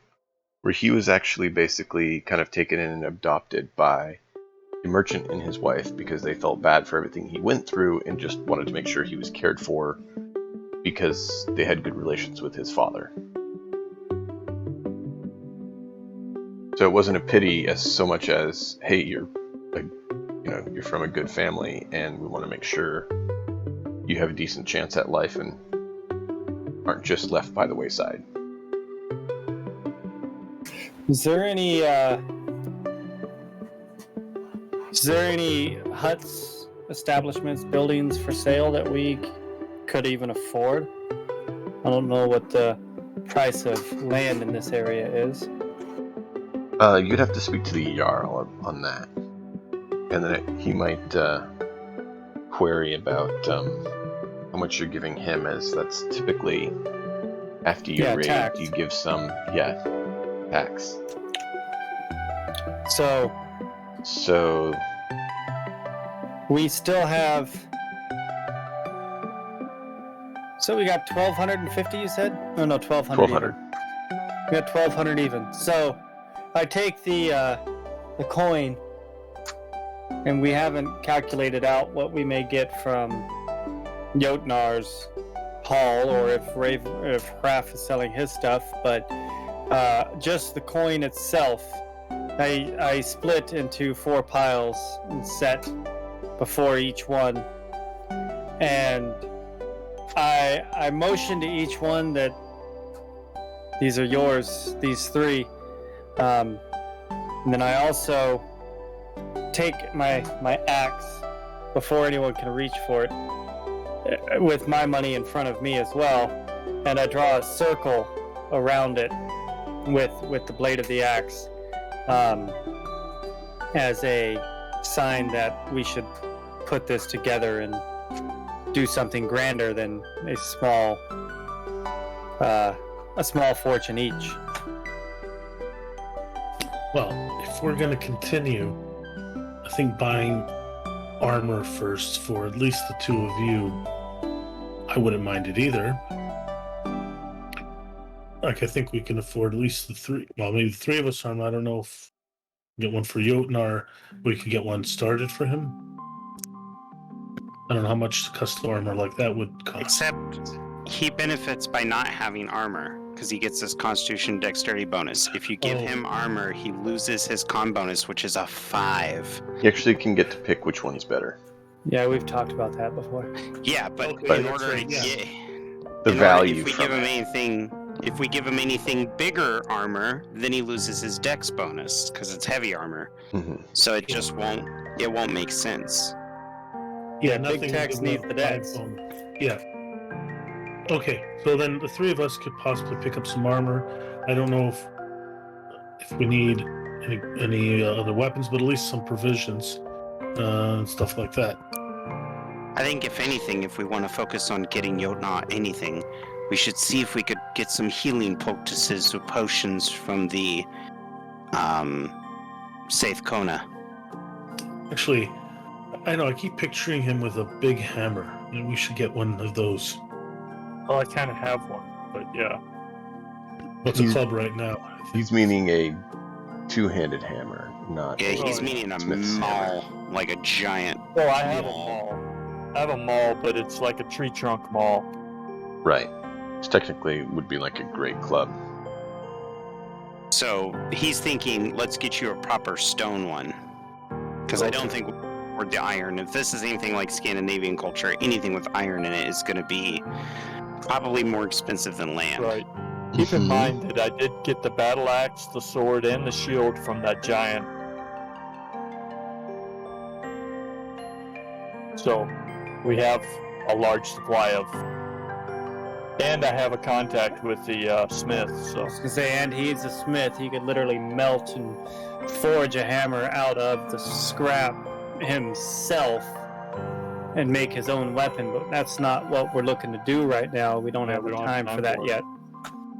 where he was actually basically kind of taken in and adopted by a merchant and his wife because they felt bad for everything he went through and just wanted to make sure he was cared for because they had good relations with his father. So it wasn't a pity as so much as, hey, you're from a good family and we want to make sure you have a decent chance at life and aren't just left by the wayside. Is there any huts, establishments, buildings for sale that we could even afford? I don't know what the price of land in this area is. You'd have to speak to the Jarl on that. And then he might query about how much you're giving him, as that's typically after you raid, tax. you give some, tax. So we still have. So we got 1,250. You said? Oh no, 1,200. 1,200. We got 1,200 even. So I take the coin, and we haven't calculated out what we may get from Jotnar's haul, or if Raph is selling his stuff, but just the coin itself, I split into 4 piles and set before each one, and I motion to each one that these are yours, these 3, and then I also take my axe before anyone can reach for it, with my money in front of me as well, and I draw a circle around it with the blade of the axe, as a sign that we should put this together and do something grander than a small fortune each. Well, if we're going to continue, I think buying armor first for at least the 2 of you, I wouldn't mind it either. Like, I think we can afford at least the 3. Well, maybe the 3 of us armor. I don't know if we get one for Jotnar. We can get one started for him. I don't know how much custom armor like that would cost. Except he benefits by not having armor. because he gets his Constitution Dexterity bonus. If you give him armor, he loses his con bonus, which is a 5. You actually can get to pick which one's better. Yeah, we've talked about that before. Yeah, but Okay, in that's order right, to yeah. get The value if we from give him it. if we give him anything bigger armor, then he loses his Dex bonus because it's heavy armor. Mm-hmm. So it just won't make sense. Yeah, nothing big text with needs the dex. Yeah. Okay, so then the three of us could possibly pick up some armor. I don't know if we need any other weapons, but at least some provisions and stuff like that. I think if anything, if we want to focus on getting Jotnar anything, we should see if we could get some healing poultices or potions from the Saith Kona. Actually, I know I keep picturing him with a big hammer, and we should get one of those. Well, I kind of have one, but yeah. What's a club right now? I think. He's meaning a two-handed hammer, not Yeah, he's yeah. meaning a Smith's maul, like a giant. Well, I have a maul. maul. I have a maul, but it's like a tree trunk maul. Right. Which technically would be like a great club. So he's thinking, let's get you a proper stone one. Because I don't think we're the iron. If this is anything like Scandinavian culture, anything with iron in it is going to be probably more expensive than land. Right. Keep in Mhm. mind that I did get the battle axe, the sword, and the shield from that giant. So we have a large supply of. And I have a contact with the smith, so. I was gonna say, and he's a smith. He could literally melt and forge a hammer out of the scrap himself and make his own weapon. But that's not what we're looking to do right now. We don't Yeah, have we the don't have time for time that for it. yet.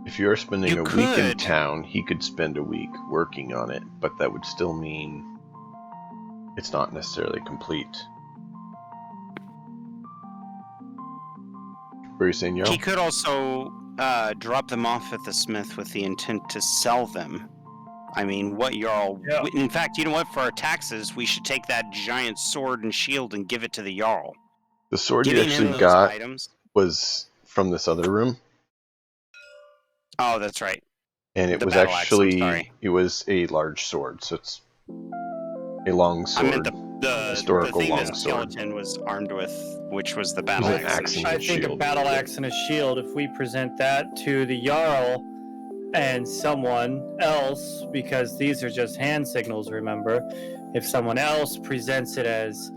If you're spending You a week in could. town, he could spend a week working on it, but that would still mean it's not necessarily complete. What were you saying, Yarl? He could also drop them off at the smith with the intent to sell them. I mean, what Jarl... Yeah. In fact, you know what? For our taxes, we should take that giant sword and shield and give it to the Jarl. The sword you Giving him actually those got items... was from this other room, Oh, that's right. and it The was battle axe, I'm actually sorry. it was a large sword, so it's a long I meant sword. the Historical thing long that sword. skeleton was armed with, which was the It battle was an axe. axe and and I shield. think a shield. battle axe and a shield, if we present that to the Jarl and someone else, because these are just hand signals, remember, if someone else presents it as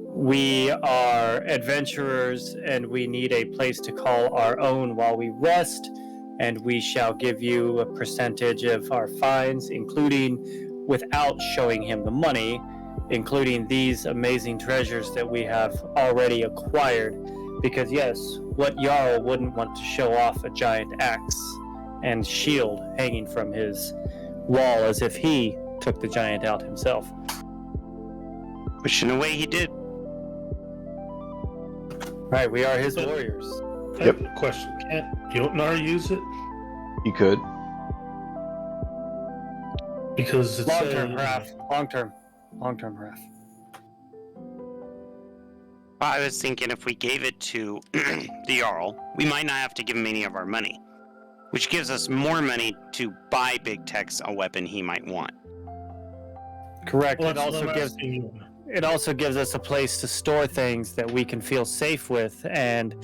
we are adventurers and we need a place to call our own while we rest, and we shall give you a percentage of our fines, including, without showing him the money, including these amazing treasures that we have already acquired. Because yes, what Jarl wouldn't want to show off a giant axe and shield hanging from his wall as if he took the giant out himself. Which in a way he did. Right, we are his warriors. I have a question. Can't Jotnar use it? He could. Because it's Long-term, Raph. Long-term, Raph. I was thinking if we gave it to the Jarl, we might not have to give him any of our money. Which gives us more money to buy Big Tex a weapon he might want. Correct. Well, It that's what also I'm gives asking you. it also gives us a place to store things that we can feel safe with, and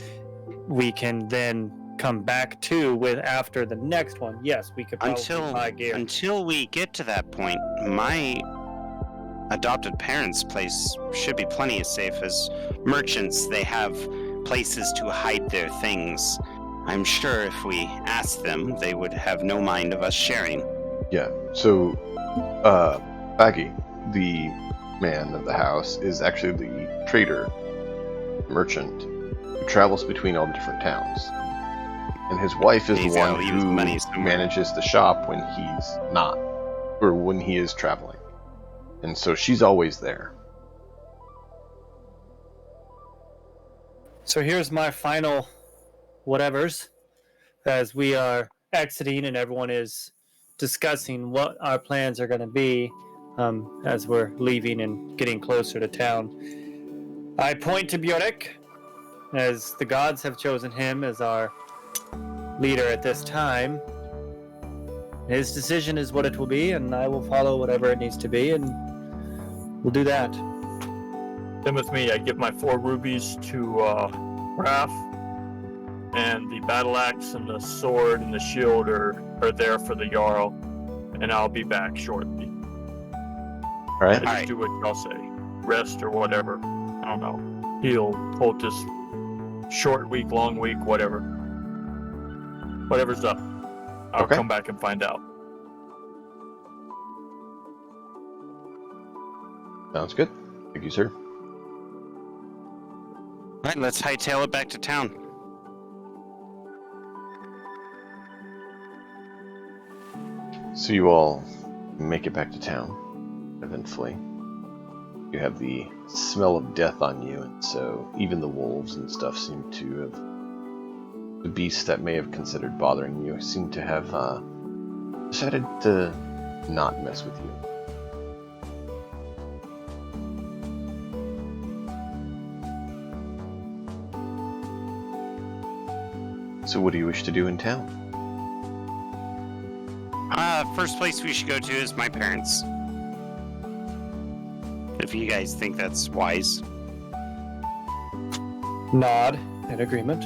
we can then come back to with after the next one. Yes, we could probably buy gear. Until we get to that point, my adopted parents' place should be plenty as safe. As merchants, they have places to hide their things. I'm sure if we asked them, they would have no mind of us sharing. Yeah. So, Baggy, the man of the house, is actually the trader, merchant, who travels between all the different towns. And his wife is He's the gotta one leave his who money somewhere. manages the shop when he's not, or when he is traveling. And so she's always there. So here's my final whatevers as we are exiting and everyone is discussing what our plans are going to be as we're leaving and getting closer to town. I point to Bjork as the gods have chosen him as our leader at this time. His decision is what it will be, and I will follow whatever it needs to be, and we'll do that. Then with me, I give my 4 rubies to Raph, and the battle axe and the sword and the shield are there for the Jarl, and I'll be back shortly. All right. I just do what y'all say. Rest or whatever. I don't know. He'll hold this short week, long week, whatever. Whatever's up. I'll Okay. come back and find out. Sounds good. Thank you, sir. All right, let's hightail it back to town. So you all make it back to town, eventfully. You have the smell of death on you, and so even the wolves and stuff seem to have... The beasts that may have considered bothering you seem to have decided to not mess with you. So what do you wish to do in town? First place we should go to is my parents. If you guys think that's wise. Nod in agreement.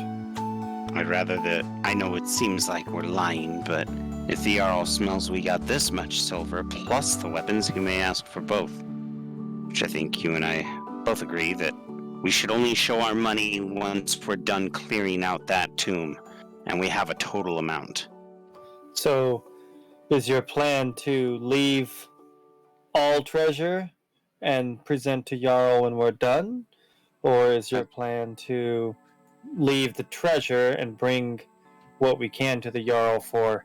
I'd rather that... I know it seems like we're lying, but if the Jarl smells we got this much silver, plus the weapons, he may ask for both. Which I think you and I both agree that we should only show our money once we're done clearing out that tomb, and we have a total amount. So, is your plan to leave all treasure and present to Jarl when we're done? Or is your plan to leave the treasure and bring what we can to the Jarl for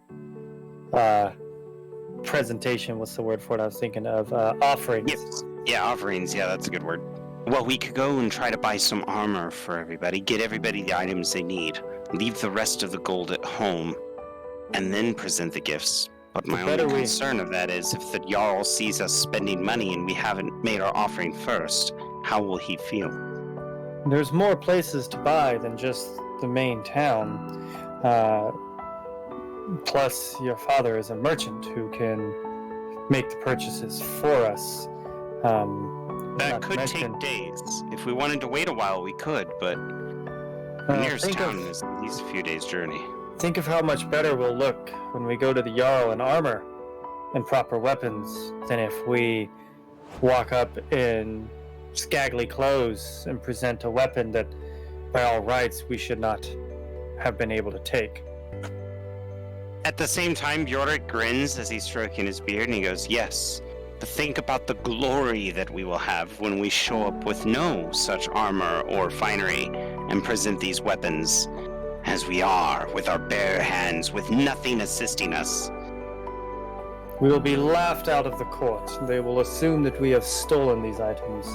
presentation? What's the word for it? I was thinking of offerings. Yes. Yeah, offerings. Yeah, that's a good word. Well, we could go and try to buy some armor for everybody, get everybody the items they need, leave the rest of the gold at home, and then present the gifts. But my only concern of that is if the Jarl sees us spending money and we haven't made our offering first, how will he feel? There's more places to buy than just the main town. Plus, your father is a merchant who can make the purchases for us. That could take days. If we wanted to wait a while, we could, but the nearest town is at least a few days' journey. Think of how much better we'll look when we go to the Jarl in armor and proper weapons than if we walk up in scraggly clothes and present a weapon that, by all rights, we should not have been able to take. At the same time, Bjork grins as he's stroking his beard and he goes, yes, but think about the glory that we will have when we show up with no such armor or finery and present these weapons as we are, with our bare hands, with nothing assisting us. We will be laughed out of the court. They will assume that we have stolen these items.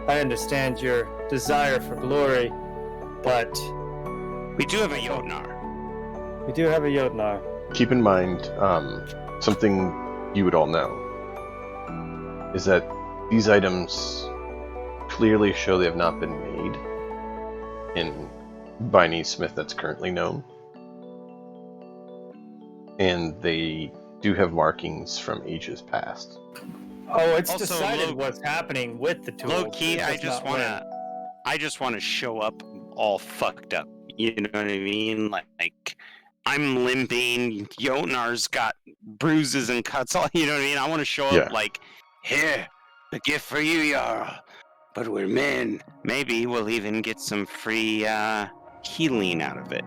I understand your desire for glory, but... We do have a Jotnar. We do have a Jotnar. Keep in mind, something you would all know, is that these items clearly show they have not been made by any smith that's currently known. And they do have markings from ages past. Oh, it's Also, decided what's happening with the tools. Low key, I just want to show up all fucked up. You know what I mean? Like I'm limping. Jotnar's got bruises and cuts. All you know what I mean? I want to show up like, here, a gift for you, Jarl. But we're men. Maybe we'll even get some free healing out of it.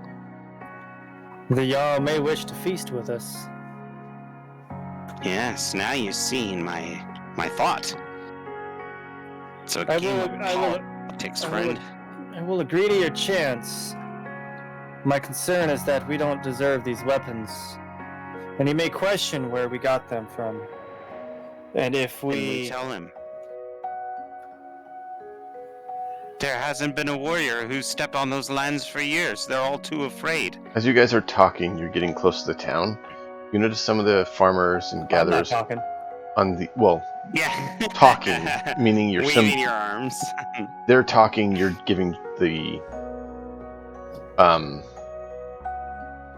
The Jarl may wish to feast with us. Yes, now you've seen my thought. So I will agree to your chance. My concern is that we don't deserve these weapons. And he may question where we got them from. And if we tell him. There hasn't been a warrior who's stepped on those lands for years. They're all too afraid. As you guys are talking, you're getting close to the town. You notice some of the farmers and gatherers on the talking, meaning you're waving your arms. They're talking. You're giving the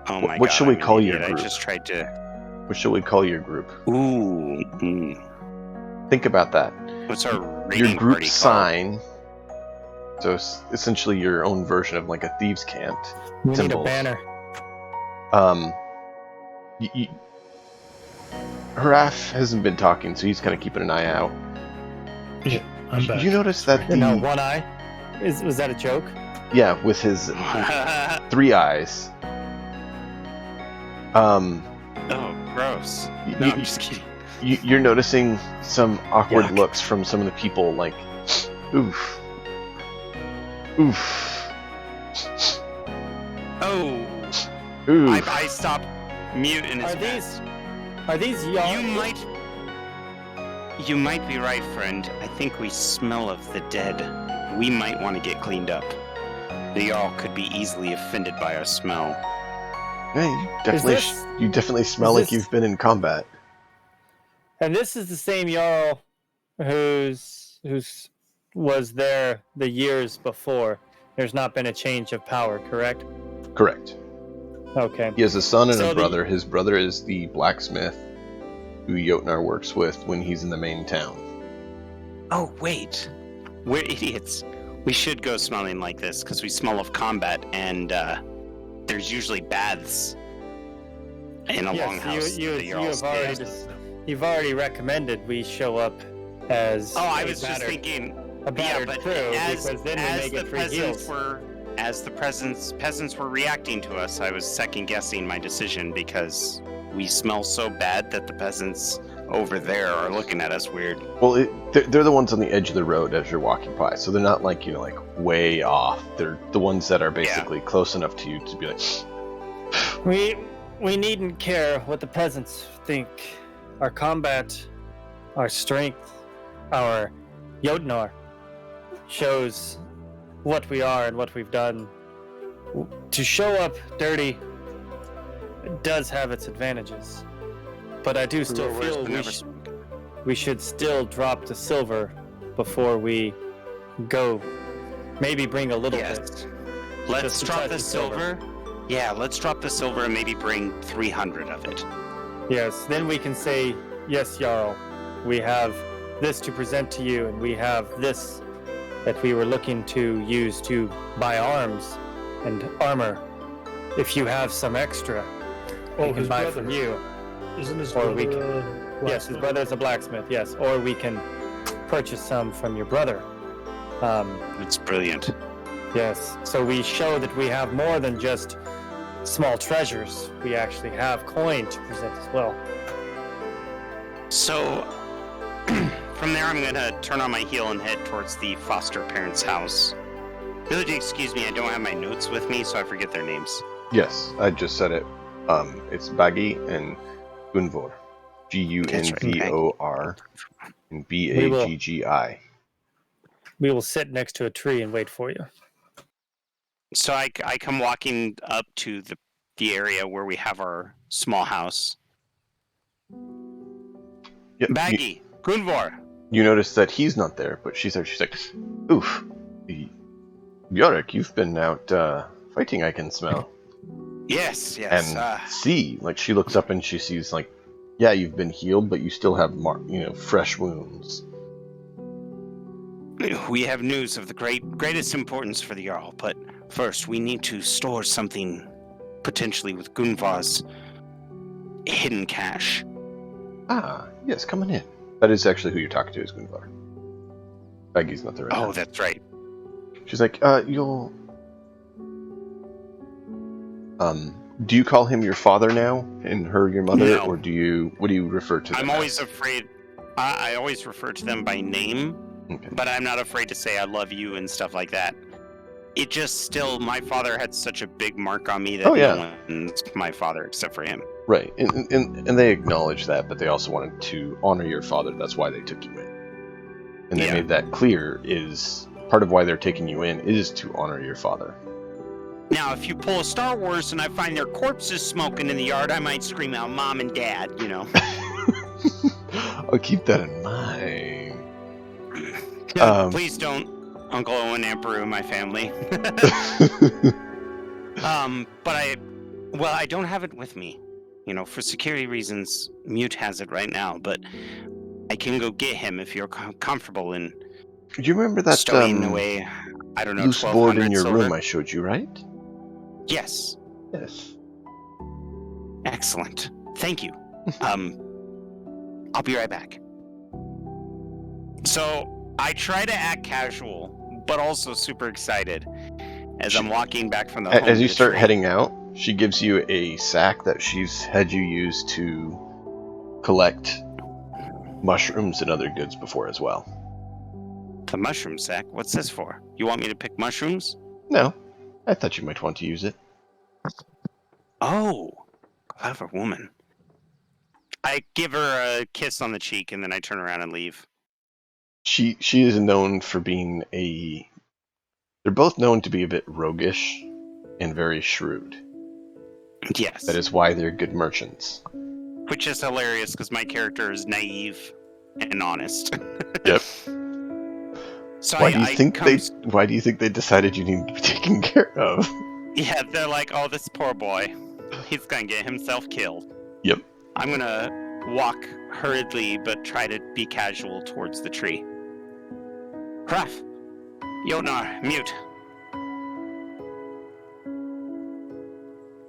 Oh my god. What should we I'm an call your idiot. group? I just tried to. What should we call your group? Ooh. Think about that. What's our Your raiding group party called? sign. So it's essentially your own version of like a thieves' cant. We need a Symbols. banner. Haraf hasn't been talking, so he's kind of keeping an eye out. Yeah, I'm back. You notice that And now one eye. Was that a joke? yeah, with his 3 eyes. Oh, gross. No, I'm just kidding. You're noticing some awkward Yuck. looks from some of the people, like, oof, oof, Oh, oof. I stopped mute in his Are these young? You might be right, friend. I think we smell of the dead. We might want to get cleaned up. The Jarl could be easily offended by our smell. Yeah, you definitely smell like you've been in combat. And this is the same Jarl who's was there the years before. There's not been a change of power, correct? Correct. Okay. He has a son and So a brother. His brother is the blacksmith who Jotnar works with when he's in the main town. Oh, wait. We're idiots. We should go smelling like this, because we smell of combat, and there's usually baths in a longhouse. You've already recommended we show up as Oh, I was just thinking... a battered but crew, because then we may get free heals. As the peasants were reacting to us, I was second-guessing my decision, because we smell so bad that the peasants over there are looking at us weird. Well, they're the ones on the edge of the road as you're walking by, so they're not like, like way off. They're the ones that are basically close enough to you to be like... We needn't care what the peasants think. Our combat, our strength, our Jotnar shows what we are and what we've done. To show up dirty does have its advantages, but I do still feel we should still drop the silver before we go. Maybe bring a little bit. Let's drop the silver. Yeah, let's drop the silver and maybe bring 300 of it. Yes, then we can say, yes, Jarl, we have this to present to you, and we have this that we were looking to use to buy arms and armor. If you have some extra, we can buy from you. Isn't his Or brother we can- a Yes, his blacksmith? brother's a blacksmith, yes. Or we can purchase some from your brother. It's brilliant. Yes, so we show that we have more than just small treasures. We actually have coin to present as well. So, from there, I'm going to turn on my heel and head towards the foster parents' house. Really, excuse me, I don't have my notes with me, so I forget their names. Yes, I just said it. It's Baggy and Gunvor. Gunvor and Baggi. We will sit next to a tree and wait for you. So I come walking up to the area where we have our small house. Yep, Baggy, Gunvor. You notice that he's not there, but she's there. She's like, oof. Bjork, you've been out fighting, I can smell. Yes. And see, like, she looks up and she sees, like, yeah, you've been healed, but you still have, fresh wounds. We have news of the greatest importance for the Jarl, but first we need to store something potentially with Gunvar's hidden cash. Ah, yes, coming in. That is actually who you're talking to, is Gunvar. Baggy's not there right now. Oh, that's right. She's like, you'll... do you call him your father now, and her your mother, No. or what do you refer to them I'm as? always afraid. I always refer to them by name, Okay. but I'm not afraid to say I love you and stuff like that. It just still, my father had such a big mark on me that no one's my father except for him. Right, and they acknowledge that, but they also wanted to honor your father. That's why they took you in. And they made that clear, is part of why they're taking you in is to honor your father. Now, if you pull a Star Wars and I find their corpses smoking in the yard, I might scream out, Mom and Dad, I'll keep that in mind. Please don't, Uncle Owen, Emperor, my family. But Well, I don't have it with me. For security reasons, Mute has it right now, but I can go get him if you're comfortable in Do you remember that stowing away, I don't know, loose board in 1,200 your silver? room I showed you, right? Yes. Yes. Excellent. Thank you. I'll be right back. So I try to act casual, but also super excited as I'm walking back from the home As to you the start tree. heading out, she gives you a sack that she's had you use to collect mushrooms and other goods before as well. The mushroom sack? What's this for? You want me to pick mushrooms? No, I thought you might want to use it. Oh, clever woman. I give her a kiss on the cheek and then I turn around and leave. She is known for being they're both known to be a bit roguish and very shrewd. Yes. That is why they're good merchants. Which is hilarious because my character is naive and honest. Yep. So Why do you think they decided you need to be taken care of? Yeah, they're like, oh, this poor boy. He's gonna get himself killed. Yep. I'm gonna walk hurriedly but try to be casual towards the tree. Kraf! Jotnar, Mute.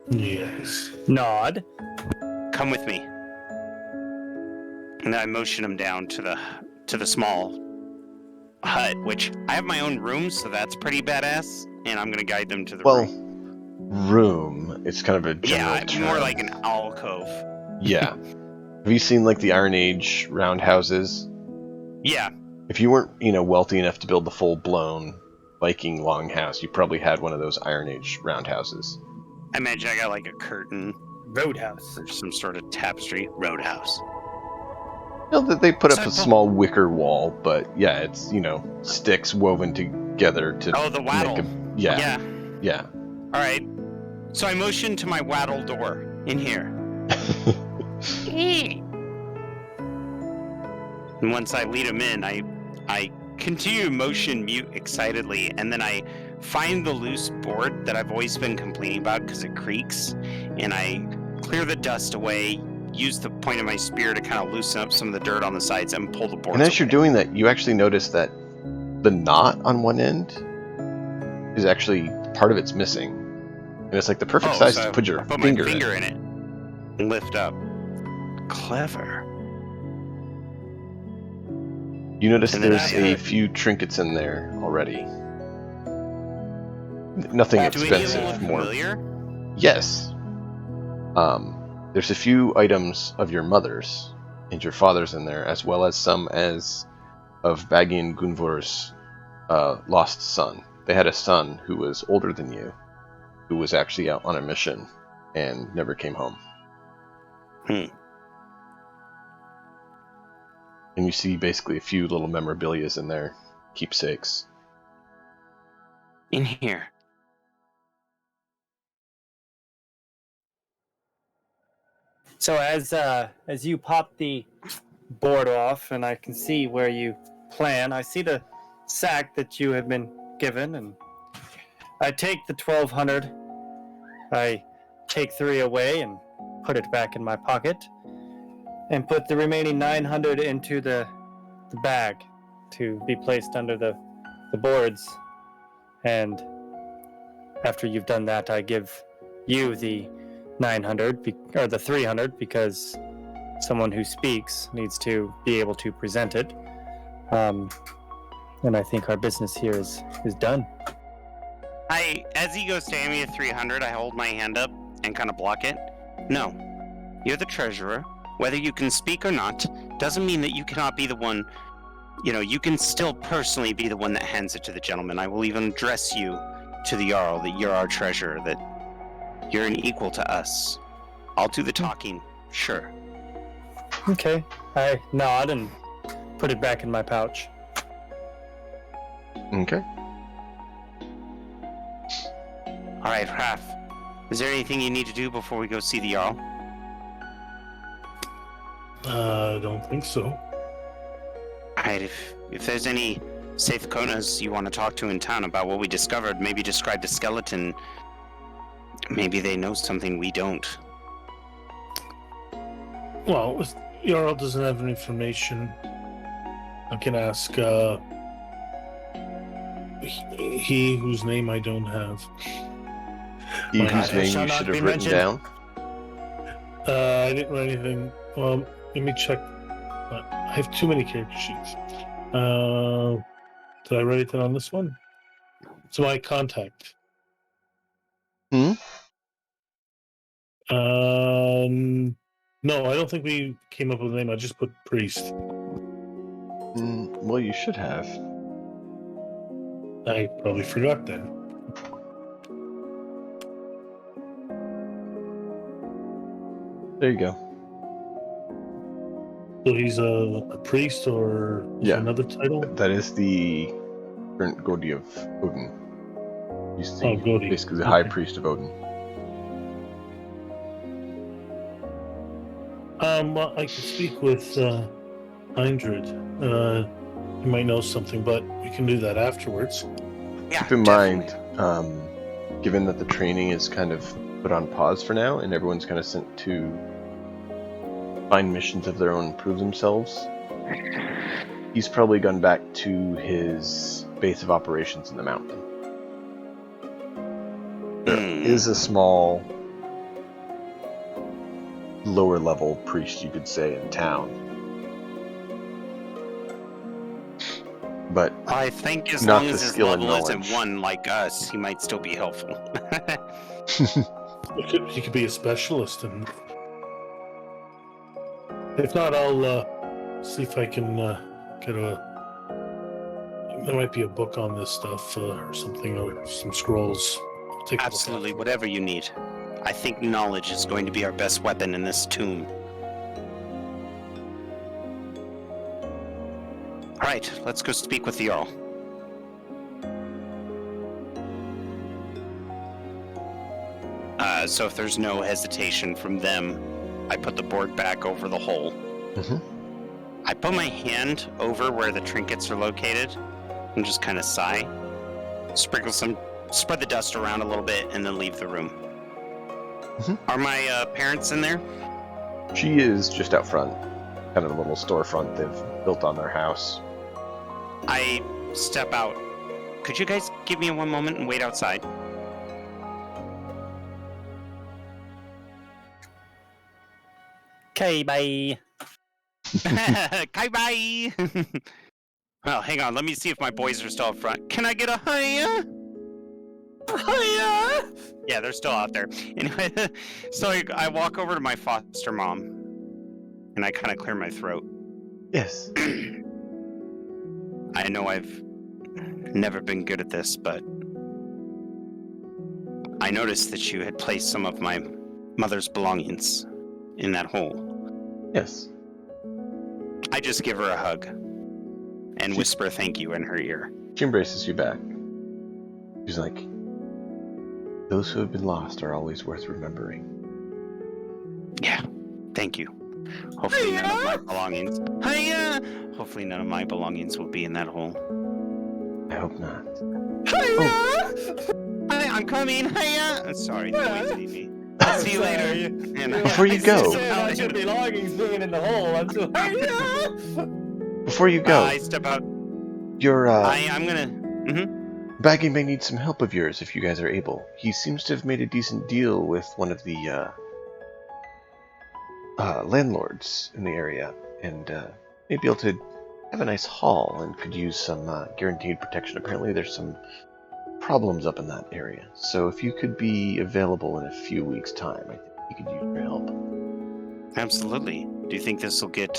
Yes. Nod. Come with me. And then I motion him down to the small hut, which I have my own room, so that's pretty badass. And I'm gonna guide them to the room. It's kind of a general term. more like an alcove. Yeah. Have you seen like the Iron Age roundhouses? Yeah. If you weren't, wealthy enough to build the full-blown Viking longhouse, you probably had one of those Iron Age roundhouses. I imagine I got like a curtain Roadhouse. or some sort of tapestry. Roadhouse. They put up a small wicker wall, but yeah, it's, sticks woven together to the wattle. Yeah. All right. So I motion to my wattle door in here. And once I lead him in, I continue to motion Mute excitedly, and then I find the loose board that I've always been complaining about because it creaks, and I clear the dust away, use the point of my spear to kind of loosen up some of the dirt on the sides and pull the board. And as you're doing that, you actually notice that the knot on one end is actually part of it's missing. And it's like the perfect size to put your finger in it. And lift up. Clever. You notice there's a few trinkets in there already. Nothing expensive. More familiar? Yes. There's a few items of your mother's and your father's in there, as well as some of Baggy and Gunvor's lost son. They had a son who was older than you, who was actually out on a mission and never came home. And you see basically a few little memorabilias in there, keepsakes. In here. So as you pop the board off, and I can see where you plan, I see the sack that you have been given, and I take the 1,200. I take 3 away and put it back in my pocket, and put the remaining 900 into the bag to be placed under the boards. And after you've done that, I give you the 900 or the 300 because someone who speaks needs to be able to present it. And I think our business here is done. As he goes to hand me a 300, I hold my hand up and kind of block it. No, you're the treasurer. Whether you can speak or not doesn't mean that you cannot be the one. You can still personally be the one that hands it to the gentleman. I will even address you to the Jarl that you're our treasurer, that you're an equal to us. I'll do the talking, sure. Okay. I nod and put it back in my pouch. Okay. All right, Raph. Is there anything you need to do before we go see the Jarl? I don't think so. All right, if there's any Safe Konas you want to talk to in town about what we discovered, maybe describe the skeleton Maybe they know something we don't. Well, if Jarl doesn't have any information, I can ask he whose name I don't have. He My- whose I name shall you not should be have written mentioned. down. I didn't write anything. Let me check. I have too many character sheets. Did I write it down on this one? It's my contact. Hmm? No, I don't think we came up with a name. I just put priest. Well, you should have. I probably forgot then. There you go. So he's a priest, or is there Yeah. another title? That is the current Godi of Odin. He's the, Godi. basically the High Okay. Priest of Odin. Well, I could speak with Eindred. He might know something, but we can do that afterwards. Yeah, Keep in definitely. mind, given that the training is kind of put on pause for now, and everyone's kind of sent to find missions of their own and prove themselves, he's probably gone back to his base of operations in the mountain. There is a small, lower level priest, you could say, in town. But I think as not long the as his skill and level isn't knowledge. 1 like us, he might still be helpful. He could be a specialist, and if not, I'll see if I can get a. There might be a book on this stuff or something, or some scrolls. I'll take a look Absolutely, after. whatever you need. I think knowledge is going to be our best weapon in this tomb. Alright, let's go speak with the Jarl. So if there's no hesitation from them, I put the board back over the hole. Mhm. I put my hand over where the trinkets are located and just kind of sigh. Spread the dust around a little bit, and then leave the room. Mhm. Are my parents in there? She is just out front, kind of a little storefront they've built on their house. I step out. Could you guys give me one moment and wait outside? Okay, bye. Bye bye. Well, hang on. Let me see if my boys are still up front. Can I get a hiya? Hiya! Yeah, they're still out there. Anyway, so I walk over to my foster mom, and I kind of clear my throat. Yes. I know I've never been good at this, but I noticed that you had placed some of my mother's belongings in that hole. Yes. I just give her a hug and whisper thank you in her ear. She embraces you back. She's like, those who have been lost are always worth remembering. Yeah, thank you. Hopefully none of my belongings. Hiya! Hopefully none of my belongings will be in that hole. I hope not. Hiya! Hi, I'm coming. Hiya! Sorry, the boys need me. I'll see you later. And Before you go. About your belongings being in the hole. I'm so Before you go, I step out. your I'm gonna. Baggy may need some help of yours if you guys are able. He seems to have made a decent deal with one of the landlords in the area, and may be able to have a nice haul and could use some guaranteed protection. Apparently there's some problems up in that area. So if you could be available in a few weeks' time, I think he could use your help. Absolutely. Do you think this will get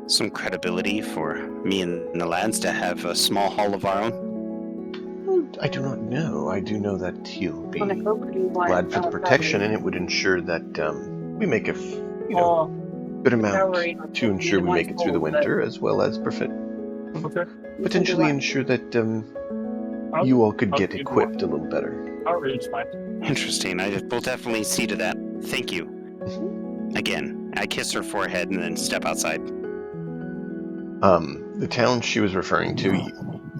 some credibility for me and the lads to have a small hall of our own? I do not know. I do know that he'll be glad for the protection, and it would ensure that we make a good amount to ensure we make it through the winter, as well as potentially ensure that you all could get equipped a little better. Interesting. I will definitely see to that. Thank you. Again, I kiss her forehead and then step outside. The town she was referring to,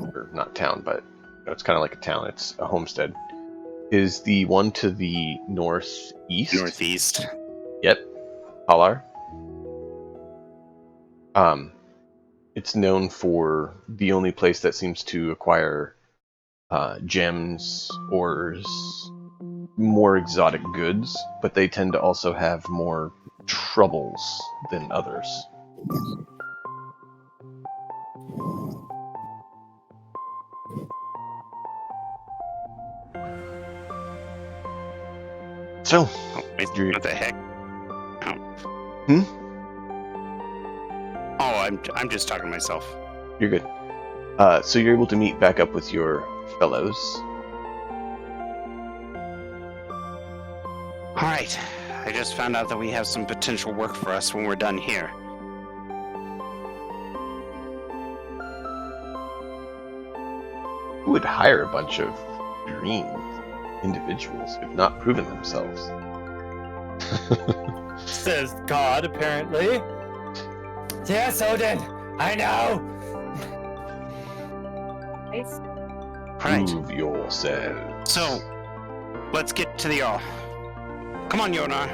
or not town, but it's kind of like a town. It's a homestead. is the one to the northeast. Northeast. Yep, Halar. It's known for the only place that seems to acquire gems, ores, more exotic goods, but they tend to also have more troubles than others. So, Oh, wait, what the heck? Oh. Hmm? Oh, I'm just talking to myself. you're good. So you're able to meet back up with your fellows. All right. I just found out that we have some potential work for us when we're done here. Who would hire a bunch of green individuals who've not proven themselves? Says God, apparently. Yes, Odin, I know. All right. Prove yourselves. So, let's get to the Jarl. Come on, Yonar.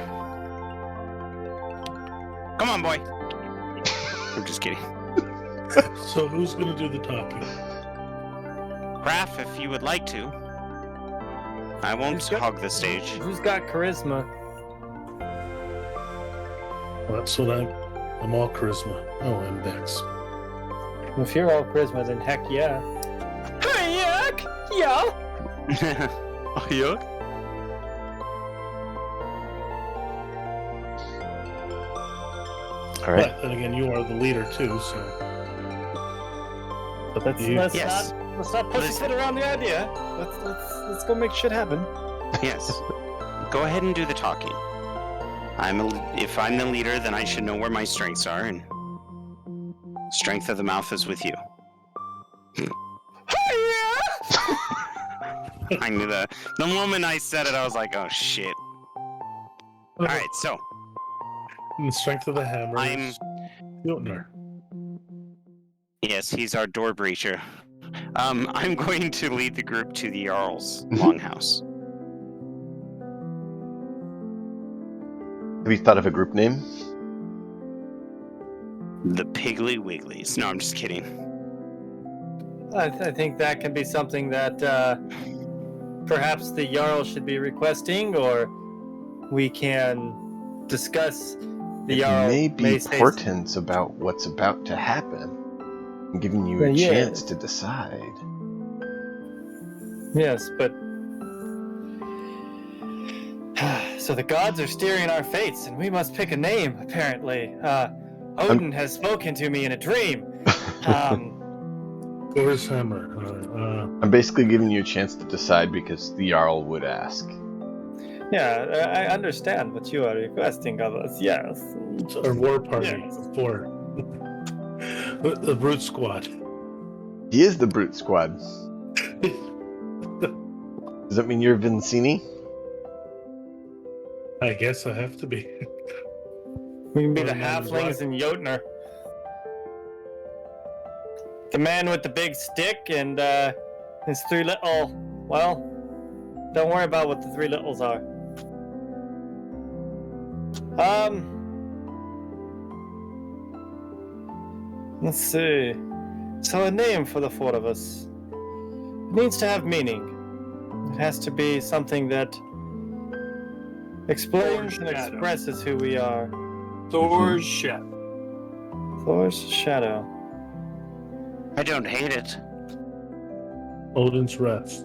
Come on, boy. I'm just kidding. So who's going to do the talking? Raph, if you would like to. I won't hog the stage. Who's got charisma? Well, that's what I'm all charisma. Oh, I'm Dex. If you're all charisma, then heck yeah. Hey, yuck! Yeah. Oh, yeah? All right. But then again, you are the leader too, so. But let's Yes. not pussyfoot around the idea. Let's go make shit happen. Yes. Go ahead and do the talking. If I'm the leader, then I should know where my strengths are, and strength of the mouth is with you. I knew that. The moment I said it, I was like, oh shit. Alright, so And the strength of the hammer. I'm- is Jotnar. yes, he's our door breacher. I'm going to lead the group to the Jarl's longhouse. Have you thought of a group name? The Piggly Wigglies. No, I'm just kidding. I think that can be something that perhaps the Jarl should be requesting, or we can discuss. The It Jarl may be say- portents about what's about to happen. I'm giving you a Yeah. chance to decide. Yes, but so the gods are steering our fates, and we must pick a name. Apparently, Odin has spoken to me in a dream. Thor's hammer. I'm basically giving you a chance to decide because the Jarl would ask. Yeah, I understand what you are requesting of us. Yes. It's our war party Yes. of 4. The brute squad. He is the Brute Squad. Does that mean you're Vincini? I guess I have to be. We can be Or the man halflings and Jotnar. The man with the big stick and his 3 little. Well, don't worry about what the 3 littles are. Let's see. So a name for the 4 of us. It needs to have meaning. It has to be something that explains and Foreshadow. expresses who we are. Thor's shadow. Thor's shadow. I don't hate it. Odin's wrath.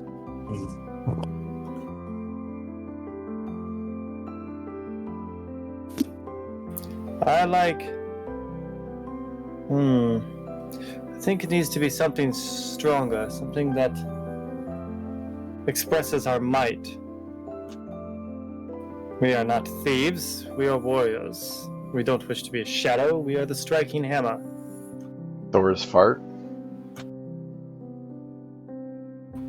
I like. I think it needs to be something stronger, something that expresses our might. We are not thieves, we are warriors. We don't wish to be a shadow, we are the striking hammer. Thor's fart?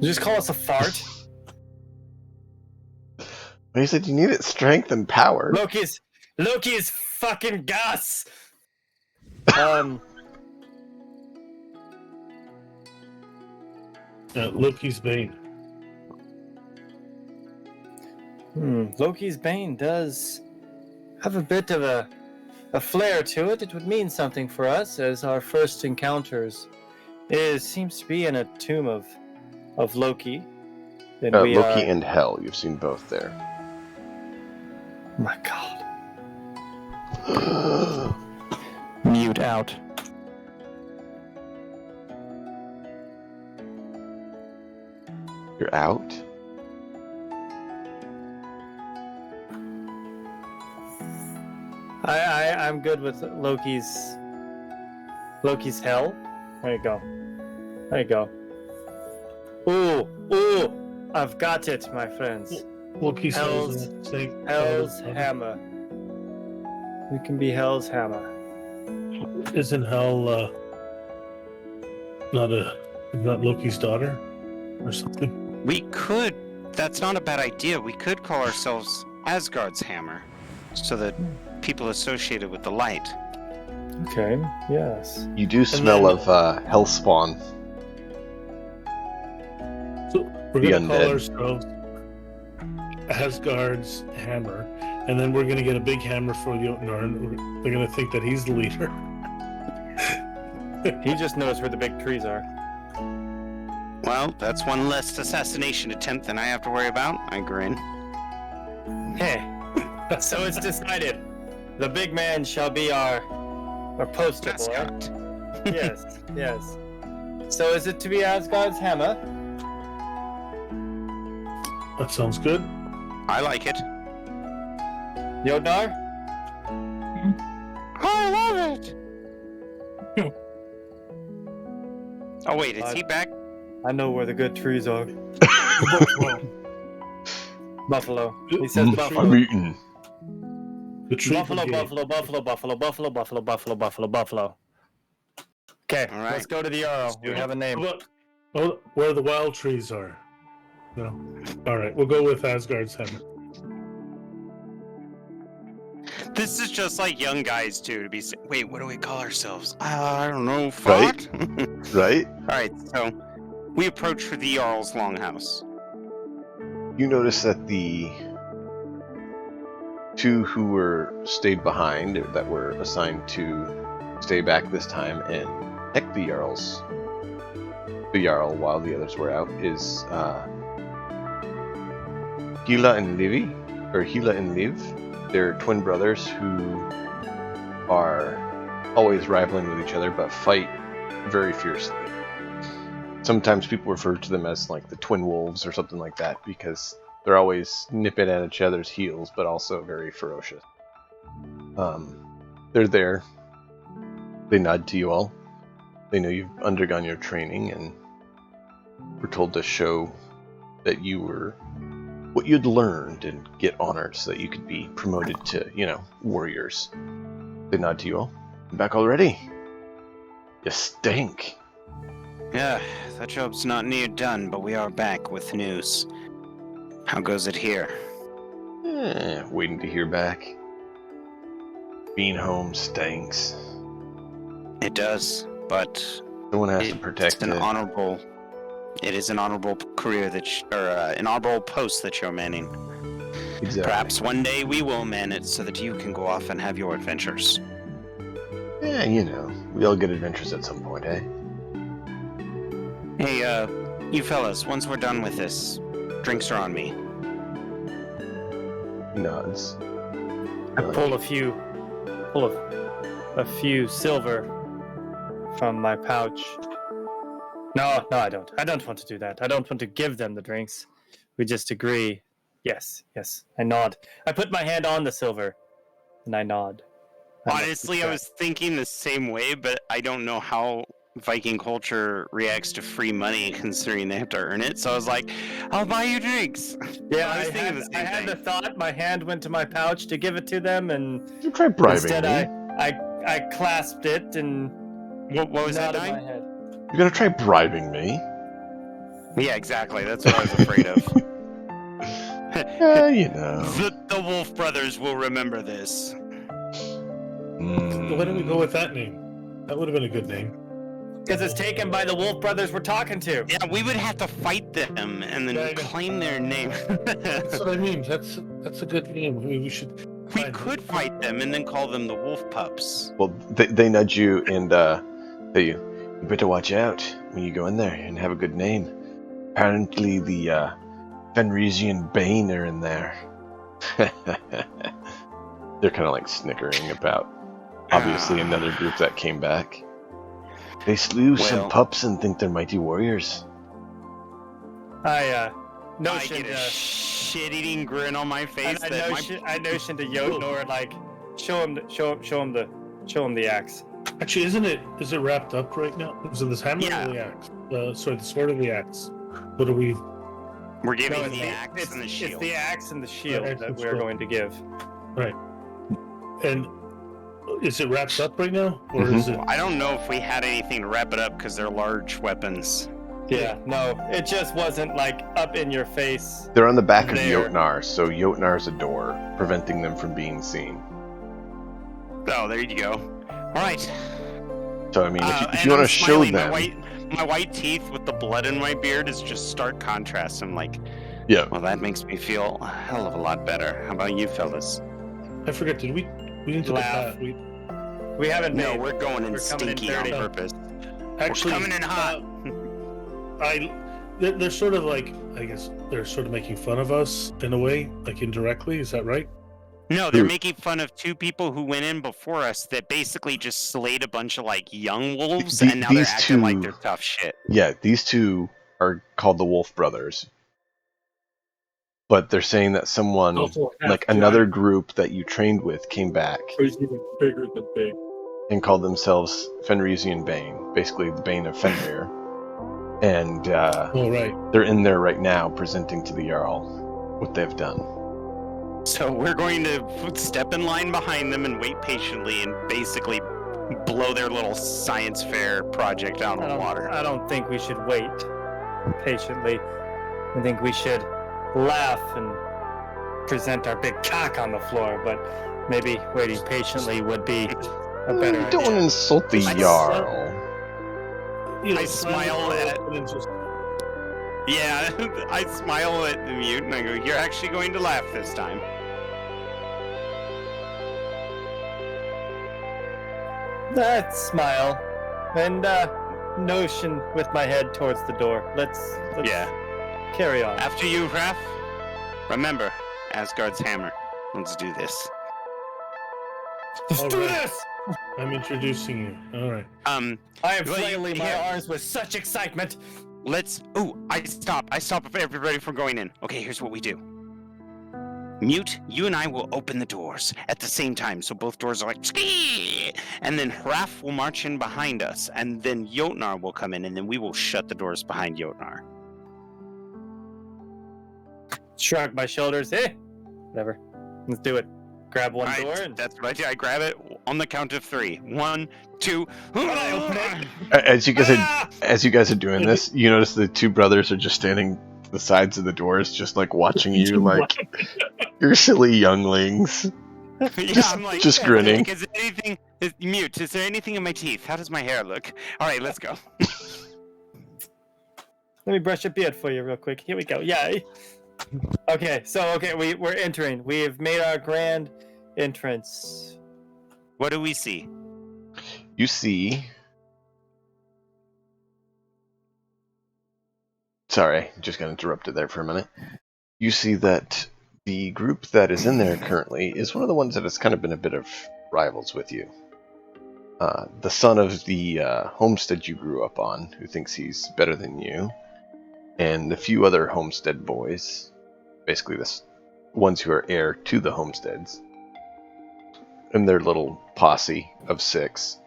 You just call us a fart? Well, you said you needed strength and power. Loki's fucking Gus! Loki's Bane. Loki's Bane does have a bit of a flair to it. It would mean something for us, as our first encounters seems to be in a tomb of Loki. And we Loki are... and Hell. You've seen both there. My God. Mute out. You're out? I'm good with Loki's hell. There you go. There you go. Ooh, I've got it, my friends. Loki's Hell's hammer. We can be Hell's hammer. Isn't Hell not Loki's daughter or something? We could. That's not a bad idea. We could call ourselves Asgard's hammer, so that people associated with the light. Okay. Yes. You do smell of Hellspawn. So we're The gonna call undead. ourselves Asgard's hammer, and then we're gonna get a big hammer for Jotnar, and they're gonna think that he's the leader. He just knows where the big trees are. Well, that's one less assassination attempt than I have to worry about. I grin. Hey. So it's decided. The big man shall be our poster boy. Asgard. Yes. Yes. So is it to be Asgard's hammer? That sounds good. I like it. Jotnar? I love it. Oh wait, is he back? I know where the good trees are. Buffalo. He says I'm buffalo. eating. The tree Buffalo, brigade. buffalo. Okay, All right. let's go to the Jarl. We have a name. Where the wild trees are. No. All right, we'll go with Asgard's hammer. This is just like young guys too. To be wait, what do we call ourselves? I don't know. Fought? Right? All right, so we approach for the Jarl's longhouse. You notice that the two who were stayed behind, or that were assigned to stay back this time and protect the Jarl while the others were out, is Hela and Liv. They're twin brothers who are always rivaling with each other, but fight very fiercely. Sometimes people refer to them as like the twin wolves or something like that, because they're always nipping at each other's heels, but also very ferocious. They're there. They nod to you all. They know you've undergone your training and were told to show that you were what you'd learned and get honored so that you could be promoted to, warriors. They nod to you all. "You back already? You stink." Yeah, that job's not near done, but we are back with news. How goes it here? Waiting to hear back. Being home stinks. It does, but Someone has to protect it's an it. honorable. It is an honorable career an honorable post that you're manning. Exactly. Perhaps one day we will man it so that you can go off and have your adventures. Yeah, we all get adventures at some point, eh? Hey, you fellas, once we're done with this, drinks are on me. He nods. I pull a few silver from my pouch. No, I don't. I don't want to do that. I don't want to give them the drinks. We just agree. Yes. I nod. I put my hand on the silver, and I nod. Honestly, I was thinking the same way, but I don't know how Viking culture reacts to free money, considering they have to earn it. So I was like, "I'll buy you drinks." Yeah, I was thinking the same I had thing. the thought. My hand went to my pouch to give it to them, and You try bribing instead me. I clasped it and What was that, nodded my Nine? head. You're gonna try bribing me? Yeah, exactly. That's what I was afraid of. The Wolf brothers will remember this. Why don't we go with that name? That would have been a good name. Because it's taken by the Wolf Brothers we're talking to. Yeah, we would have to fight them and then Yeah, I know. claim their name. That's what I mean. That's a good name. We should. We find could it. fight them and then call them the Wolf Pups. Well, they nudge you and say you better watch out when you go in there and have a good name. Apparently the Fenrisian Bane are in there. They're kind of like snickering about obviously another group that came back. They slew some pups and think they're mighty warriors. I I notioned. get a shit-eating grin on my face. I notioned to Jotnor like show him the axe. Actually, is it wrapped up right now? Is it this hammer or the axe? Sorry, the sword or the axe? What are we? We're giving No, the axe and the shield. It's the axe and the shield axe that and we're shield. going to give. Right. And is it wrapped up right now, or Mhm. is it? I don't know if we had anything to wrap it up because they're large weapons. Yeah, no, it just wasn't like up in your face. They're on the back of There. Jotnar, so Jotnar's a door, preventing them from being seen. Oh, there you go. All right. So I mean, if And you want I'm to show smiling. them, My white teeth with the blood in my beard is just stark contrast. I'm like, yeah, well, that makes me feel a hell of a lot better. How about you, fellas? I forget. Did we? We didn't Laugh. We We haven't No, made. we're going in We're coming in stinky on dirty. purpose. actually We're coming in hot. They're sort of like, I guess they're sort of making fun of us in a way, like indirectly. Is that right? No, they're Who? making fun of two people who went in before us that basically just slayed a bunch of like young wolves, and now they're these acting like two- they're tough shit. yeah, these two are called the Wolf Brothers. But they're saying that someone, like another group that you trained with, came back He's even bigger than big. and called themselves Fenrisian Bane, basically the Bane of Fenrir. And Oh, right. they're in there right now, presenting to the Jarl what they've done. So we're going to step in line behind them and wait patiently and basically blow their little science fair project out on the water. I don't think we should wait patiently. I think we should laugh and present our big cock on the floor, but maybe waiting patiently would be a better Don't idea. insult the I Jarl. You know, I smile at- and just Yeah, I smile at the mute and I go, "You're actually going to laugh this time." That smile and notion with my head towards the door. Let's Yeah. carry on. After you, Raph. Remember, Asgard's hammer. Let's do this. Let's All do right. this! I'm introducing you. All right. I am Well, flailing my here. arms with such excitement. Let's. Oh, I stop everybody from going in. Okay, here's what we do. Mute, you and I will open the doors at the same time, so both doors are like, "Skee!" And then Raph will march in behind us, and then Jotnar will come in, and then we will shut the doors behind Jotnar. Shrug my shoulders. Whatever. Let's do it. Grab one Alright, door and that's what I do. I grab it on the count of 3. 1, 2. I open it. As you guys are, Ah! as you guys are doing this, you notice the two brothers are just standing to the sides of the doors, just like watching you, like you're silly younglings. Yeah, Just- I'm like, just grinning. Like, is there anything? Mute. Is there anything in my teeth? How does my hair look? All right, let's go. Let me brush a beard for you real quick. Here we go. Yay. Okay, we're entering. We have made our grand entrance. What do we see? You see. Sorry, just got interrupted there for a minute. You see that the group that is in there currently is one of the ones that has kind of been a bit of rivals with you. The son of the homestead you grew up on, who thinks he's better than you, and a few other homestead boys, basically the ones who are heir to the homesteads, and their little posse of 6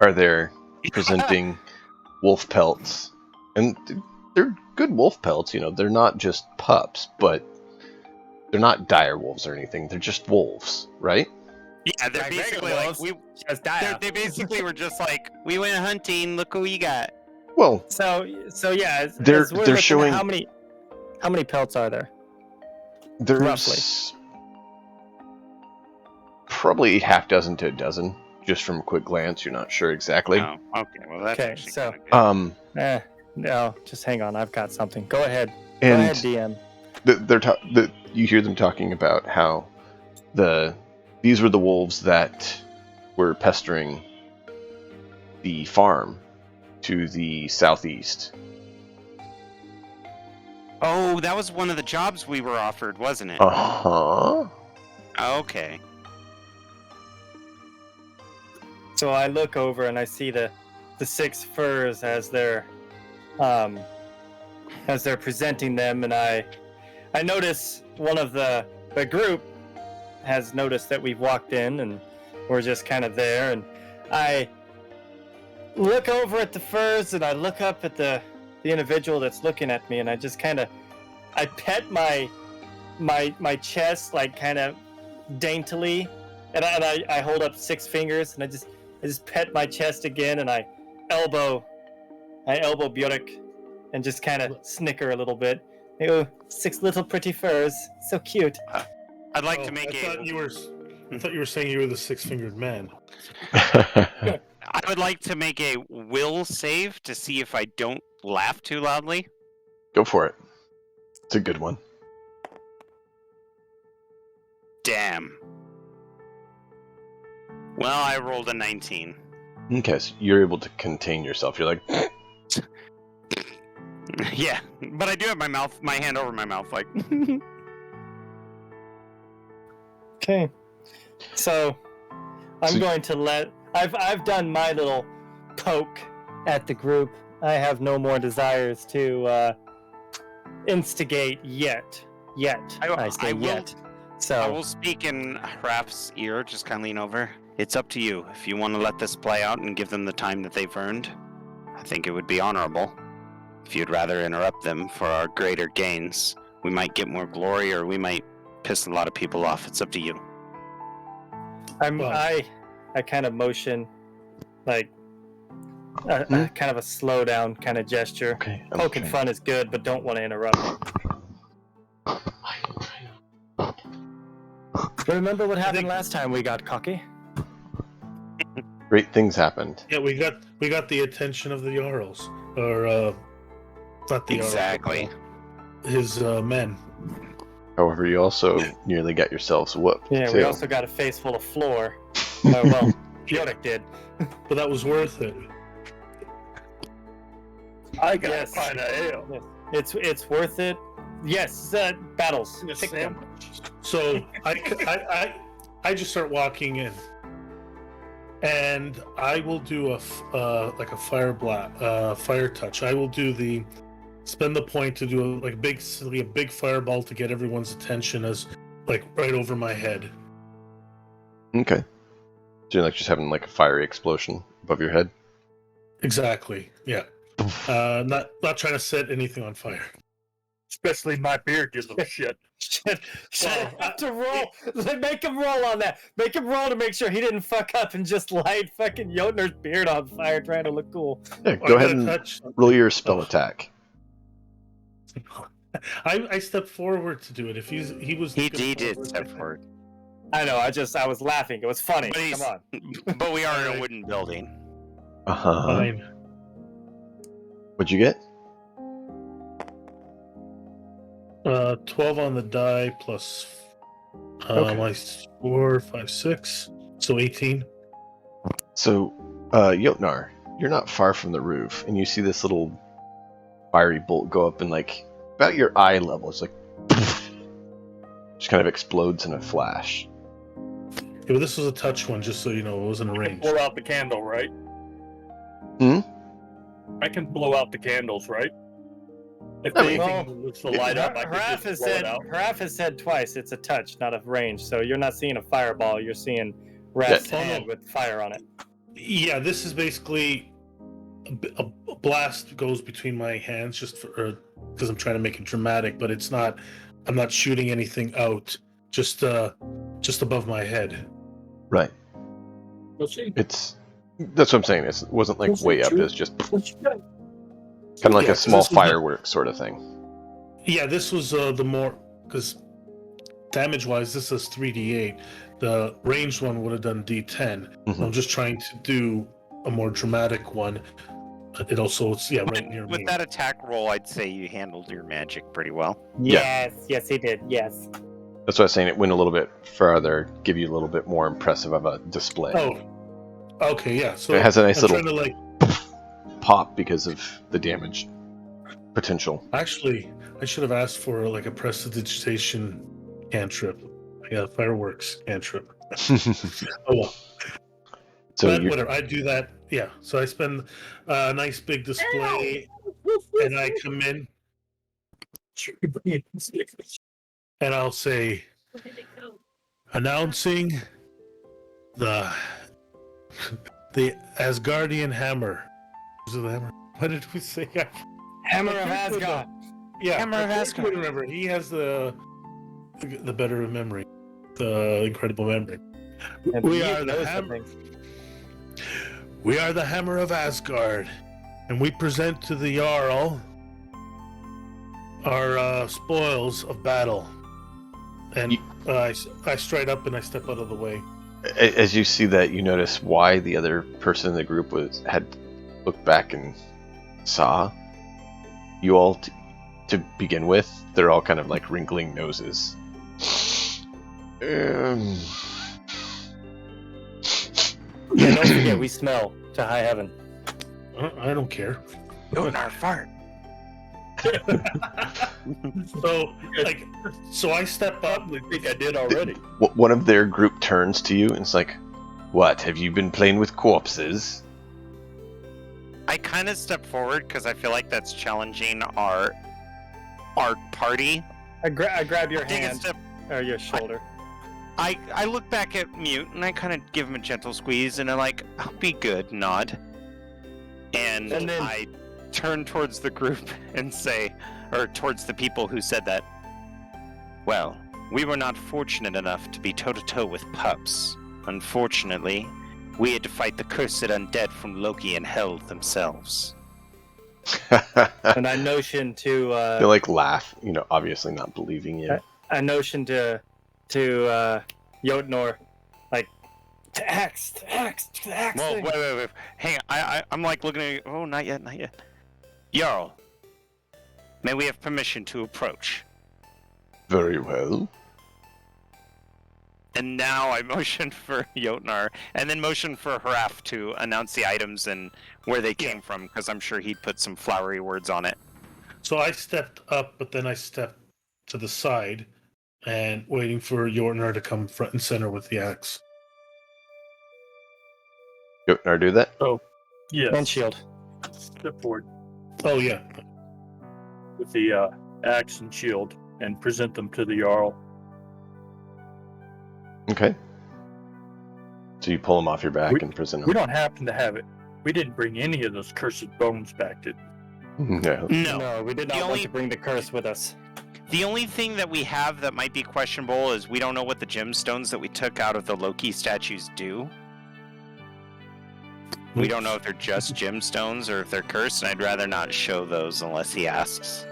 are there presenting wolf pelts. And they're good wolf pelts, you know, they're not just pups, but they're not dire wolves or anything, they're just wolves, right? Yeah, they're Like basically regular like wolves, we. Just die. They basically were just like, we went hunting. Look what we got. Well, So yeah, They're- as we're they're looking at showing- how many pelts are there? there's Roughly. probably half dozen to a dozen, just from a quick glance. You're not sure exactly. Oh, okay. Well, that's Okay, actually so- kinda good. No, just hang on. I've got something. Go ahead. Go And ahead, DM. you hear them talking about how these were the wolves that were pestering the farm to the southeast. Oh, that was one of the jobs we were offered, wasn't it? Uh-huh. Okay. So I look over and I see the 6 furs as they're presenting them, and I notice one of the group has noticed that we've walked in and we're just kind of there, and I look over at the furs and I look up at the individual that's looking at me, and I just kind of I pet my chest like kind of daintily, and I hold up 6 fingers and I just pet my chest again, and I elbow Bjork and just kind of snicker a little bit. I go, 6 little pretty furs, so cute. I'd like to make I thought you were saying you were the 6-fingered man. I would like to make a will save to see if I don't laugh too loudly. Go for it. It's a good one. Damn. Well, I rolled a 19. Okay, so you're able to contain yourself. You're like, Yeah, but I do have my hand over my mouth, like. Okay. So I'm going to let I've done my little poke at the group. I have no more desires to instigate yet. I say will- yet. So I will speak in Hraf's ear, just kind of lean over. It's up to you. If you want to let this play out and give them the time that they've earned, I think it would be honorable. If you'd rather interrupt them for our greater gains, we might get more glory or we might piss a lot of people off. It's up to you. I kind of motion like a kind of a slow down kind of gesture. okay. Poking fun is good, but don't want to interrupt. Remember what happened last time we got cocky? Great things happened. Yeah, we got the attention of the Jarls, or not the Exactly. Jarls, his men. However, you also nearly got yourselves whooped. Yeah, too. we also got a face full of floor. Oh, well, Bjork did. But that was worth it. I got Yes. a pint of ale. It's worth it. Yes, battles. And a Pick them. sandwich. So I just start walking in, and I will do like a fire touch. I will spend the point to do a big fireball to get everyone's attention as like right over my head. Okay. So you're like just having like a fiery explosion above your head. Exactly. Yeah. Not trying to set anything on fire. Especially my beard, you little shit. Shit, I have to roll. Make him roll on that. Make him roll to make sure he didn't fuck up and just light fucking Jotner's beard on fire trying to look cool. Yeah, go ahead and touch. roll your spell attack. I stepped forward to do it. If he was He gonna did forward- step forward. I know. I was laughing. It was funny. But Come on. But we are in a wooden building. Uh-huh. Fine. What'd you get? 12 on the die plus Okay. my 4, 5, 6, so 18. So, Jotnar, you're not far from the roof, and you see this little fiery bolt go up and like about your eye level. It's like just kind of explodes in a flash. Yeah, but this was a touch one, just so you know, it wasn't a range. Blow out the candle, right? Hmm? I can blow out the candles, right? If I mean, anything was to light up, I could Haraf just has blow it said out. Haraf has said twice it's a touch, not a range. So you're not seeing a fireball. You're seeing Raf's Yeah. hand with fire on it. Yeah, this is basically a blast goes between my hands just because I'm trying to make it dramatic, but it's not. I'm not shooting anything out. Just above my head. Right. We'll see. That's what I'm saying. It wasn't like What's way the up. truth? It's just kind What you got? of like Yeah, a 'cause small this was the- fireworks sort of thing. Yeah, this was the more because damage-wise, this is 3d8. The ranged one would have done d10. Mhm. I'm just trying to do a more dramatic one. It also, it's right near With me. that attack roll, I'd say you handled your magic pretty well. Yes, yes, he did. Yes. That's why I was saying it went a little bit further, give you a little bit more impressive of a display. Oh, okay, yeah. So It has a nice I'm little trying to pop because of the damage potential. Actually, I should have asked for like a prestidigitation cantrip. Yeah, fireworks cantrip. Oh well. So But you whatever, I do that. Yeah. So I spend a nice big display, and I come in, and I'll say, announcing the Asgardian hammer. Is it the hammer? What did we say? Hammer of Asgard. Yeah, Hammer of Asgard. Remember, he has the better memory, the incredible memory. And We he are the knows hammer. something. We are the Hammer of Asgard, and we present to the Jarl our spoils of battle. And I stride up and I step out of the way. As you see that, you notice why the other person in the group had looked back and saw you all to begin with. They're all kind of like wrinkling noses. Yeah, don't forget, we smell to high heaven. I don't care. Jotnar, fart. So I step up. I think I did already. One of their group turns to you and it's like, "What? Have you been playing with corpses?" I kind of step forward because I feel like that's challenging our party. I grab your Take a hand step. or your shoulder. I look back at Mute and I kind of give him a gentle squeeze and I'm like, "I'll be good," nod. And then I turn towards the group and say, or towards the people who said that, "Well, we were not fortunate enough to be toe-to-toe with pups. Unfortunately, we had to fight the cursed undead from Loki and Hell themselves." And I notion to They like laugh, obviously not believing you. I notion to Jotnar, like to axe. Well, thing. wait. Hang on. I'm like looking at you. Oh, not yet. Jarl, may we have permission to approach? Very well. And now I motion for Jotnar, and then motion for Haraf to announce the items and where they came from, because I'm sure he'd put some flowery words on it. So I stepped up, but then I stepped to the side and waiting for Jortnar to come front and center with the axe. Jotnar, do that? Yes. And shield. Step forward Oh yeah. with the axe and shield and present them to the Jarl. Okay. So you pull them off your back and present We them. don't happen to have it. We didn't bring any of those cursed bones back, did we? No. No. we did The not want only- to bring the curse with us. The only thing that we have that might be questionable is we don't know what the gemstones that we took out of the Loki statues do. We don't know if they're just gemstones or if they're cursed, and I'd rather not show those unless he asks.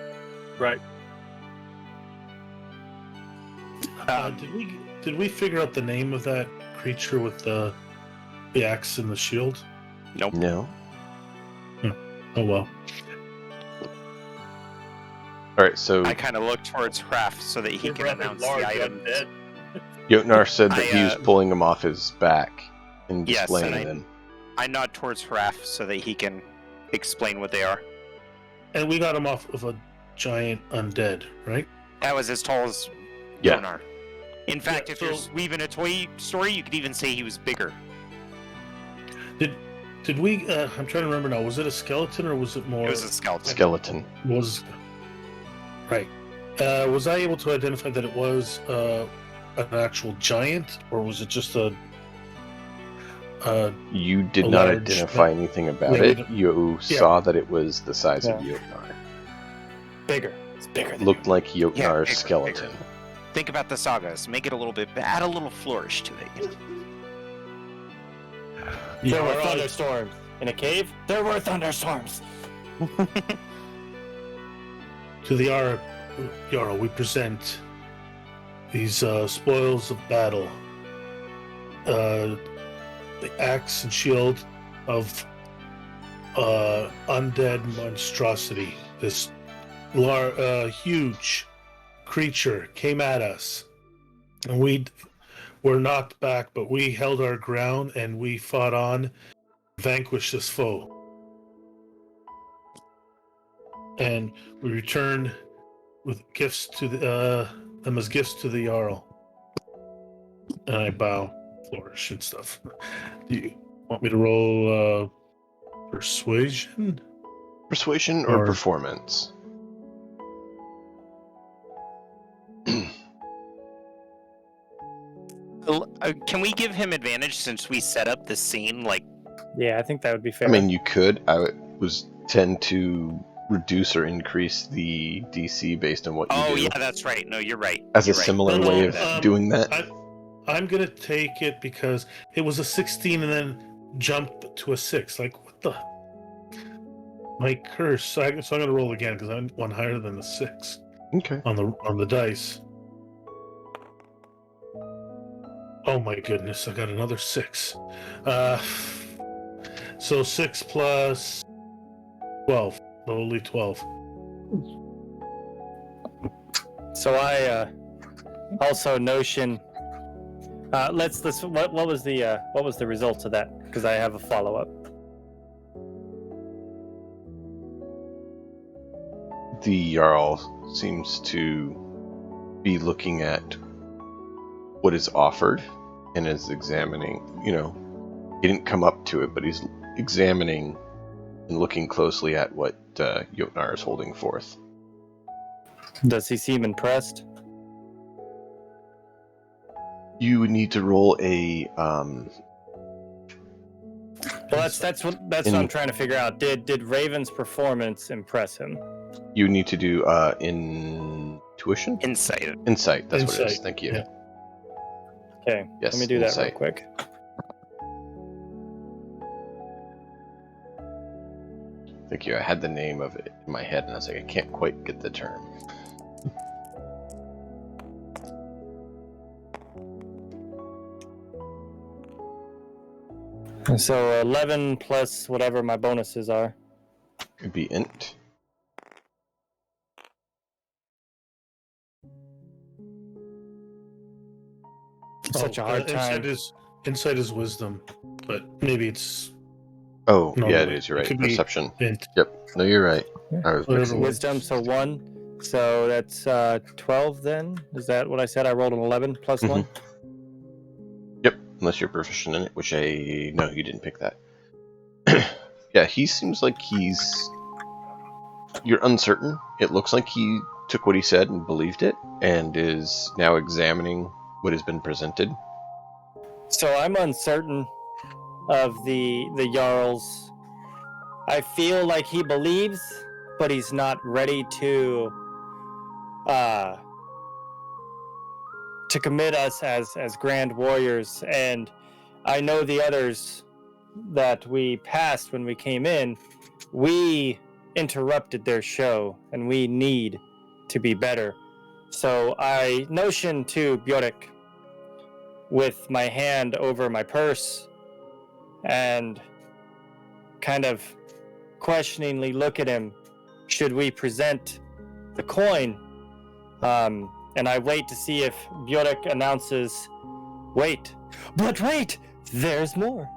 Right. Did we figure out the name of that creature with the axe and the shield? Nope. No. Oh well. All right. So I kind of look towards Hraf so that he can announce the item. Jotnar said that he was I, pulling them off his back and Yes, displaying and them. I nod towards Hraf so that he can explain what they are. And we got him off of a giant undead, right? That was as tall as Yeah. Jotnar. In fact, if so- you're weaving a toy story, you could even say he was bigger. Did we? I'm trying to remember now. Was it a skeleton or was it more? It was a skeleton. Skeleton. Was right. Was I able to identify that it was an actual giant, or was it just a? You did A not large- identify anything about Yeah, we it. don't- You Yeah. saw that it was the size of Yeah. Jotnar. Bigger. It's bigger than Looked like Jotnar's bigger, skeleton. bigger. Think about the sagas. Make it a little bit, add a little flourish to it. You know? There were Jarl, thunderstorms. In a cave, there were thunderstorms. to the Jarl, we present these spoils of battle, the axe and shield of undead monstrosity. This huge creature came at us, and we were knocked back, but we held our ground and we fought on, vanquished this foe. And we returned with gifts to them as gifts to the Jarl. And I bow, flourish, and stuff. Do you want me to roll persuasion? Persuasion or performance? Can we give him advantage since we set up the scene? Like, Yeah, I think that would be fair. I mean, you could. I tend to reduce or increase the DC based on what you do. oh yeah, that's right. No, you're right. As You're a right. similar way of doing that. I'm gonna take it because it was a 16 and then jumped to a 6. Like, what the? My curse. So I'm gonna roll again because I'm one higher than the 6 Okay. on the dice. Oh my goodness! I got another 6. So 6 plus 12. Only 12. So I also notion. Let's what was the results of that? Because I have a follow up. The Jarl seems to be looking at what is offered and is examining. You know, he didn't come up to it, but he's examining and looking closely at what Jotnar is holding forth. Does he seem impressed? You would need to roll a. Well, that's what I'm trying to figure out. Did Raven's performance impress him? You need to do intuition? Insight. Insight, that's what it is. Insight, Thank you. yeah. Okay, Yes, let me do that real insight. quick. Thank you. I had the name of it in my head, and I was like, I can't quite get the term. So 11 plus whatever my bonuses are. Could be int. Such a hard time. Insight is wisdom, but maybe it's. Oh, No, yeah, it is. You're it right. could be Perception. int. Yep. No, you're right. I was Whatever mixing it. Wisdom, so 1. So that's 12 then? Is that what I said? I rolled an 11 plus 1? Yep. Unless you're proficient in it, which no, you didn't pick that. Yeah, he seems like you're uncertain. It looks like he took what he said and believed it, and is now examining what has been presented. So I'm uncertain of the Jarl's. I feel like he believes, but he's not ready to commit us as grand warriors. And I know the others that we passed when we came in, we interrupted their show, and we need to be better. So I notion to Bjork with my hand over my purse and kind of questioningly look at him. Should we present the coin? And I wait to see if Bjork announces, wait, there's more.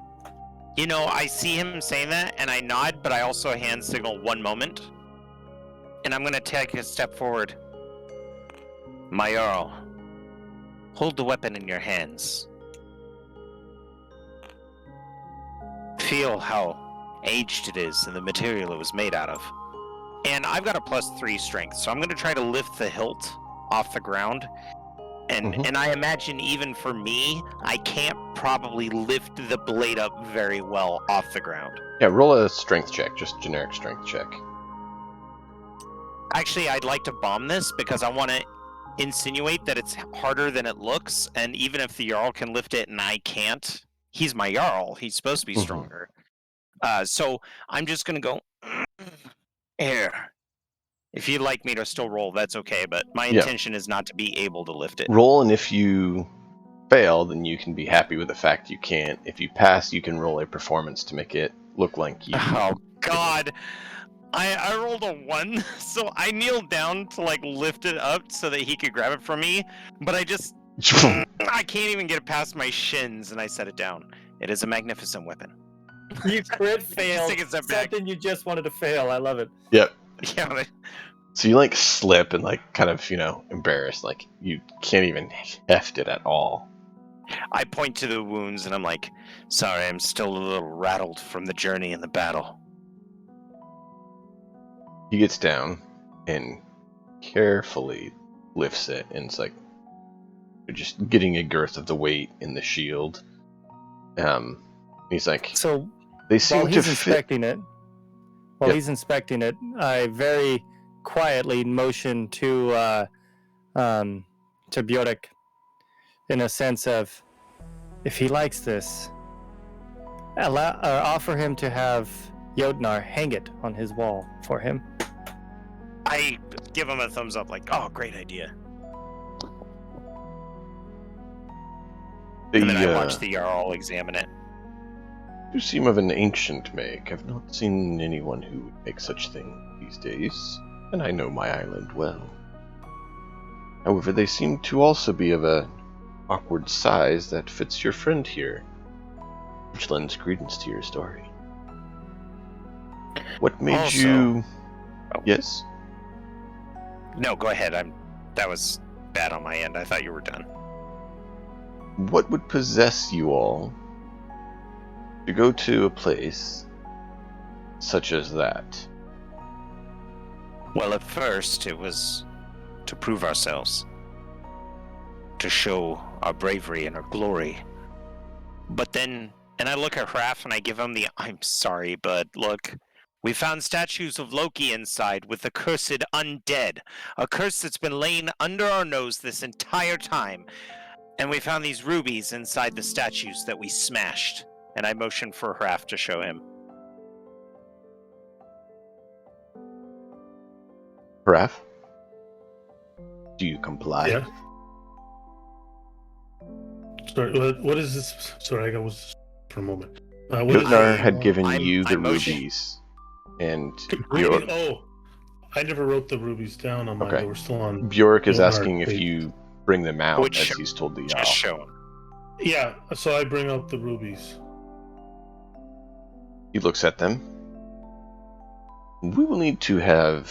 You know, I see him saying that, and I nod, but I also hand signal 1 moment. And I'm going to take a step forward. My Jarl, hold the weapon in your hands. Feel how aged it is and the material it was made out of. And I've got a +3 strength, so I'm going to try to lift the hilt off the ground. And I imagine even for me, I can't probably lift the blade up very well off the ground. Yeah, roll a strength check, just generic strength check. Actually, I'd like to bomb this because I want to insinuate that it's harder than it looks, and even if the Jarl can lift it and I can't, he's my Jarl. He's supposed to be stronger. So I'm just going to go, here. If you'd like me to still roll, that's okay, but my Yeah. intention is not to be able to lift it. Roll, and if you fail, then you can be happy with the fact you can't. If you pass, you can roll a performance to make it look like you. Oh, God. I rolled a 1, so I kneeled down to, like, lift it up so that he could grab it from me, but I can't even get it past my shins, and I set it down. It is a magnificent weapon. You crit failed. Take a step back. Something you just wanted to fail. I love it. Yep. Yeah, but So you like slip and like kind of, embarrassed, like you can't even heft it at all. I point to the wounds, and I'm like, sorry, I'm still a little rattled from the journey and the battle. He gets down and carefully lifts it, and it's like you're just getting a girth of the weight in the shield. He's like, So they seem while to he's fit. inspecting it, I very quietly motion to Bjork in a sense of, if he likes this, offer him to have Jotnar hang it on his wall for him. I give him a thumbs up, like, oh, great idea. And then I watch the Jarl examine it. You seem of an ancient make. I've not seen anyone who would make such thing these days, and I know my island well. However, they seem to also be of a awkward size that fits your friend here, which lends credence to your story. What made Also- you... Oh. Yes? No, go ahead. That was bad on my end. I thought you were done. What would possess you all to go to a place such as that? Well, at first, it was to prove ourselves. To show our bravery and our glory. But then, and I look at Hraf and I give him the, I'm sorry, but look, we found statues of Loki inside with the cursed undead. A curse that's been laying under our nose this entire time. And we found these rubies inside the statues that we smashed. And I motion for Hraf to show him. Raph? Do you comply? Yeah. Sorry, what is this? Sorry, I was for a moment. What is Jotnar this? had given I'm- you the I'm motion- rubies, and Ruby- Oh, I never wrote the rubies down on mine. Okay. They were still on. Bjork is Jotnar asking if page. you bring them out, Which- as he's told the Jarl. Just show him. Yeah, so I bring out the rubies. He looks at them. We will need to have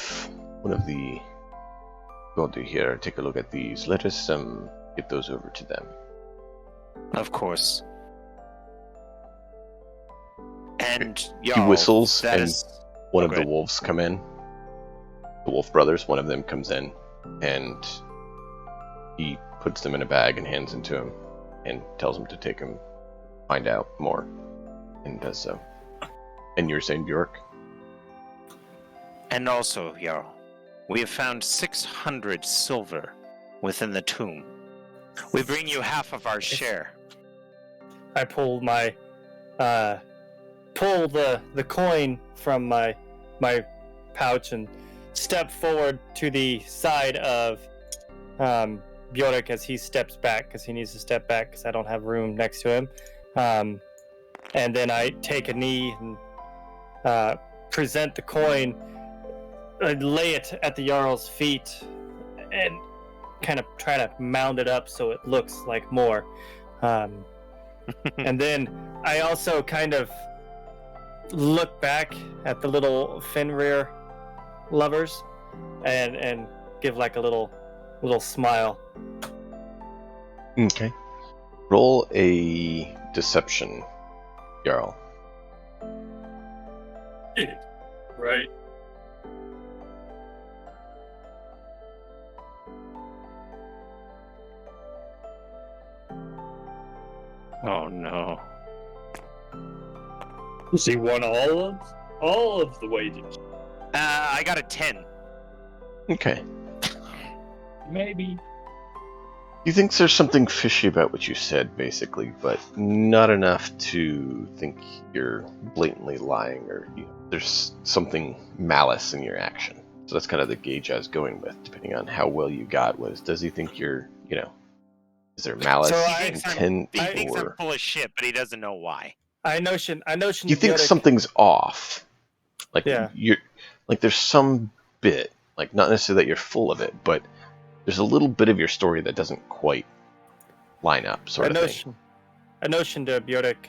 one of the Godu here take a look at these. Let us get those over to them. Of course. And He y'all, whistles, that and is- one of Okay. the wolves come in. The wolf brothers, one of them comes in, and he puts them in a bag and hands them to him, and tells him to take them, find out more, and does so. And you're saying Bjork? And also, Jarl, we have found 600 silver within the tomb. We bring you half of our share. I pull my pull the coin from my pouch and step forward to the side of Bjork as he steps back, because he needs to step back because I don't have room next to him. And then I take a knee and present the coin, lay it at the Jarl's feet, and kind of try to mound it up so it looks like more. And then I also kind of look back at the little Fenrir lovers and give like a little smile. Okay. Roll a deception, Jarl. Right. Oh no. Does he want all of the wages? I got a 10. Okay. Maybe. He thinks there's something fishy about what you said, basically, but not enough to think you're blatantly lying or there's something malice in your action. So that's kind of the gauge I was going with, depending on how well you got. Was does he think you're, is there malice, intent, He thinks I'm or full of shit, but he doesn't know why. I notion you think Biotic- something's off? Like Yeah. you're, like there's some bit, like not necessarily that you're full of it, but there's a little bit of your story that doesn't quite line up, sort of thing. A notion to Biotic.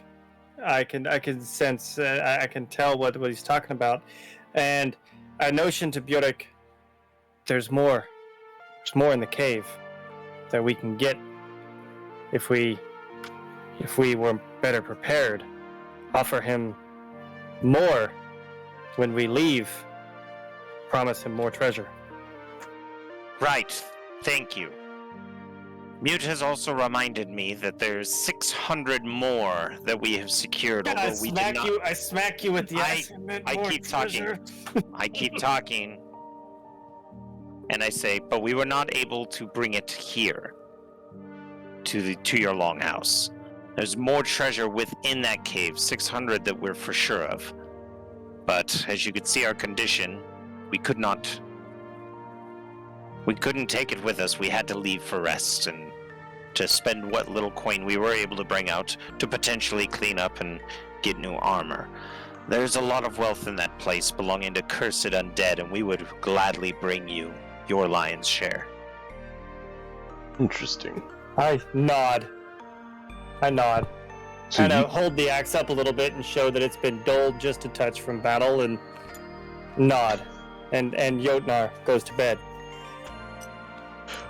I can sense, I can tell what he's talking about, and a notion to Biotic. There's more. There's more in the cave that we can get if we were better prepared. Offer him more when we leave. Promise him more treasure. Right. Thank you. Mute has also reminded me that there's 600 more that we have secured. I Although we did not. I smack you with the I keep talking. I keep talking. And I say, but we were not able to bring it here to your longhouse. There's more treasure within that cave, 600 that we're for sure of. But as you could see our condition, we couldn't take it with us. We had to leave for rest and to spend what little coin we were able to bring out to potentially clean up and get new armor. There's a lot of wealth in that place belonging to cursed undead, and we would gladly bring you your lion's share. Interesting. I nod. So Kind of hold the axe up a little bit and show that it's been dulled just a touch from battle, and nod. And Jotnar goes to bed.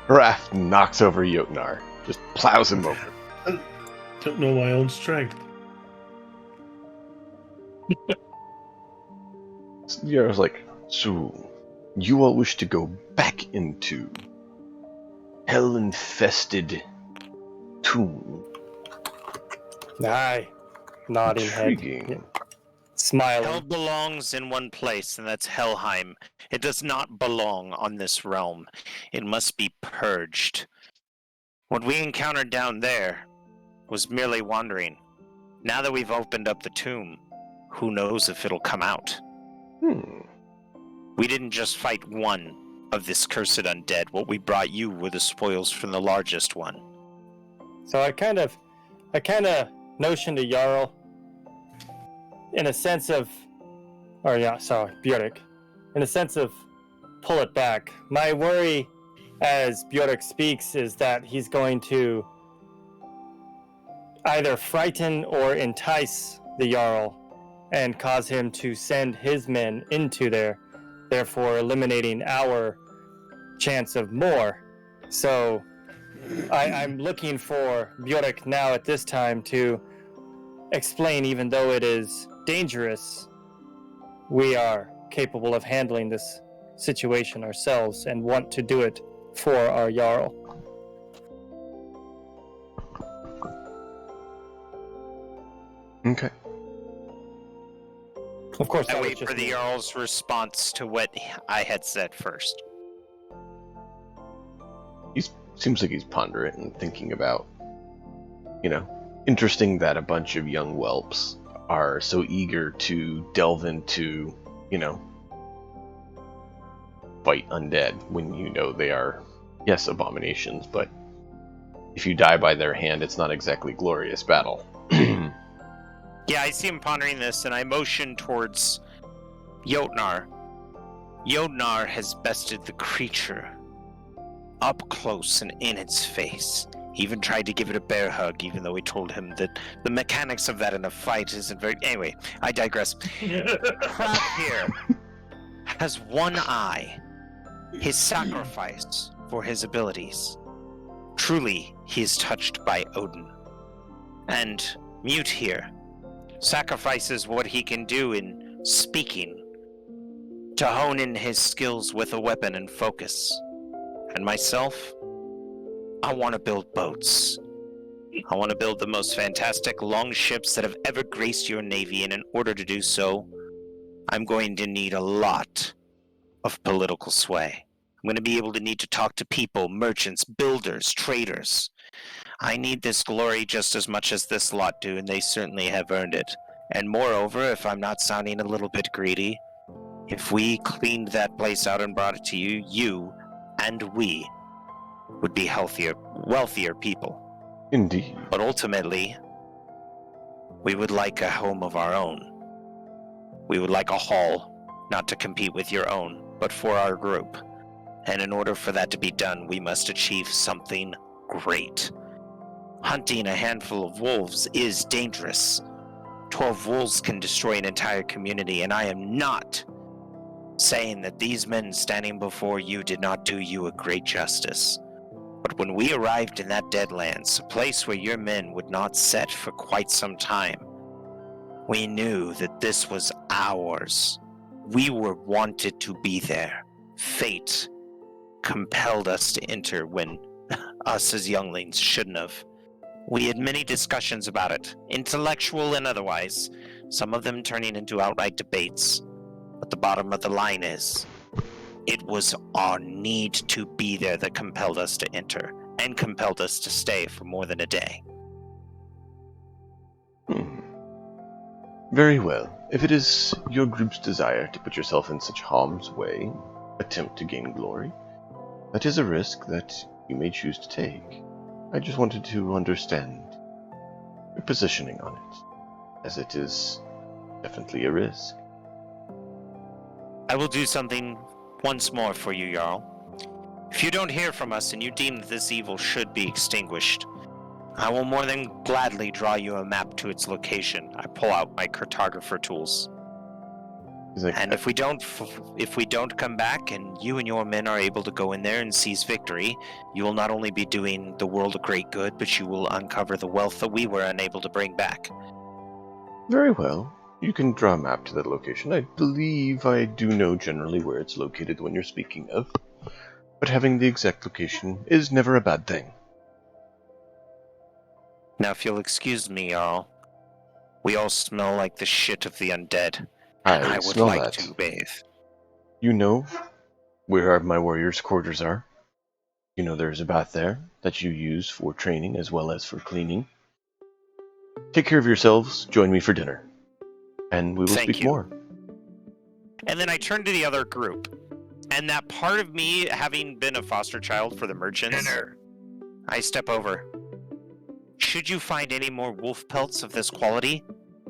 Raph knocks over Jotnar, just plows him over. Don't know my own strength. Yar's like, so you all wish to go back into hell-infested tomb? Aye. Nodding Intriguing. head. Smiling. Hell belongs in one place, and that's Helheim. It does not belong on this realm. It must be purged. What we encountered down there was merely wandering. Now that we've opened up the tomb, who knows if it'll come out? We didn't just fight one of this cursed undead. What we brought you were the spoils from the largest one. So I kind of notion to Jarl in a sense of, Björk, in a sense of pull it back. My worry as Björk speaks is that he's going to either frighten or entice the Jarl and cause him to send his men into there, therefore eliminating our chance of more. So I'm looking for Björk now at this time to explain, even though it is dangerous, we are capable of handling this situation ourselves and want to do it for our Jarl. Okay. Of course, I that was wait just for the me. Jarl's response to what I had said first. Seems like he's pondering and thinking about, interesting that a bunch of young whelps are so eager to delve into, fight undead when they are, yes, abominations, but if you die by their hand, it's not exactly glorious battle. Yeah, I see him pondering this, and I motion towards Jotnar. Jotnar has bested the creature up close and in its face. He even tried to give it a bear hug, even though we told him that the mechanics of that in a fight isn't very... Anyway, I digress. Crap here has one eye. His sacrifice for his abilities. Truly, he is touched by Odin. And Mute here sacrifices what he can do in speaking to hone in his skills with a weapon and focus. And myself, I want to build boats. I want to build the most fantastic long ships that have ever graced your navy, and in order to do so, I'm going to need a lot of political sway. I'm going to be able to need to talk to people, merchants, builders, traders. I need this glory just as much as this lot do, and they certainly have earned it. And moreover, if I'm not sounding a little bit greedy, If we cleaned that place out and brought it to you, you and we would be healthier, wealthier people. Indeed. But ultimately, we would like a home of our own. We would like a hall, not to compete with your own, but for our group. And in order for that to be done, we must achieve something great. Hunting a handful of wolves is dangerous. 12 wolves can destroy an entire community, and I am not saying that these men standing before you did not do you a great justice. But when we arrived in that Deadlands, a place where your men would not set for quite some time, we knew that this was ours. We were wanted to be there. Fate compelled us to enter when us as younglings shouldn't have. We had many discussions about it, intellectual and otherwise, some of them turning into outright debates. But the bottom of the line is, it was our need to be there that compelled us to enter, and compelled us to stay for more than a day. Very well. If it is your group's desire to put yourself in such harm's way, attempt to gain glory, that is a risk that you may choose to take. I just wanted to understand your positioning on it, as it is definitely a risk. I will do something once more for you, Jarl. If you don't hear from us and you deem that this evil should be extinguished, I will more than gladly draw you a map to its location. I pull out my cartographer tools. Like, And if we don't come back and you and your men are able to go in there and seize victory, you will not only be doing the world a great good, but you will uncover the wealth that we were unable to bring back. very well. You can draw a map to that location. I believe I do know generally where it's located when you're speaking of, but having the exact location is never a bad thing. Now, if you'll excuse me, Jarl, we all smell like the shit of the undead. I would smell like that. to bathe. You know where my warriors' quarters are. You know there's a bath there that you use for training as well as for cleaning. Take care of yourselves. Join me for dinner. And we will Thank speak you. more. And then I turn to the other group. And that part of me, having been a foster child for the merchants, I step over. Should you find any more wolf pelts of this quality,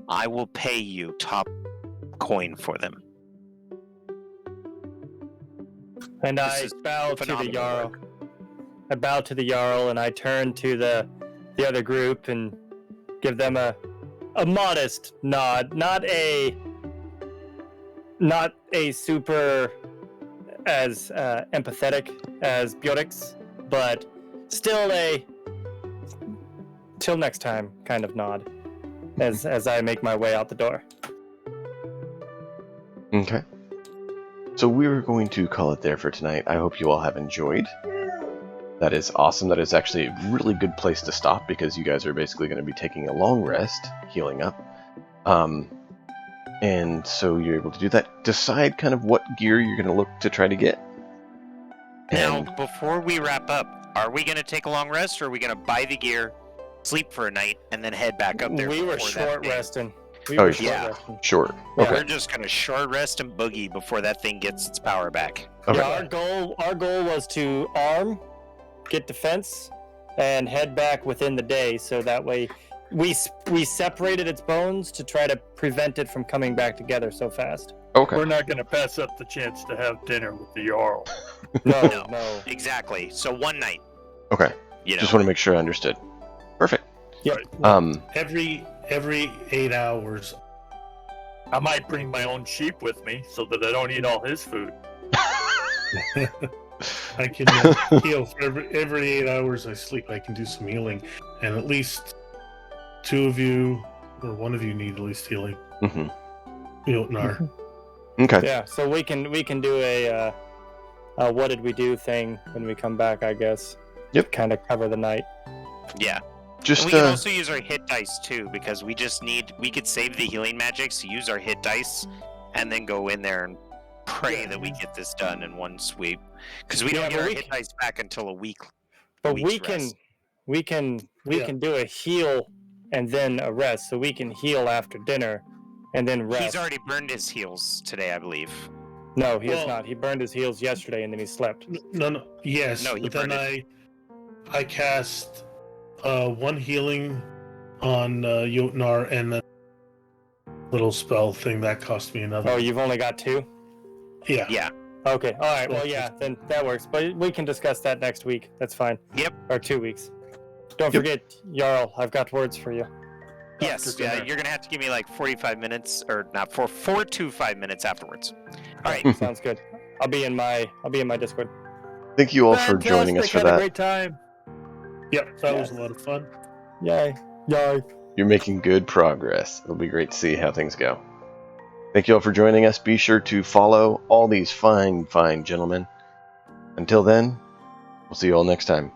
I will pay you top coin for them. And This I is bow to the phenomenal Jarl. work. I bow to the Jarl and I turn to the other group and give them a modest nod, not a super as empathetic as Bjork's, but still a till next time kind of nod as I make my way out the door. Okay. So we're going to call it there for tonight. I hope you all have enjoyed. That is awesome. That is actually a really good place to stop because you guys are basically going to be taking a long rest, healing up. And so you're able to do that. Decide kind of what gear you're going to look to try to get. Now, before we wrap up, are we going to take a long rest, or are we going to buy the gear, sleep for a night, and then head back up there? We were before that short thing? resting. yeah. Sure. Yeah. Okay. We're just going to short rest and boogie before that thing gets its power back. Okay. Yeah, our goal was to arm, get defense, and head back within the day, so that way we separated its bones to try to prevent it from coming back together so fast. Okay. We're not going to pass up the chance to have dinner with the Jarl. No. Exactly. So one night. Okay. You know. Just want to make sure I understood. Perfect. Yep. Every 8 hours. I might bring my own sheep with me so that I don't eat all his food. I can heal for every 8 hours I sleep. I can do some healing, and at least 2 of you or 1 of you need at least healing. Mm-hmm. Nar. Okay. Yeah, so we can do a what did we do thing when we come back, I guess. Yep. Kind of cover the night. Yeah. Just And we can also use our hit dice too, because we could save the healing magics, use our hit dice, and then go in there and pray that we get this done in one sweep. Because we don't get our hit dice back until a week. But week's we can do a heal and then a rest, so we can heal after dinner and then rest. He's already burned his heals today, I believe. No, he is Well- not. He burned his heels yesterday and then he slept. No. Yes, No, he but then burned I cast 1 healing on Jotnar and then little spell thing that cost me another. Oh, you've only got 2? Yeah. Yeah. Okay. All right. Well, yeah, then that works. But we can discuss that next week. That's fine. Yep. Or 2 weeks. Don't Yep. forget, Jarl, I've got words for you. Yes, Dr. yeah, Zimmer. you're gonna have to give me like 45 minutes, or not 4 to 5 minutes afterwards. All right. Sounds good. I'll be in my Discord. Thank you all for joining us Fantastic, for had a that. great time. Yep, that was a lot of fun. Yay. Yay. You're making good progress. It'll be great to see how things go. Thank you all for joining us. Be sure to follow all these fine, fine gentlemen. Until then, we'll see you all next time.